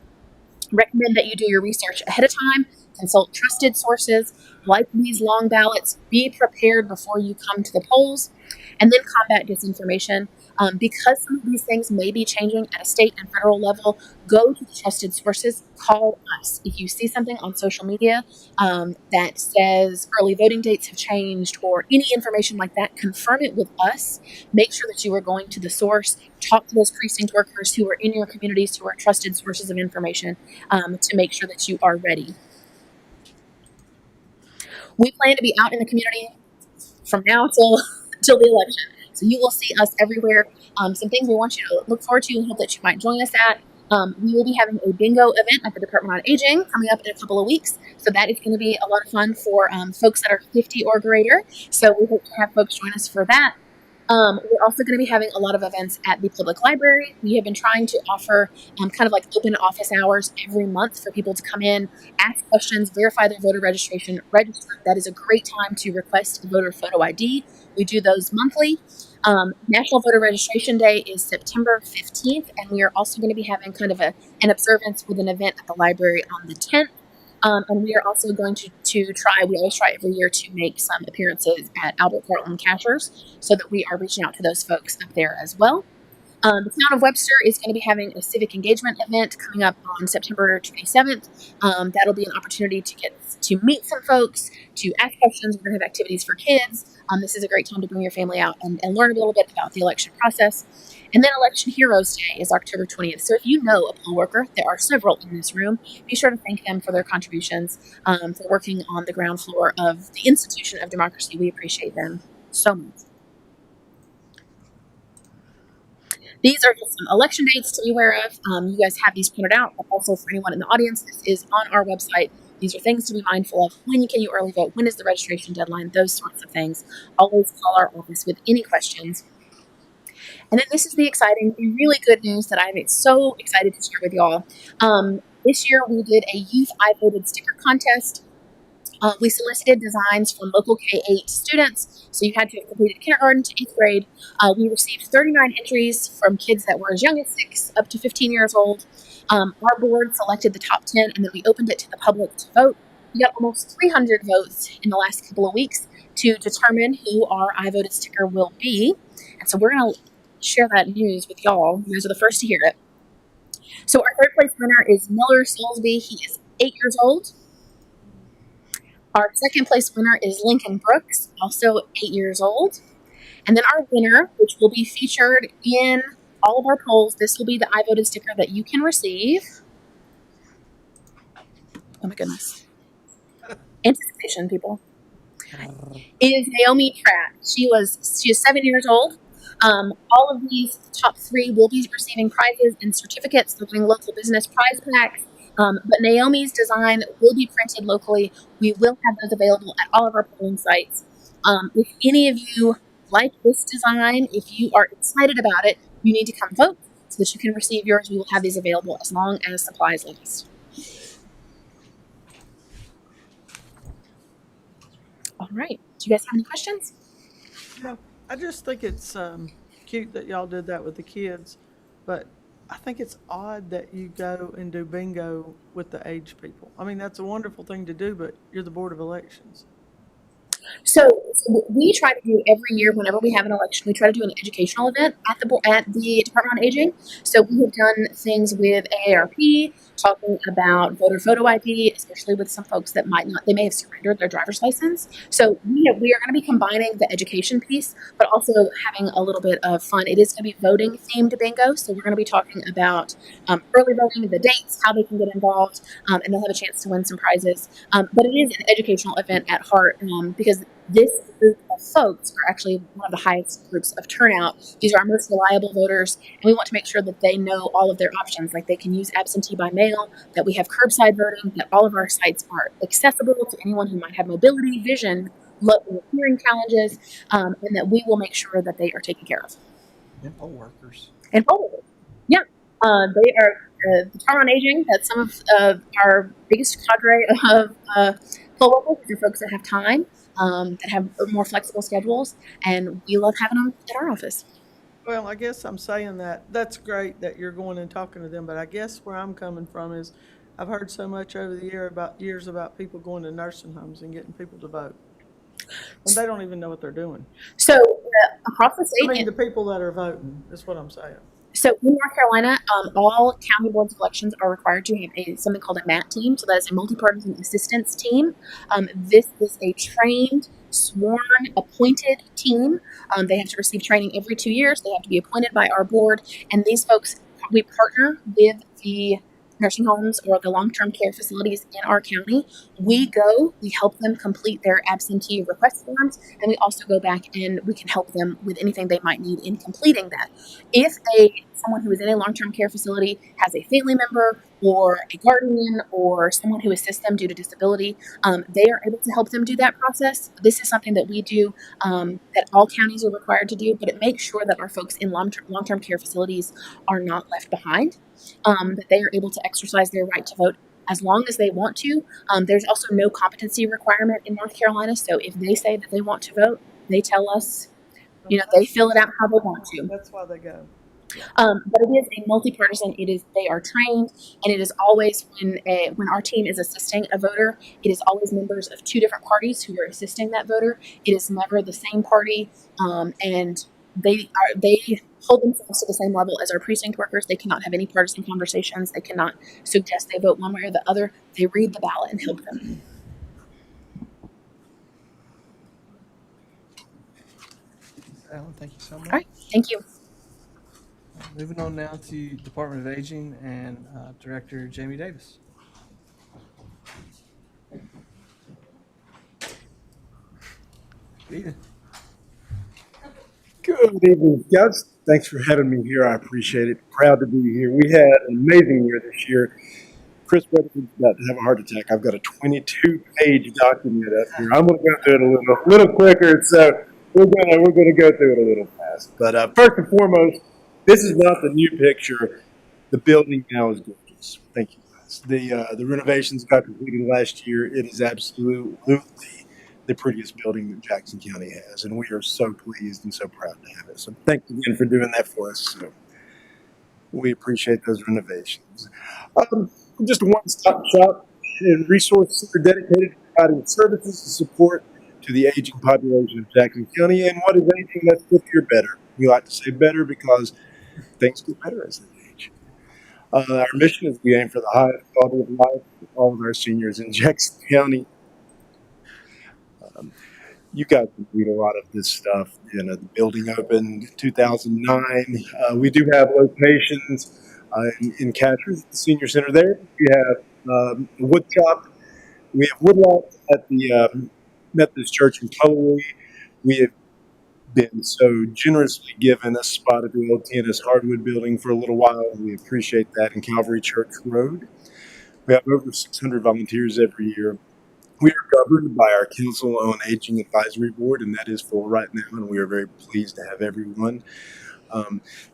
Recommend that you do your research ahead of time, consult trusted sources, like these long ballots, be prepared before you come to the polls, and then combat disinformation. Because some of these things may be changing at a state and federal level, go to the trusted sources, call us. If you see something on social media that says early voting dates have changed or any information like that, confirm it with us. Make sure that you are going to the source. Talk to those precinct workers who are in your communities who are trusted sources of information to make sure that you are ready. We plan to be out in the community from now till the election. So you will see us everywhere. Some things we want you to look forward to and hope that you might join us at. We will be having a bingo event at the Department on Aging coming up in a couple of weeks. So that is going to be a lot of fun for folks that are 50 or greater. So we hope to have folks join us for that. We're also going to be having a lot of events at the public library. We have been trying to offer kind of like open office hours every month for people to come in, ask questions, verify their voter registration, register. That is a great time to request a voter photo ID. We do those monthly. National Voter Registration Day is September 15th, and we are also going to be having kind of an observance with an event at the library on the 10th. And we are also going to try, we always try every year to make some appearances at Albert Carlton Cashers so that we are reaching out to those folks up there as well. The town of Webster is going to be having a civic engagement event coming up on September 27th. That'll be an opportunity to get to meet some folks, to ask questions. We're going to have activities for kids. This is a great time to bring your family out and learn a little bit about the election process. And then Election Heroes Day is October 20th. So if you know a poll worker, there are several in this room, be sure to thank them for their contributions, for working on the ground floor of the institution of democracy. We appreciate them so much. These are just some election dates to be aware of. You guys have these printed out, but also for anyone in the audience, this is on our website. These are things to be mindful of. When can you early vote? When is the registration deadline? Those sorts of things. Always call our office with any questions. And then this is the exciting, really good news that I'm so excited to share with y'all. This year we did a Youth I Voted sticker contest. We solicited designs from local K-8 students, so you had to have completed kindergarten to 8th grade. We received 39 entries from kids that were as young as 6 up to 15 years old. Our board selected the top 10, and then we opened it to the public to vote. We got almost 300 votes in the last couple of weeks to determine who our I Voted sticker will be. And so we're going to share that news with y'all. You guys are the first to hear it. So our third place winner is Miller Soulsby. He is 8 years old. Our second place winner is Lincoln Brooks, also 8 years old. And then our winner, which will be featured in all of our polls, this will be the I Voted sticker that you can receive. Oh my goodness. Anticipation, people. Is Naomi Pratt. She is 7 years old. All of these top 3 will be receiving prizes and certificates. They're getting local business prize packs. But Naomi's design will be printed locally. We will have those available at all of our polling sites. If any of you like this design, if you are excited about it, you need to come vote so that you can receive yours. We will have these available as long as supplies last. All right. Do you guys have any questions? No, I just think it's cute that y'all did that with the kids, but I think it's odd that you go and do bingo with the age people. I mean, that's a wonderful thing to do, but you're the Board of Elections. So we try to do every year whenever we have an election, we try to do an educational event at the Department on Aging. So we have done things with AARP, talking about voter photo ID, especially with some folks that they may have surrendered their driver's license. So we are going to be combining the education piece, but also having a little bit of fun. It is going to be voting themed bingo. So we're going to be talking about early voting, the dates, how they can get involved, and they'll have a chance to win some prizes. But it is an educational event at heart because this group of folks are actually one of the highest groups of turnout. These are our most reliable voters, and we want to make sure that they know all of their options, like they can use absentee by mail, that we have curbside voting, that all of our sites are accessible to anyone who might have mobility, vision, hearing challenges, and that we will make sure that they are taken care of. And poll workers. And poll workers. Yeah, they are the Department on Aging. That's some of our biggest cadre of poll workers. These are folks that have time. That have more flexible schedules, and we love having them at our office. Well, I guess I'm saying that's great that you're going and talking to them, but I guess where I'm coming from is I've heard so much over the years about people going to nursing homes and getting people to vote, and they don't even know what they're doing. So across the state, I mean, the people that are voting is what I'm saying. So in North Carolina, all county boards of elections are required to have something called a MAT team. So that is a multi-partisan assistance team. This is a trained, sworn, appointed team. They have to receive training every 2 years. They have to be appointed by our board. And these folks, we partner with the nursing homes or the long-term care facilities in our county. We help them complete their absentee request forms, and we also go back and we can help them with anything they might need in completing that. If someone who is in a long-term care facility has a family member or a guardian or someone who assists them due to disability, they are able to help them do that process. This is something that we do that all counties are required to do, but it makes sure that our folks in long-term care facilities are not left behind, that they are able to exercise their right to vote as long as they want to. There's also no competency requirement in North Carolina, so if they say that they want to vote, they tell us, they fill it out how they want to. That's why they go. But it is a multi-partisan. They are trained, and it is always when our team is assisting a voter, it is always members of two different parties who are assisting that voter. It is never the same party, and they hold themselves to the same level as our precinct workers. They cannot have any partisan conversations. They cannot suggest they vote one way or the other. They read the ballot and help them. Alan, thank you so much. All right, thank you. Moving on now to Department of Aging and Director Jamie Davis. Good evening. Good evening, guys. Thanks for having me here. I appreciate it. Proud to be here. We had an amazing year this year. Chris Weatherford's about to have a heart attack. I've got a 22-page document up here. I'm going to go through it a little quicker, so we're going to go through it a little fast. But first and foremost, this is not the new picture. The building now is gorgeous. Thank you, guys. The renovations got completed last year. It is absolutely the prettiest building that Jackson County has, and we are so pleased and so proud to have it. So thank you again for doing that for us. So we appreciate those renovations. Just a one-stop shop and resources are dedicated to providing services and support to the aging population of Jackson County. And what is aging? That's 50 or better. We like to say better because things get better as they age. Our mission is we aim for the highest quality of life for all of our seniors in Jackson County. You guys can read a lot of this stuff. The building opened in 2009. We do have locations in Catchers at the Senior Center there. We have the wood shop. We have woodlots at the Methodist Church in Tullowee. We have been so generously given a spot at the old TNS Hardwood building for a little while. We appreciate that in Calvary Church Road. We have over 600 volunteers every year. We are governed by our Council on Aging Advisory Board, and that is full right now, and we are very pleased to have everyone.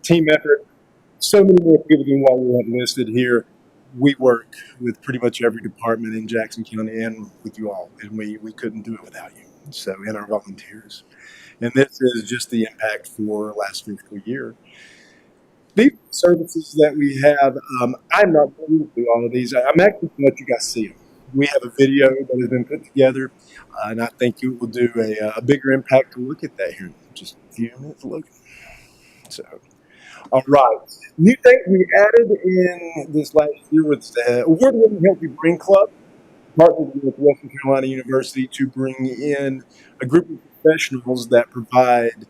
Team effort, so many more people than what we have listed here. We work with pretty much every department in Jackson County and with you all, and we couldn't do it without you. So, and our volunteers. And this is just the impact for last fiscal year. These services that we have, I'm not going to do all of these. I'm actually going to let you guys see them. We have a video that has been put together, and I think it will do a bigger impact to look at that here in just a few minutes. Look. So, all right. New thing we added in this last year was the award-winning Healthy Brain Club, partnered with Western Carolina University to bring in a group of professionals that provide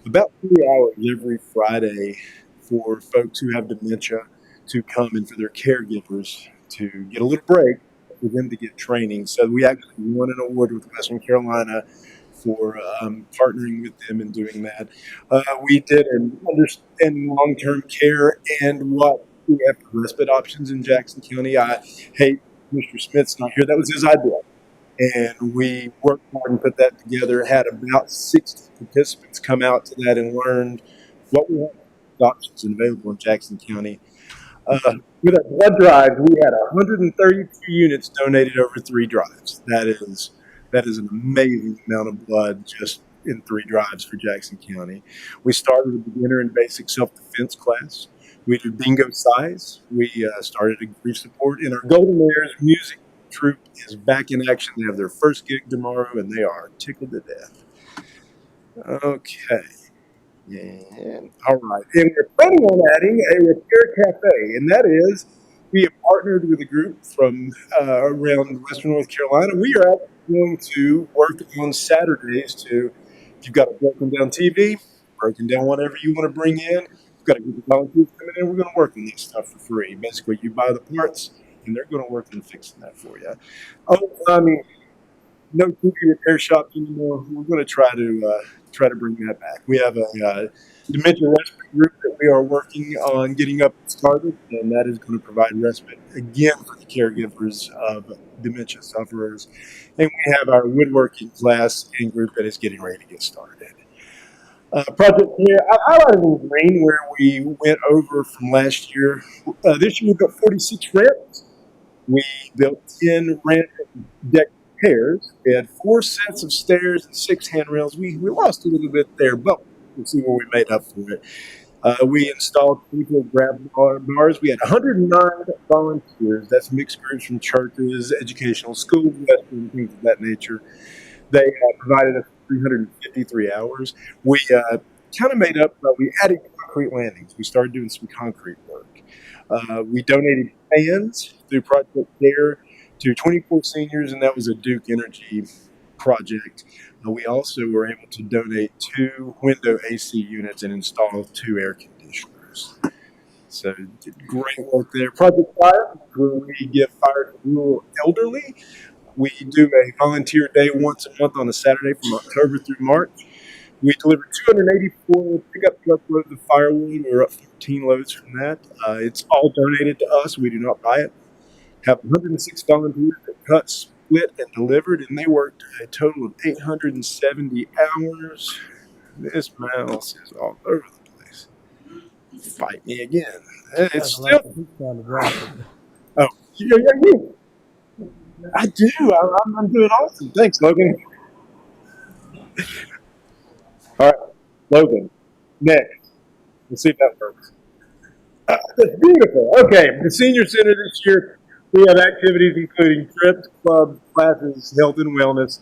about 3 hours every Friday for folks who have dementia to come and for their caregivers to get a little break for them to get training. So we actually won an award with Western Carolina for partnering with them and doing that. We did an understanding long-term care and what we have for respite options in Jackson County. I hate Mr. Smith's not here. That was his idea. And we worked hard and put that together. Had about 60 participants come out to that and learned what we have options available in Jackson County. With our blood drives, we had 132 units donated over 3 drives. That is an amazing amount of blood just in 3 drives for Jackson County. We started a beginner and basic self-defense class. We did bingo size. We started a grief support, and our Golden Airs music troupe is back in action. They have their first gig tomorrow, and they are tickled to death. Okay. And, all right. And we're planning on adding a repair cafe, and that is we have partnered with a group from around Western North Carolina. We are actually going to work on Saturdays to, if you've got a broken down TV, broken down whatever you want to bring in, you've got a group of volunteers coming in, we're going to work on this stuff for free. Basically, you buy the parts, and they're going to work on fixing that for you. Oh, I mean, no TV repair shops anymore. We're going to try to bring that back. We have a dementia respite group that we are working on getting up and started, and that is going to provide respite again for the caregivers of dementia sufferers. And we have our woodworking class and group that is getting ready to get started. Project here, I highlighted in green where we went over from last year. This year we built 46 ramps. We built 10 ramp deck repairs. We had 4 sets of stairs and 6 handrails. We lost a little bit there, but we'll see where we made up for it. We installed people grab bars. We had 109 volunteers. That's mixed groups from churches, educational schools, and things of that nature. They provided us 353 hours. We kind of made up, we added concrete landings. We started doing some concrete work. We donated fans through Project Care to 24 seniors, and that was a Duke Energy project. We also were able to donate 2 window AC units and install 2 air conditioners. So great work there. Project Fire, where we give fire to rural elderly. We do a volunteer day once a month on a Saturday from October through March. We delivered 284 pickup truck loads of firewood. We're up 14 loads from that. It's all donated to us. We do not buy it. Have 106 volunteers that cut, split, and delivered, and they worked a total of 870 hours. This mouse is all over the place. Fight me again. It's still. Oh, you. I do. I'm doing awesome. Thanks, Logan. All right, Logan. Next. Let's see if that works. That's beautiful. Okay, the Senior Center this year, we have activities including trips, clubs, classes, health and wellness.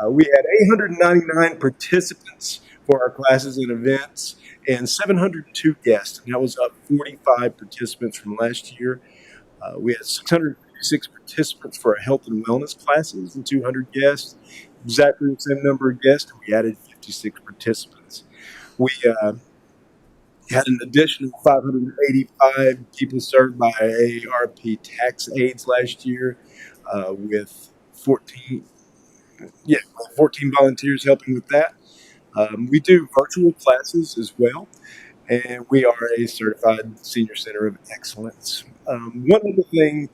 We had 899 participants for our classes and events and 702 guests, and that was up 45 participants from last year. We had 656 participants for our health and wellness classes and 200 guests. Exactly the same number of guests, and we added 56 participants. We had an additional 585 people served by AARP tax aids last year, with 14 volunteers helping with that. We do virtual classes as well, and we are a certified Senior Center of Excellence. One other thing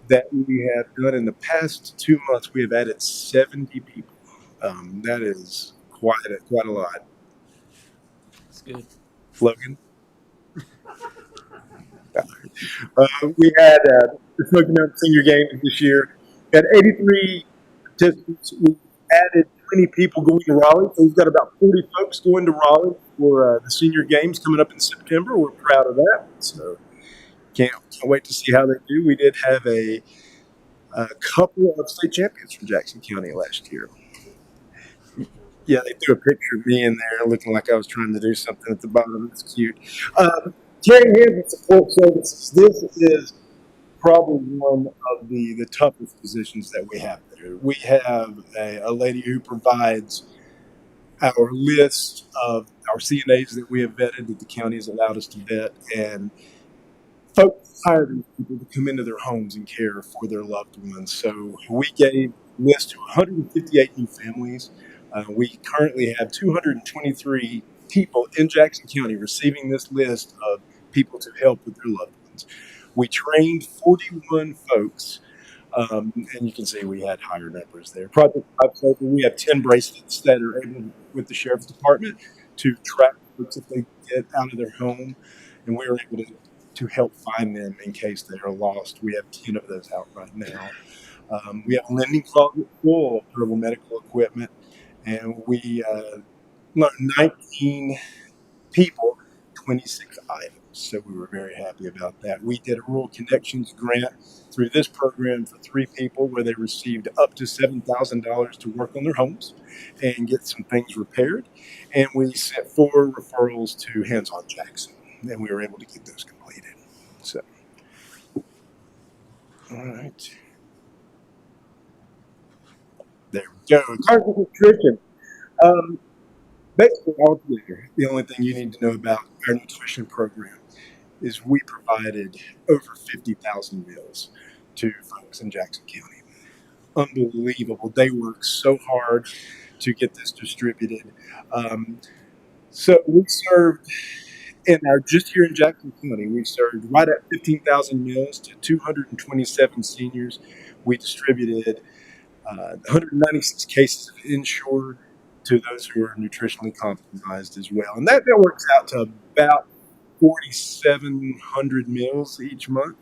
that we have done in the past 2 months, we have added 70 people. That is quite a lot. That's good. Logan? We had the Smoky Mountain Senior Games this year. We had 83 participants. We added 20 people going to Raleigh. So we've got about 40 folks going to Raleigh for the senior games coming up in September. We're proud of that. So can't wait to see how they do. We did have a couple of state champions from Jackson County last year. Yeah, they threw a picture of me in there looking like I was trying to do something at the bottom. It's cute. Caring Hands and Support Services. This is probably one of the toughest positions that we have there. We have a lady who provides our list of our CNAs that we have vetted, that the county has allowed us to vet, and folks hire these people to come into their homes and care for their loved ones. So we gave lists to 158 new families. We currently have 223 people in Jackson County receiving this list of people to help with their loved ones. We trained 41 folks, and you can see we had higher numbers there. Project Lifesaver, we have 10 bracelets that are able, with the Sheriff's Department, to track folks if they get out of their home, and we are able to help find them in case they are lost. We have 10 of those out right now. We have a lending closet full of durable medical equipment, and we learned 19 people, 26 items. So we were very happy about that. We did a Rural Connections grant through this program for 3 people where they received up to $7,000 to work on their homes and get some things repaired. And we sent 4 referrals to Hands On Jackson, and we were able to get those completed. So, all right. There we go. Carpet nutrition. Basically, altogether, the only thing you need to know about our nutrition program is we provided over 50,000 meals to folks in Jackson County. Unbelievable. They work so hard to get this distributed. So we served, just here in Jackson County, we served right at 15,000 meals to 227 seniors. We distributed 196 cases of Ensure to those who are nutritionally compromised as well. And that works out to about 4,700 meals each month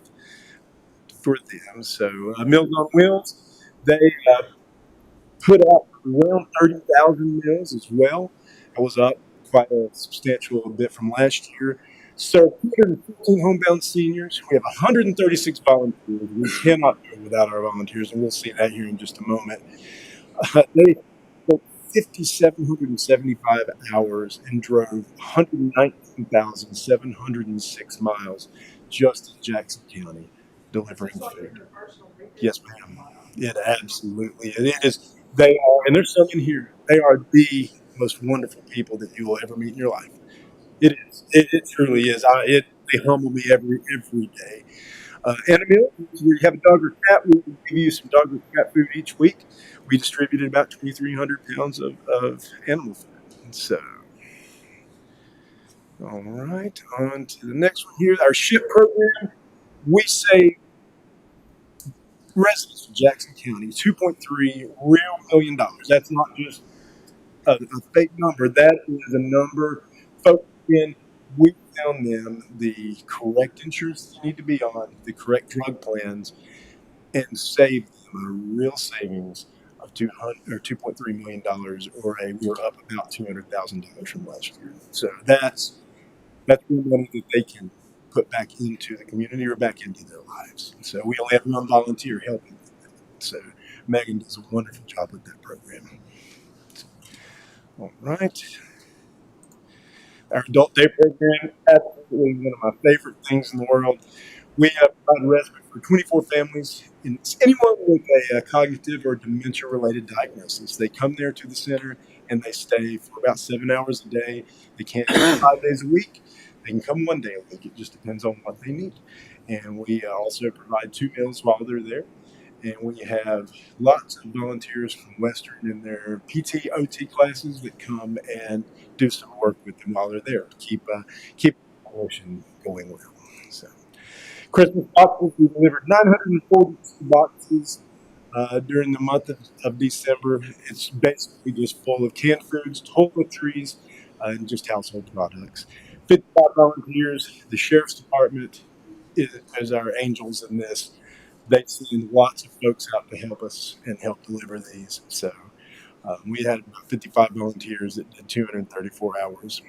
for them. So Meals on Wheels, they put out around 30,000 meals as well. That was up quite a substantial bit from last year. Served 215 homebound seniors. We have 136 volunteers. We cannot do it without our volunteers, and we'll see that here in just a moment. They worked 5,775 hours and drove 119,706 miles just in Jackson County delivering food. Yes, ma'am. It absolutely it is. They are, and there's some in here. They are the most wonderful people that you will ever meet in your life. It is. It truly is. They humble me every day. And a meal, we have a dog or cat. We will give you some dog or cat food each week. We distributed about 2,300 pounds of animal food. And so, all right, on to the next one here. Our SHIP program. We save residents of Jackson County $2.3 real million. That's not just a fake number. That is a number. Folks, again, we found them the correct insurance they need to be on, the correct drug plans, and saved them a real savings of $2.3 million, we were up about $200,000 from last year. So that's real money that they can put back into the community or back into their lives. So we only have one volunteer helping with that. So Megan does a wonderful job with that program. All right. Our adult day program, absolutely one of my favorite things in the world. We provide respite for 24 families, and it's anyone with a cognitive or dementia-related diagnosis. They come there to the center, and they stay for about 7 hours a day. They can't come 5 days a week. They can come 1 day a week. It just depends on what they need. And we also provide 2 meals while they're there. And we have lots of volunteers from Western in their PT, OT classes that come and do some work with them while they're there to keep the promotion going well. So, Christmas boxes, we delivered 940 boxes during the month of December. It's basically just full of canned foods, toiletries, and just household products. 55 volunteers. The Sheriff's Department is our angels in this. They send lots of folks out to help us and help deliver these. So We had about 55 volunteers that did 234 hours.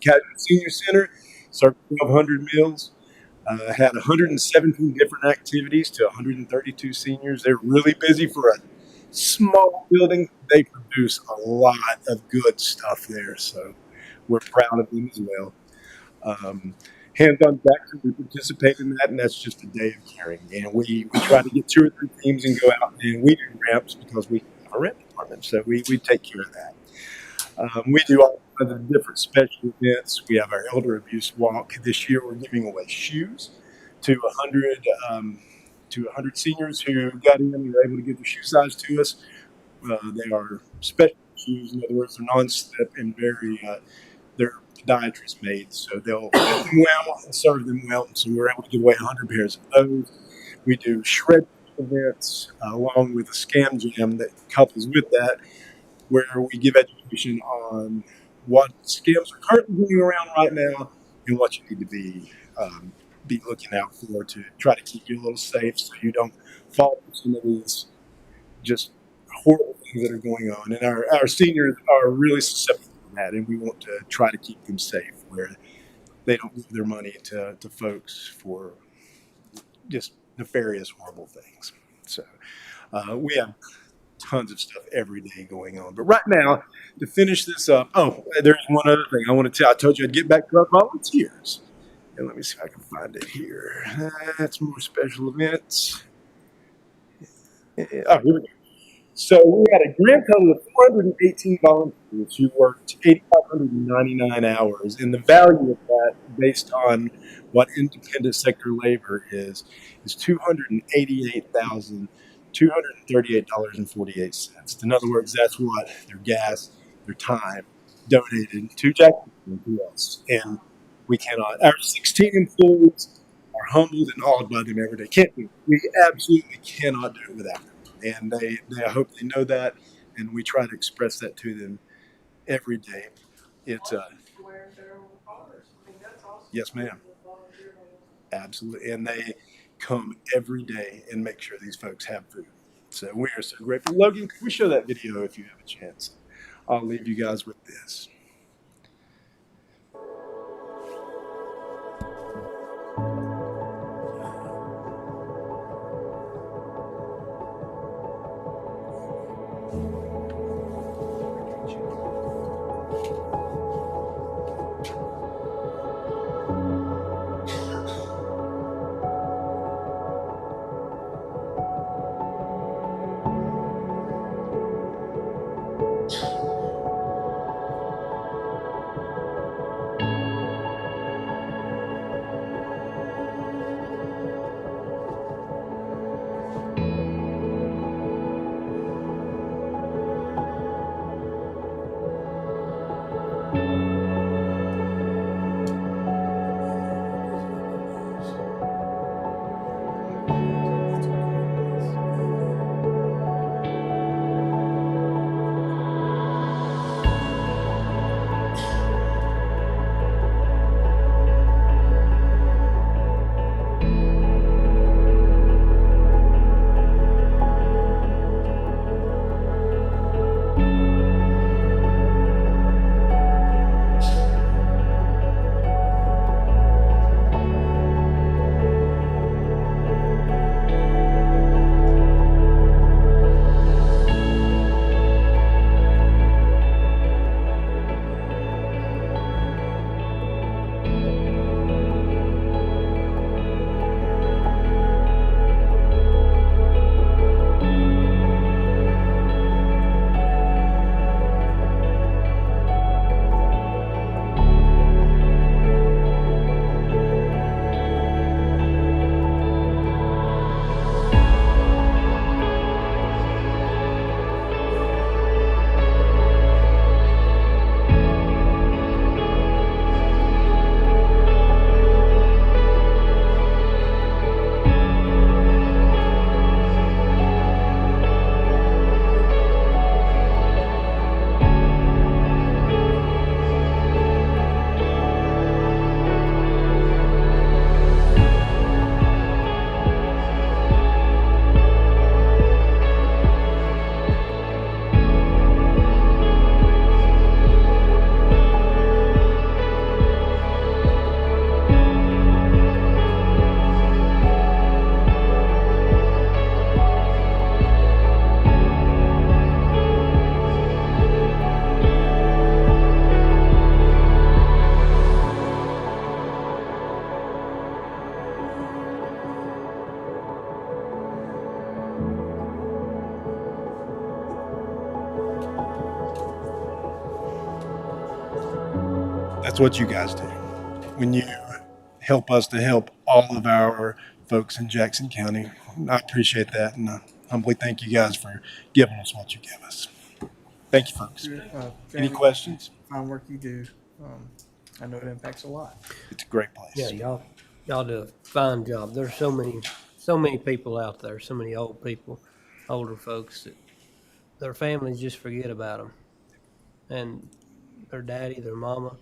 Casual Senior Center served 1,200 meals. Had 117 different activities to 132 seniors. They're really busy for a small building. They produce a lot of good stuff there, so we're proud of them as well. Hands-on Jackson, we participate in that, and that's just a day of caring. And we try to get 2 or 3 teams and go out, and we do ramps because we have a ramp department, so we take care of that. We do all kinds of different special events. We have our elder abuse walk. This year, we're giving away shoes to 100 seniors who got in and were able to give their shoe size to us. They are special shoes. In other words, they're non-slip and they're podiatrist made, so they'll fit them well and serve them well. So we're able to give away 100 pairs of those. We do shred events along with a scam jam that couples with that, where we give education on what scams are currently going around right now and what you need to be looking out for to try to keep you a little safe so you don't fall into some of these just horrible things that are going on. And our seniors are really susceptible to that, and we want to try to keep them safe where they don't give their money to folks for just nefarious, horrible things. So we have tons of stuff every day going on. But right now, to finish this up, there's one other thing I want to tell. I told you I'd get back to our volunteers. And let me see if I can find it here. That's more special events. Here we go. So we had a grand total of 418 volunteers who worked 8,599 hours. And the value of that, based on what independent sector labor is $288,238.48. In other words, that's what their gas, their time donated to Jackson and to us. And we cannot. Our 16 employees are humbled and awed by them every day. We absolutely cannot do it without them. And I hope they know that, and we try to express that to them every day. It's yes, ma'am. Absolutely, and they come every day and make sure these folks have food. So we are so grateful. Logan, can we show that video if you have a chance? I'll leave you guys with this. That's what you guys do. When you help us to help all of our folks in Jackson County, I appreciate that, and I humbly thank you guys for giving us what you give us. Thank you, folks. Any questions? Fine work you do. I know it impacts a lot. It's a great place. Yeah, y'all do a fine job. There's so many people out there, so many old people, older folks that their families just forget about them, and their daddy, their mama,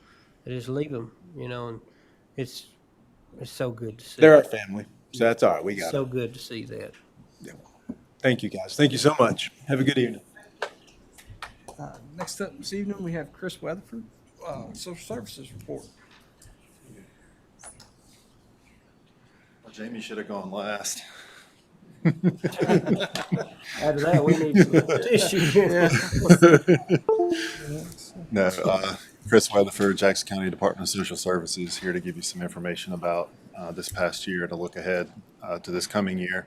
they just leave them, and it's so good to see. They're our family, so that's all right. We got so it. good to see that. Thank you, guys. Thank you so much. Have a good evening. Next up this evening, we have Chris Weatherford, Social Services Report. Well, Jamie should have gone last. After that, we need some tissue. No, Chris Weatherford, Jackson County Department of Social Services, here to give you some information about this past year to look ahead to this coming year.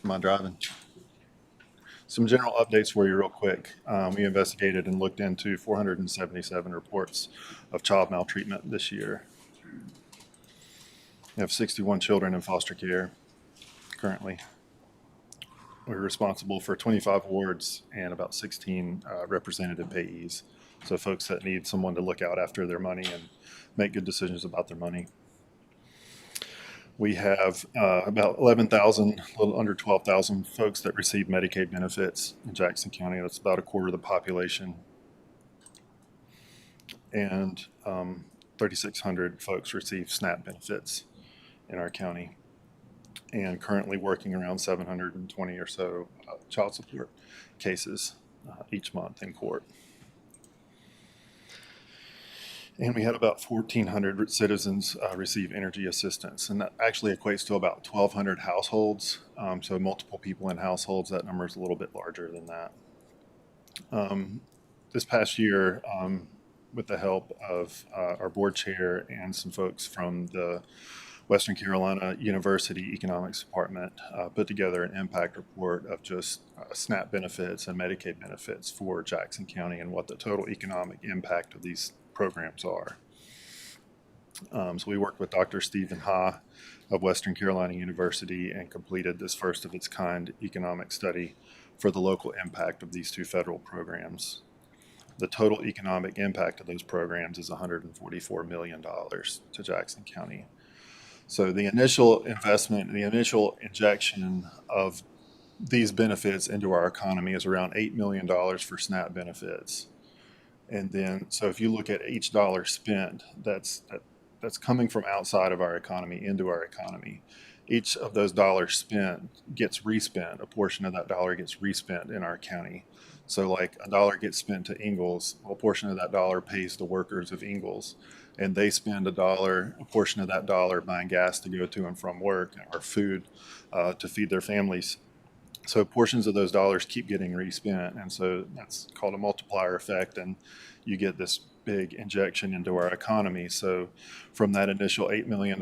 Am I driving? Some general updates for you real quick. We investigated and looked into 477 reports of child maltreatment this year. We have 61 children in foster care currently. We're responsible for 25 wards and about 16 representative payees. So folks that need someone to look out after their money and make good decisions about their money. We have about 11,000, a little under 12,000 folks that receive Medicaid benefits in Jackson County. That's about a quarter of the population. And 3,600 folks receive SNAP benefits in our county. And currently working around 720 or so child support cases each month in court. And we had about 1,400 citizens receive energy assistance, and that actually equates to about 1,200 households. So multiple people in households, that number is a little bit larger than that. This past year, with the help of our board chair and some folks from the Western Carolina University Economics Department, put together an impact report of just SNAP benefits and Medicaid benefits for Jackson County and what the total economic impact of these programs are. So we worked with Dr. Stephen Ha of Western Carolina University and completed this first of its kind economic study for the local impact of these two federal programs. The total economic impact of those programs is $144 million to Jackson County. So the initial investment, the initial injection of these benefits into our economy is around $8 million for SNAP benefits. And then, so if you look at each dollar spent, that's coming from outside of our economy into our economy. Each of those dollars spent gets respent. A portion of that dollar gets respent in our county. So like a dollar gets spent to Ingalls, a portion of that dollar pays the workers of Ingalls, and they spend a portion of that dollar buying gas to go to and from work or food to feed their families. So portions of those dollars keep getting respent, and so that's called a multiplier effect, and you get this big injection into our economy. So from that initial $8 million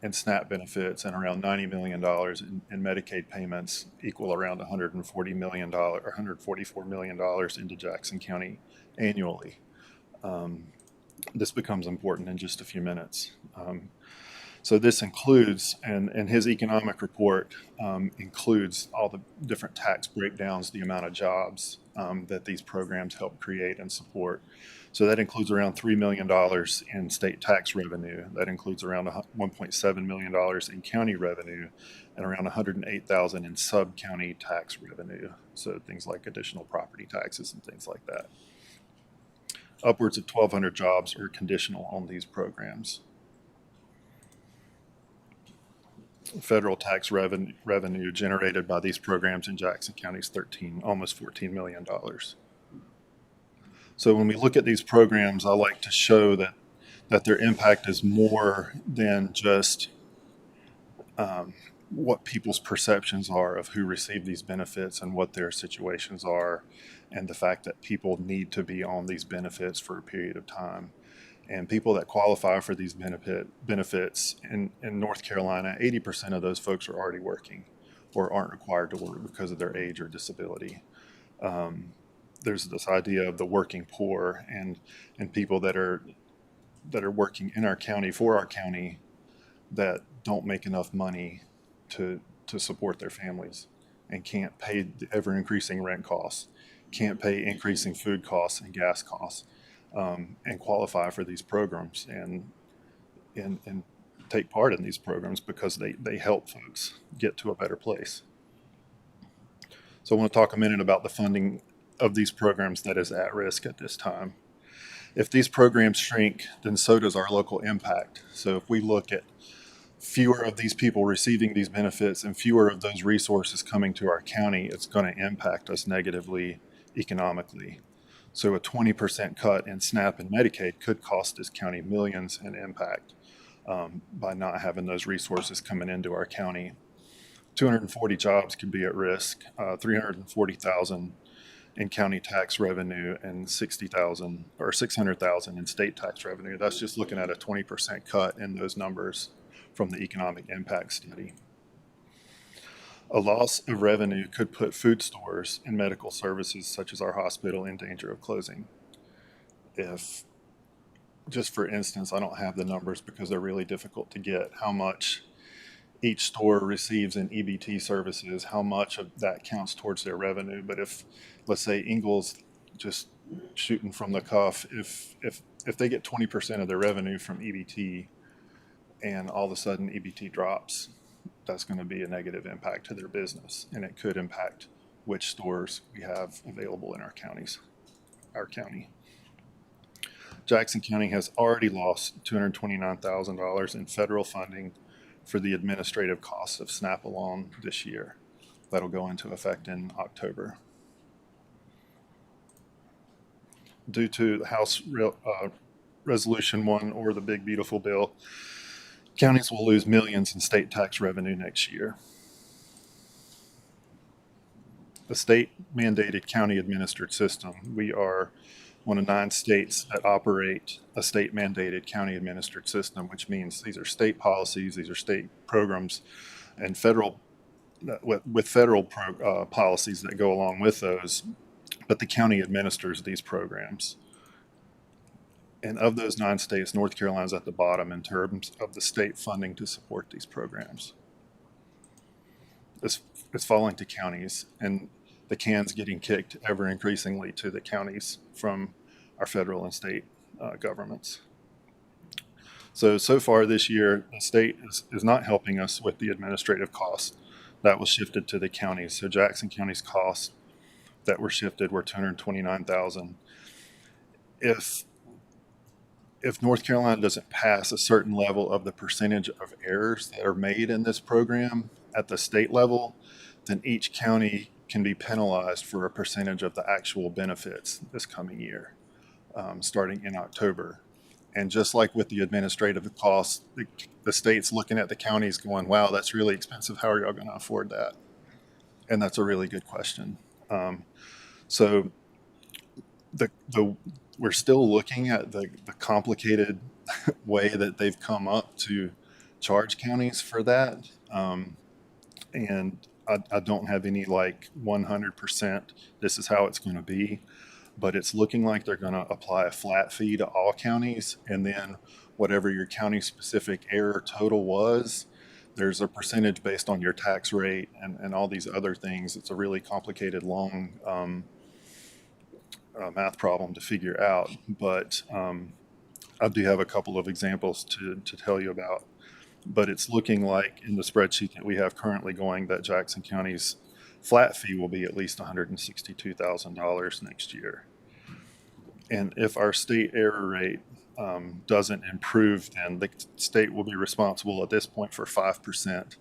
in SNAP benefits and around $90 million in Medicaid payments equal around $140 million or $144 million into Jackson County annually. This becomes important in just a few minutes. So this includes, and his economic report includes all the different tax breakdowns, the amount of jobs that these programs help create and support. So that includes around $3 million in state tax revenue. That includes around $1.7 million in county revenue and around $108,000 in sub-county tax revenue. So things like additional property taxes and things like that. Upwards of 1,200 jobs are conditional on these programs. Federal tax revenue generated by these programs in Jackson County is almost $14 million. So when we look at these programs, I like to show that their impact is more than just what people's perceptions are of who receive these benefits and what their situations are, and the fact that people need to be on these benefits for a period of time. And people that qualify for these benefits in North Carolina, 80% of those folks are already working or aren't required to work because of their age or disability. there's this idea of the working poor and people that are working in our county for our county that don't make enough money to support their families and can't pay the ever increasing rent costs, can't pay increasing food costs and gas costs, and qualify for these programs and take part in these programs because they help folks get to a better place. So I want to talk a minute about the funding of these programs that is at risk at this time. If these programs shrink, then so does our local impact. So if we look at fewer of these people receiving these benefits and fewer of those resources coming to our county, it's going to impact us negatively economically. So a 20% cut in SNAP and Medicaid could cost this county millions in impact by not having those resources coming into our county. 240 jobs could be at risk, 340,000 in county tax revenue and 60,000 or 600,000 in state tax revenue. That's just looking at a 20% cut in those numbers from the economic impact study. A loss of revenue could put food stores and medical services such as our hospital in danger of closing. If, just for instance, I don't have the numbers because they're really difficult to get, how much each store receives in EBT services, how much of that counts towards their revenue. But if, let's say, Ingalls, just shooting from the cuff, if they get 20% of their revenue from EBT and all of a sudden EBT drops, that's going to be a negative impact to their business, and it could impact which stores we have available in our county. Jackson County has already lost $229,000 in federal funding for the administrative costs of SNAP alone this year. That'll go into effect in October. Due to House Resolution 1 or the Big Beautiful Bill, counties will lose millions in state tax revenue next year. The state-mandated county-administered system, we are one of 9 states that operate a state-mandated county-administered system, which means these are state policies, these are state programs, and federal policies that go along with those, but the county administers these programs. And of those 9 states, North Carolina's at the bottom in terms of the state funding to support these programs. It's falling to counties, and the can's getting kicked ever increasingly to the counties from our federal and state governments. So far this year, the state is not helping us with the administrative costs. That was shifted to the counties. So Jackson County's costs that were shifted were $229,000. If North Carolina doesn't pass a certain level of the percentage of errors that are made in this program at the state level, then each county can be penalized for a percentage of the actual benefits this coming year, starting in October. And just like with the administrative costs, the state's looking at the counties going, wow, that's really expensive. How are y'all going to afford that? And that's a really good question. So we're still looking at the complicated way that they've come up to charge counties for that. And I don't have any 100%, this is how it's going to be, but it's looking like they're going to apply a flat fee to all counties, and then whatever your county specific error total was, there's a percentage based on your tax rate and all these other things. It's a really complicated, long math problem to figure out, but I do have a couple of examples to tell you about. But it's looking like in the spreadsheet that we have currently going that Jackson County's flat fee will be at least $162,000 next year. And if our state error rate doesn't improve, then the state will be responsible at this point for 5%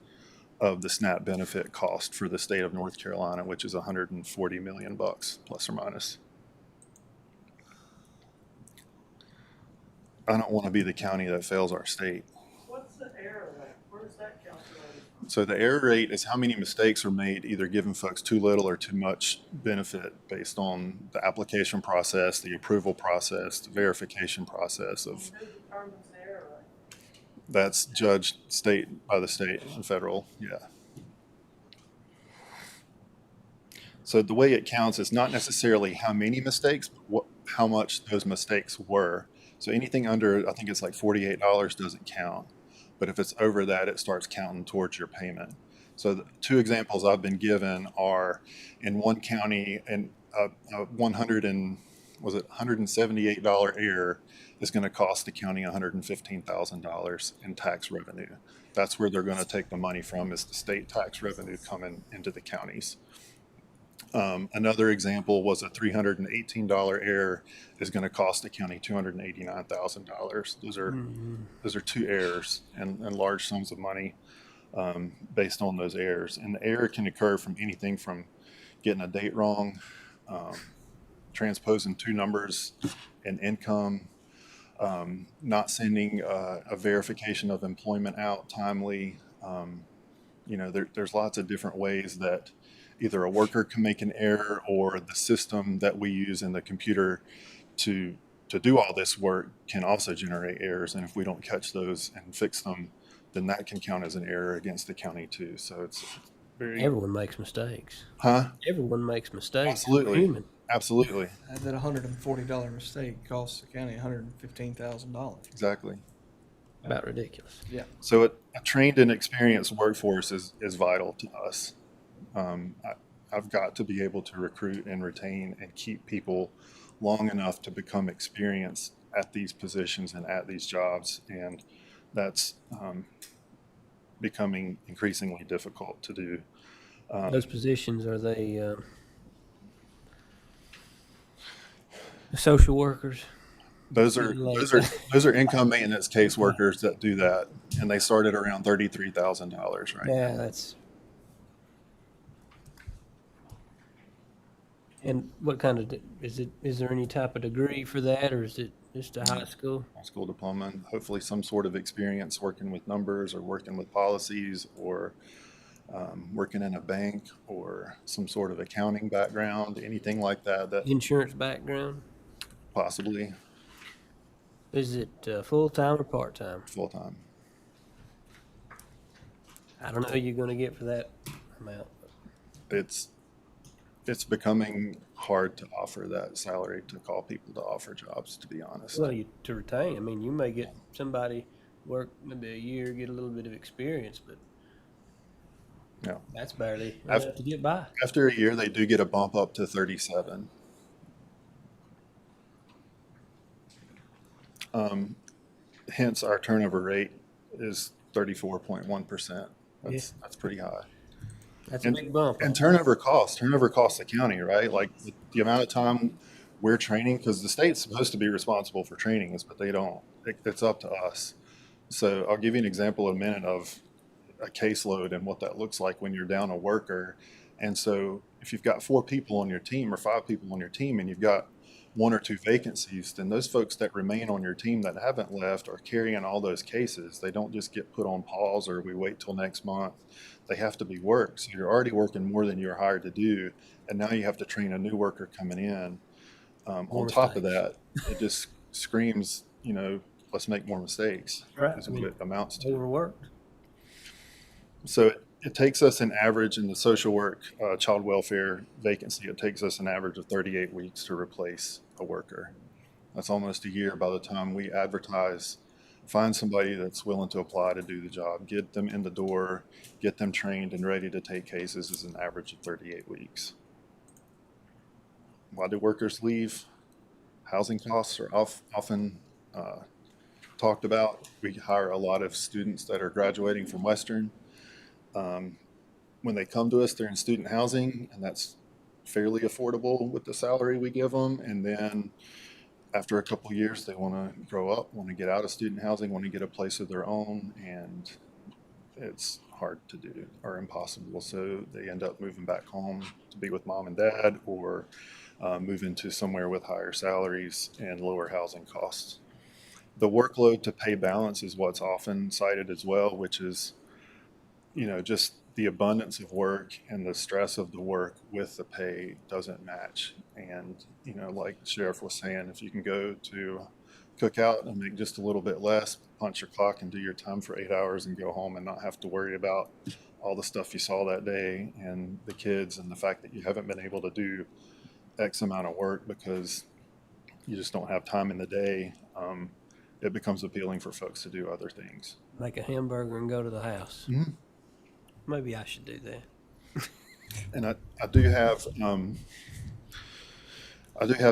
of the SNAP benefit cost for the state of North Carolina, which is $140 million plus or minus. I don't want to be the county that fails our state. What's the error rate? Where's that calculated? So the error rate is how many mistakes are made either giving folks too little or too much benefit based on the application process, the approval process, the verification process of. Who determines the error rate? That's judged by the state and federal, yeah. So the way it counts is not necessarily how many mistakes, but how much those mistakes were. So anything under, I think it's like $48 doesn't count. But if it's over that, it starts counting towards your payment. So the two examples I've been given are in one county, and $178 error is going to cost the county $115,000 in tax revenue. That's where they're going to take the money from, is the state tax revenue coming into the counties. Another example was a $318 error is going to cost the county $289,000. Those are two errors and large sums of money based on those errors. And the error can occur from anything from getting a date wrong, transposing two numbers in income, not sending a verification of employment out timely. There's lots of different ways that either a worker can make an error, or the system that we use in the computer to do all this work can also generate errors. And if we don't catch those and fix them, then that can count as an error against the county too. So it's very... Everyone makes mistakes. Huh? Everyone makes mistakes. Absolutely. We're human. Absolutely. That $140 mistake costs the county $115,000. Exactly. About ridiculous. Yeah. So a trained and experienced workforce is vital to us. I've got to be able to recruit and retain and keep people long enough to become experienced at these positions and at these jobs. And that's becoming increasingly difficult to do. Those positions, are they social workers? Those are income maintenance caseworkers that do that, and they start at around $33,000 right now. Yeah, that's... And what kind of, is there any type of degree for that, or is it just a high school? High school diploma, and hopefully some sort of experience working with numbers or working with policies, or working in a bank, or some sort of accounting background, anything like that. Insurance background? Possibly. Is it full-time or part-time? Full-time. I don't know who you're going to get for that amount. It's becoming hard to offer that salary, to call people to offer jobs, to be honest. Well, to retain, I mean, you may get somebody work maybe a year, get a little bit of experience, but yeah, that's barely enough to get by. After a year, they do get a bump up to 37. Hence, our turnover rate is 34.1%. That's pretty high. That's a big bump. And turnover costs the county, right? Like the amount of time we're training, because the state's supposed to be responsible for training us, but they don't. It's up to us. So I'll give you an example in a minute of a caseload and what that looks like when you're down a worker. And so if you've got 4 people on your team or 5 people on your team, and you've got 1 or 2 vacancies, then those folks that remain on your team that haven't left are carrying all those cases. They don't just get put on pause or we wait till next month. They have to be worked. So you're already working more than you're hired to do, and now you have to train a new worker coming in. On top of that, it just screams, let's make more mistakes. Right. Is what it amounts to. Overworked. So it takes us an average in the social work, child welfare vacancy, it takes us an average of 38 weeks to replace a worker. That's almost a year by the time we advertise, find somebody that's willing to apply to do the job, get them in the door, get them trained and ready to take cases, is an average of 38 weeks. Why do workers leave? Housing costs are often talked about. We hire a lot of students that are graduating from Western. When they come to us, they're in student housing, and that's fairly affordable with the salary we give them. And then after a couple of years, they want to grow up, want to get out of student housing, want to get a place of their own, and it's hard to do or impossible. So they end up moving back home to be with mom and dad, or move into somewhere with higher salaries and lower housing costs. The workload to pay balance is what's often cited as well, which is just the abundance of work and the stress of the work with the pay doesn't match. And, like the sheriff was saying, if you can go to cookout and make just a little bit less, punch your clock and do your time for 8 hours and go home and not have to worry about all the stuff you saw that day and the kids and the fact that you haven't been able to do X amount of work because you just don't have time in the day, it becomes appealing for folks to do other things. Make a hamburger and go to the house. Mhm. Maybe I should do that. And I do have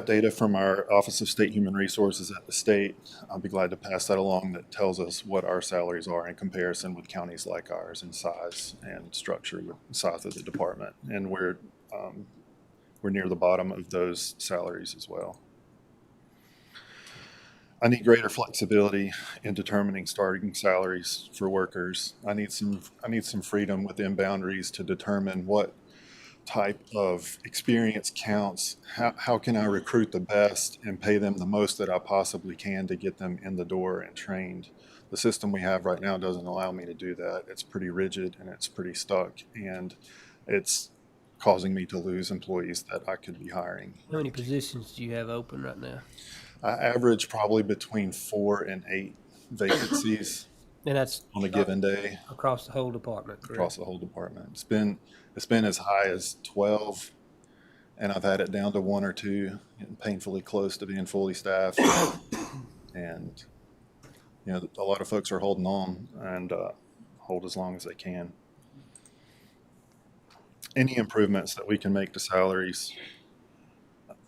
data from our Office of State Human Resources at the state. I'll be glad to pass that along that tells us what our salaries are in comparison with counties like ours in size and structure with the size of the department. And we're near the bottom of those salaries as well. I need greater flexibility in determining starting salaries for workers. I need some freedom within boundaries to determine what type of experience counts. How can I recruit the best and pay them the most that I possibly can to get them in the door and trained? The system we have right now doesn't allow me to do that. It's pretty rigid and it's pretty stuck, and it's causing me to lose employees that I could be hiring. How many positions do you have open right now? I average probably between 4 and 8 vacancies. And that's on a given day across the whole department. Correct? Across the whole department. It's been as high as 12, and I've had it down to 1 or 2, getting painfully close to being fully staffed. And a lot of folks are holding on and hold as long as they can. Any improvements that we can make to salaries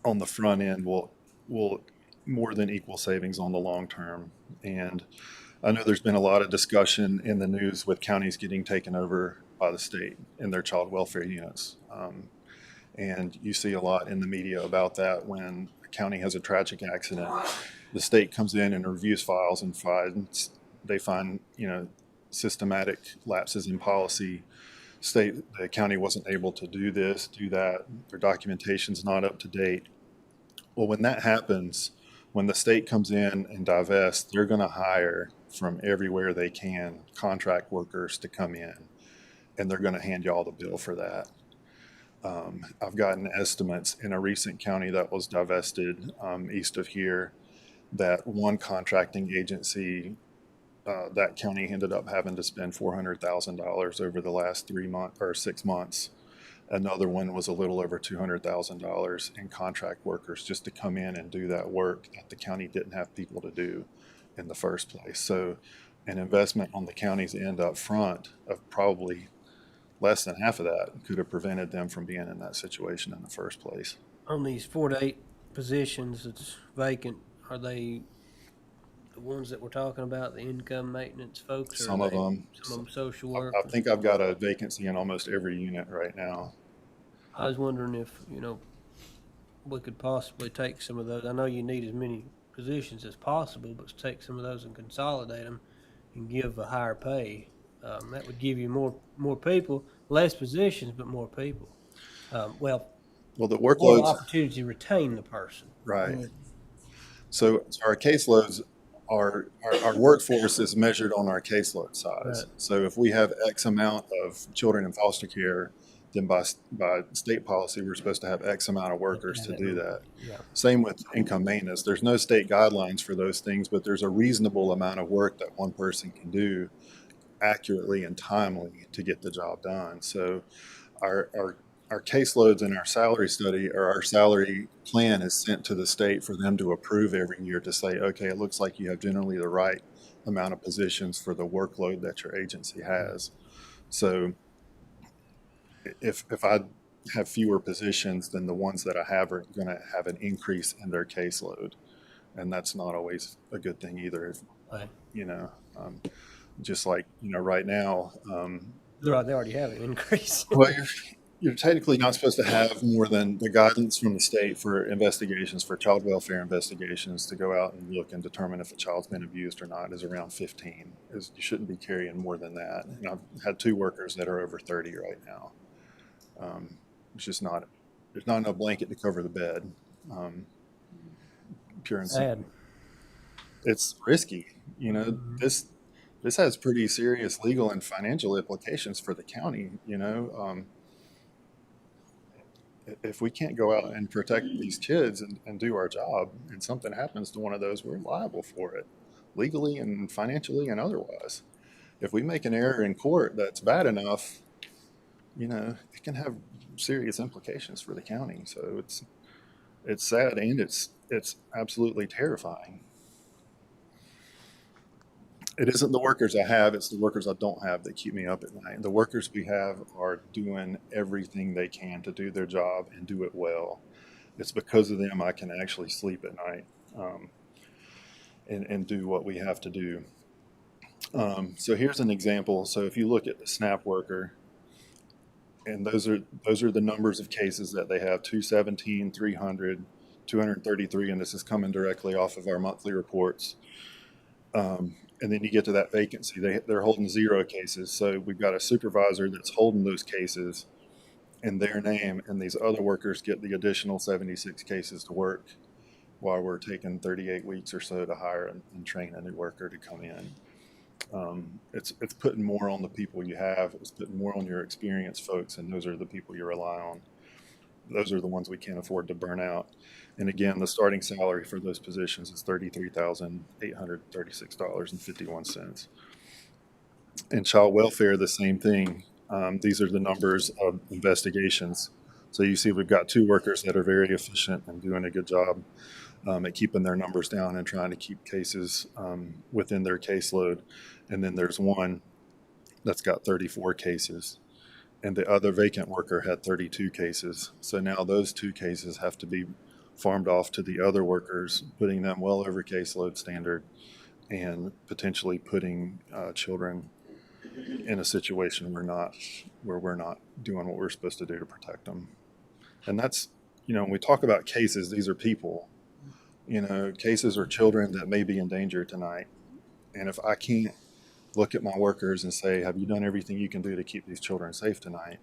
on the front end will more than equal savings on the long term. And I know there's been a lot of discussion in the news with counties getting taken over by the state in their child welfare units. And you see a lot in the media about that. When a county has a tragic accident, the state comes in and reviews files and they find systematic lapses in policy. The county wasn't able to do this, do that. Their documentation's not up to date. Well, when that happens, when the state comes in and divests, they're going to hire from everywhere they can contract workers to come in, and they're going to hand you all the bill for that. I've gotten estimates in a recent county that was divested east of here that one contracting agency, that county ended up having to spend $400,000 over the last 3 months or 6 months. Another one was a little over $200,000 in contract workers just to come in and do that work that the county didn't have people to do in the first place. So an investment on the county's end up front of probably less than half of that could have prevented them from being in that situation in the first place. On these 4 to 8 positions that's vacant, are they the ones that we're talking about, the income maintenance folks? Some of them social work? I think I've got a vacancy in almost every unit right now. I was wondering if, we could possibly take some of those. I know you need as many positions as possible, but take some of those and consolidate them and give a higher pay. That would give you more people, less positions, but more people. The more workloads, opportunity to retain the person. right. So our caseloads, our workforce is measured on our caseload size. Right. So if we have X amount of children in foster care, then by state policy, we're supposed to have X amount of workers to do that. Yeah. Same with income maintenance. There's no state guidelines for those things, but there's a reasonable amount of work that one person can do accurately and timely to get the job done. So our caseloads in our salary study, or our salary plan, is sent to the state for them to approve every year to say, okay, it looks like you have generally the right amount of positions for the workload that your agency has. So if I have fewer positions, then the ones that I have are going to have an increase in their caseload, and that's not always a good thing either. Right. Just like right now, They already have an increase. well, you're technically not supposed to have more than the guidance from the state for investigations, for child welfare investigations, to go out and look and determine if a child's been abused or not, is around 15. You shouldn't be carrying more than that. And I've had 2 workers that are over 30 right now. It's just not, there's not enough blanket to cover the bed. Pure and simple. It's risky. This has pretty serious legal and financial implications for the county. If we can't go out and protect these kids and do our job, and something happens to one of those, we're liable for it, legally and financially and otherwise. If we make an error in court that's bad enough, it can have serious implications for the county. So it's sad and it's absolutely terrifying. It isn't the workers I have, it's the workers I don't have that keep me up at night. The workers we have are doing everything they can to do their job and do it well. It's because of them I can actually sleep at night, and do what we have to do. So here's an example. So if you look at the SNAP worker, and those are the numbers of cases that they have: 217, 300, 233, and this is coming directly off of our monthly reports. And then you get to that vacancy, they're holding 0 cases. So we've got a supervisor that's holding those cases in their name, and these other workers get the additional 76 cases to work while we're taking 38 weeks or so to hire and train a new worker to come in. It's putting more on the people you have. It's putting more on your experienced folks, and those are the people you rely on. Those are the ones we can't afford to burn out. And again, the starting salary for those positions is $33,836.51. In child welfare, the same thing. These are the numbers of investigations. So you see we've got 2 workers that are very efficient and doing a good job at keeping their numbers down and trying to keep cases within their caseload. And then there's one that's got 34 cases. And the other vacant worker had 32 cases. So now those 2 cases have to be farmed off to the other workers, putting them well over caseload standard and potentially putting children in a situation where we're not doing what we're supposed to do to protect them. And that's, when we talk about cases, these are people. Cases are children that may be in danger tonight. And if I can't look at my workers and say, have you done everything you can do to keep these children safe tonight?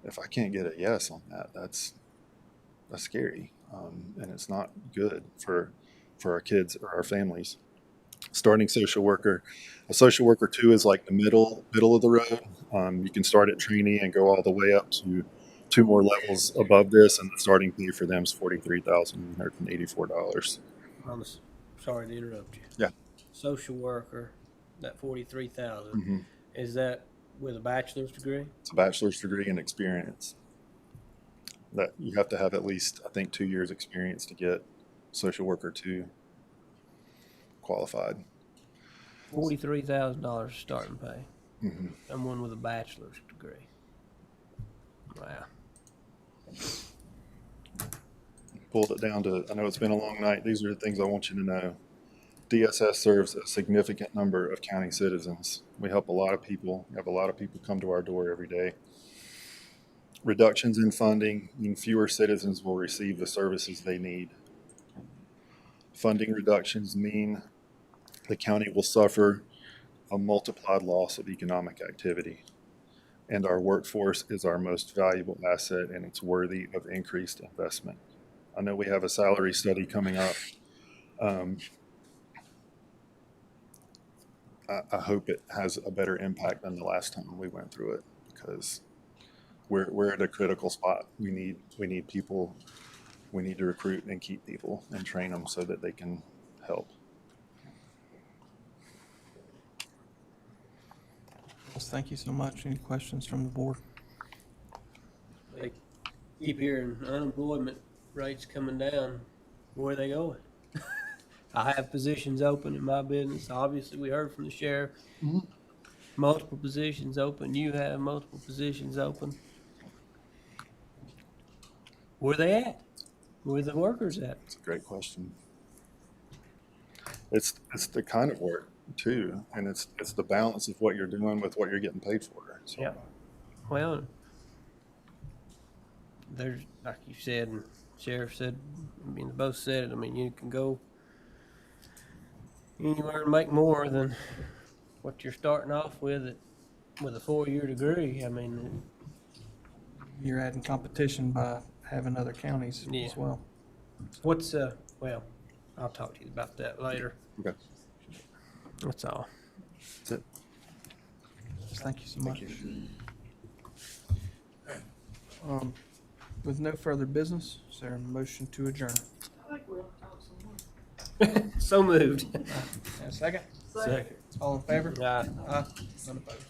If I can't get a yes on that, that's scary. And it's not good for our kids or our families. Starting social worker. A social worker 2 is like the middle of the road. You can start at trainee and go all the way up to 2 more levels above this, and the starting pay for them is $43,184. Sorry to interrupt you. Yeah. Social worker, that $43,000, Mm-hmm. is that with a bachelor's degree? It's a bachelor's degree and experience. That you have to have at least, I think, 2 years experience to get social worker 2 qualified. $43,000 starting pay. Mm-hmm. Someone with a bachelor's degree. Wow. Pulled it down to, I know it's been a long night. These are the things I want you to know. DSS serves a significant number of county citizens. We help a lot of people. We have a lot of people come to our door every day. Reductions in funding mean fewer citizens will receive the services they need. Funding reductions mean the county will suffer a multiplied loss of economic activity. And our workforce is our most valuable asset, and it's worthy of increased investment. I know we have a salary study coming up. I hope it has a better impact than the last time we went through it, because we're at a critical spot. We need people. We need to recruit and keep people and train them so that they can help. Well, thank you so much. Any questions from the board? They keep hearing unemployment rates coming down. Where are they going? I have positions open in my business. Obviously, we heard from the sheriff. Mm-hmm. Multiple positions open. You have multiple positions open. Where are they at? Where are the workers at? It's a great question. It's the kind of work too, and it's the balance of what you're doing with what you're getting paid for. So. Yeah. Well, there's, like you said, and Sheriff said, they both said it. You can go anywhere and make more than what you're starting off with a 4-year degree. You're adding competition by having other counties Yeah. as well. What's well, I'll talk to you about that later. Okay. That's all. That's it. Thank you so much. With no further business, is there a motion to adjourn? So moved. And a second? Second. All in favor? Aye. Aye. None opposed.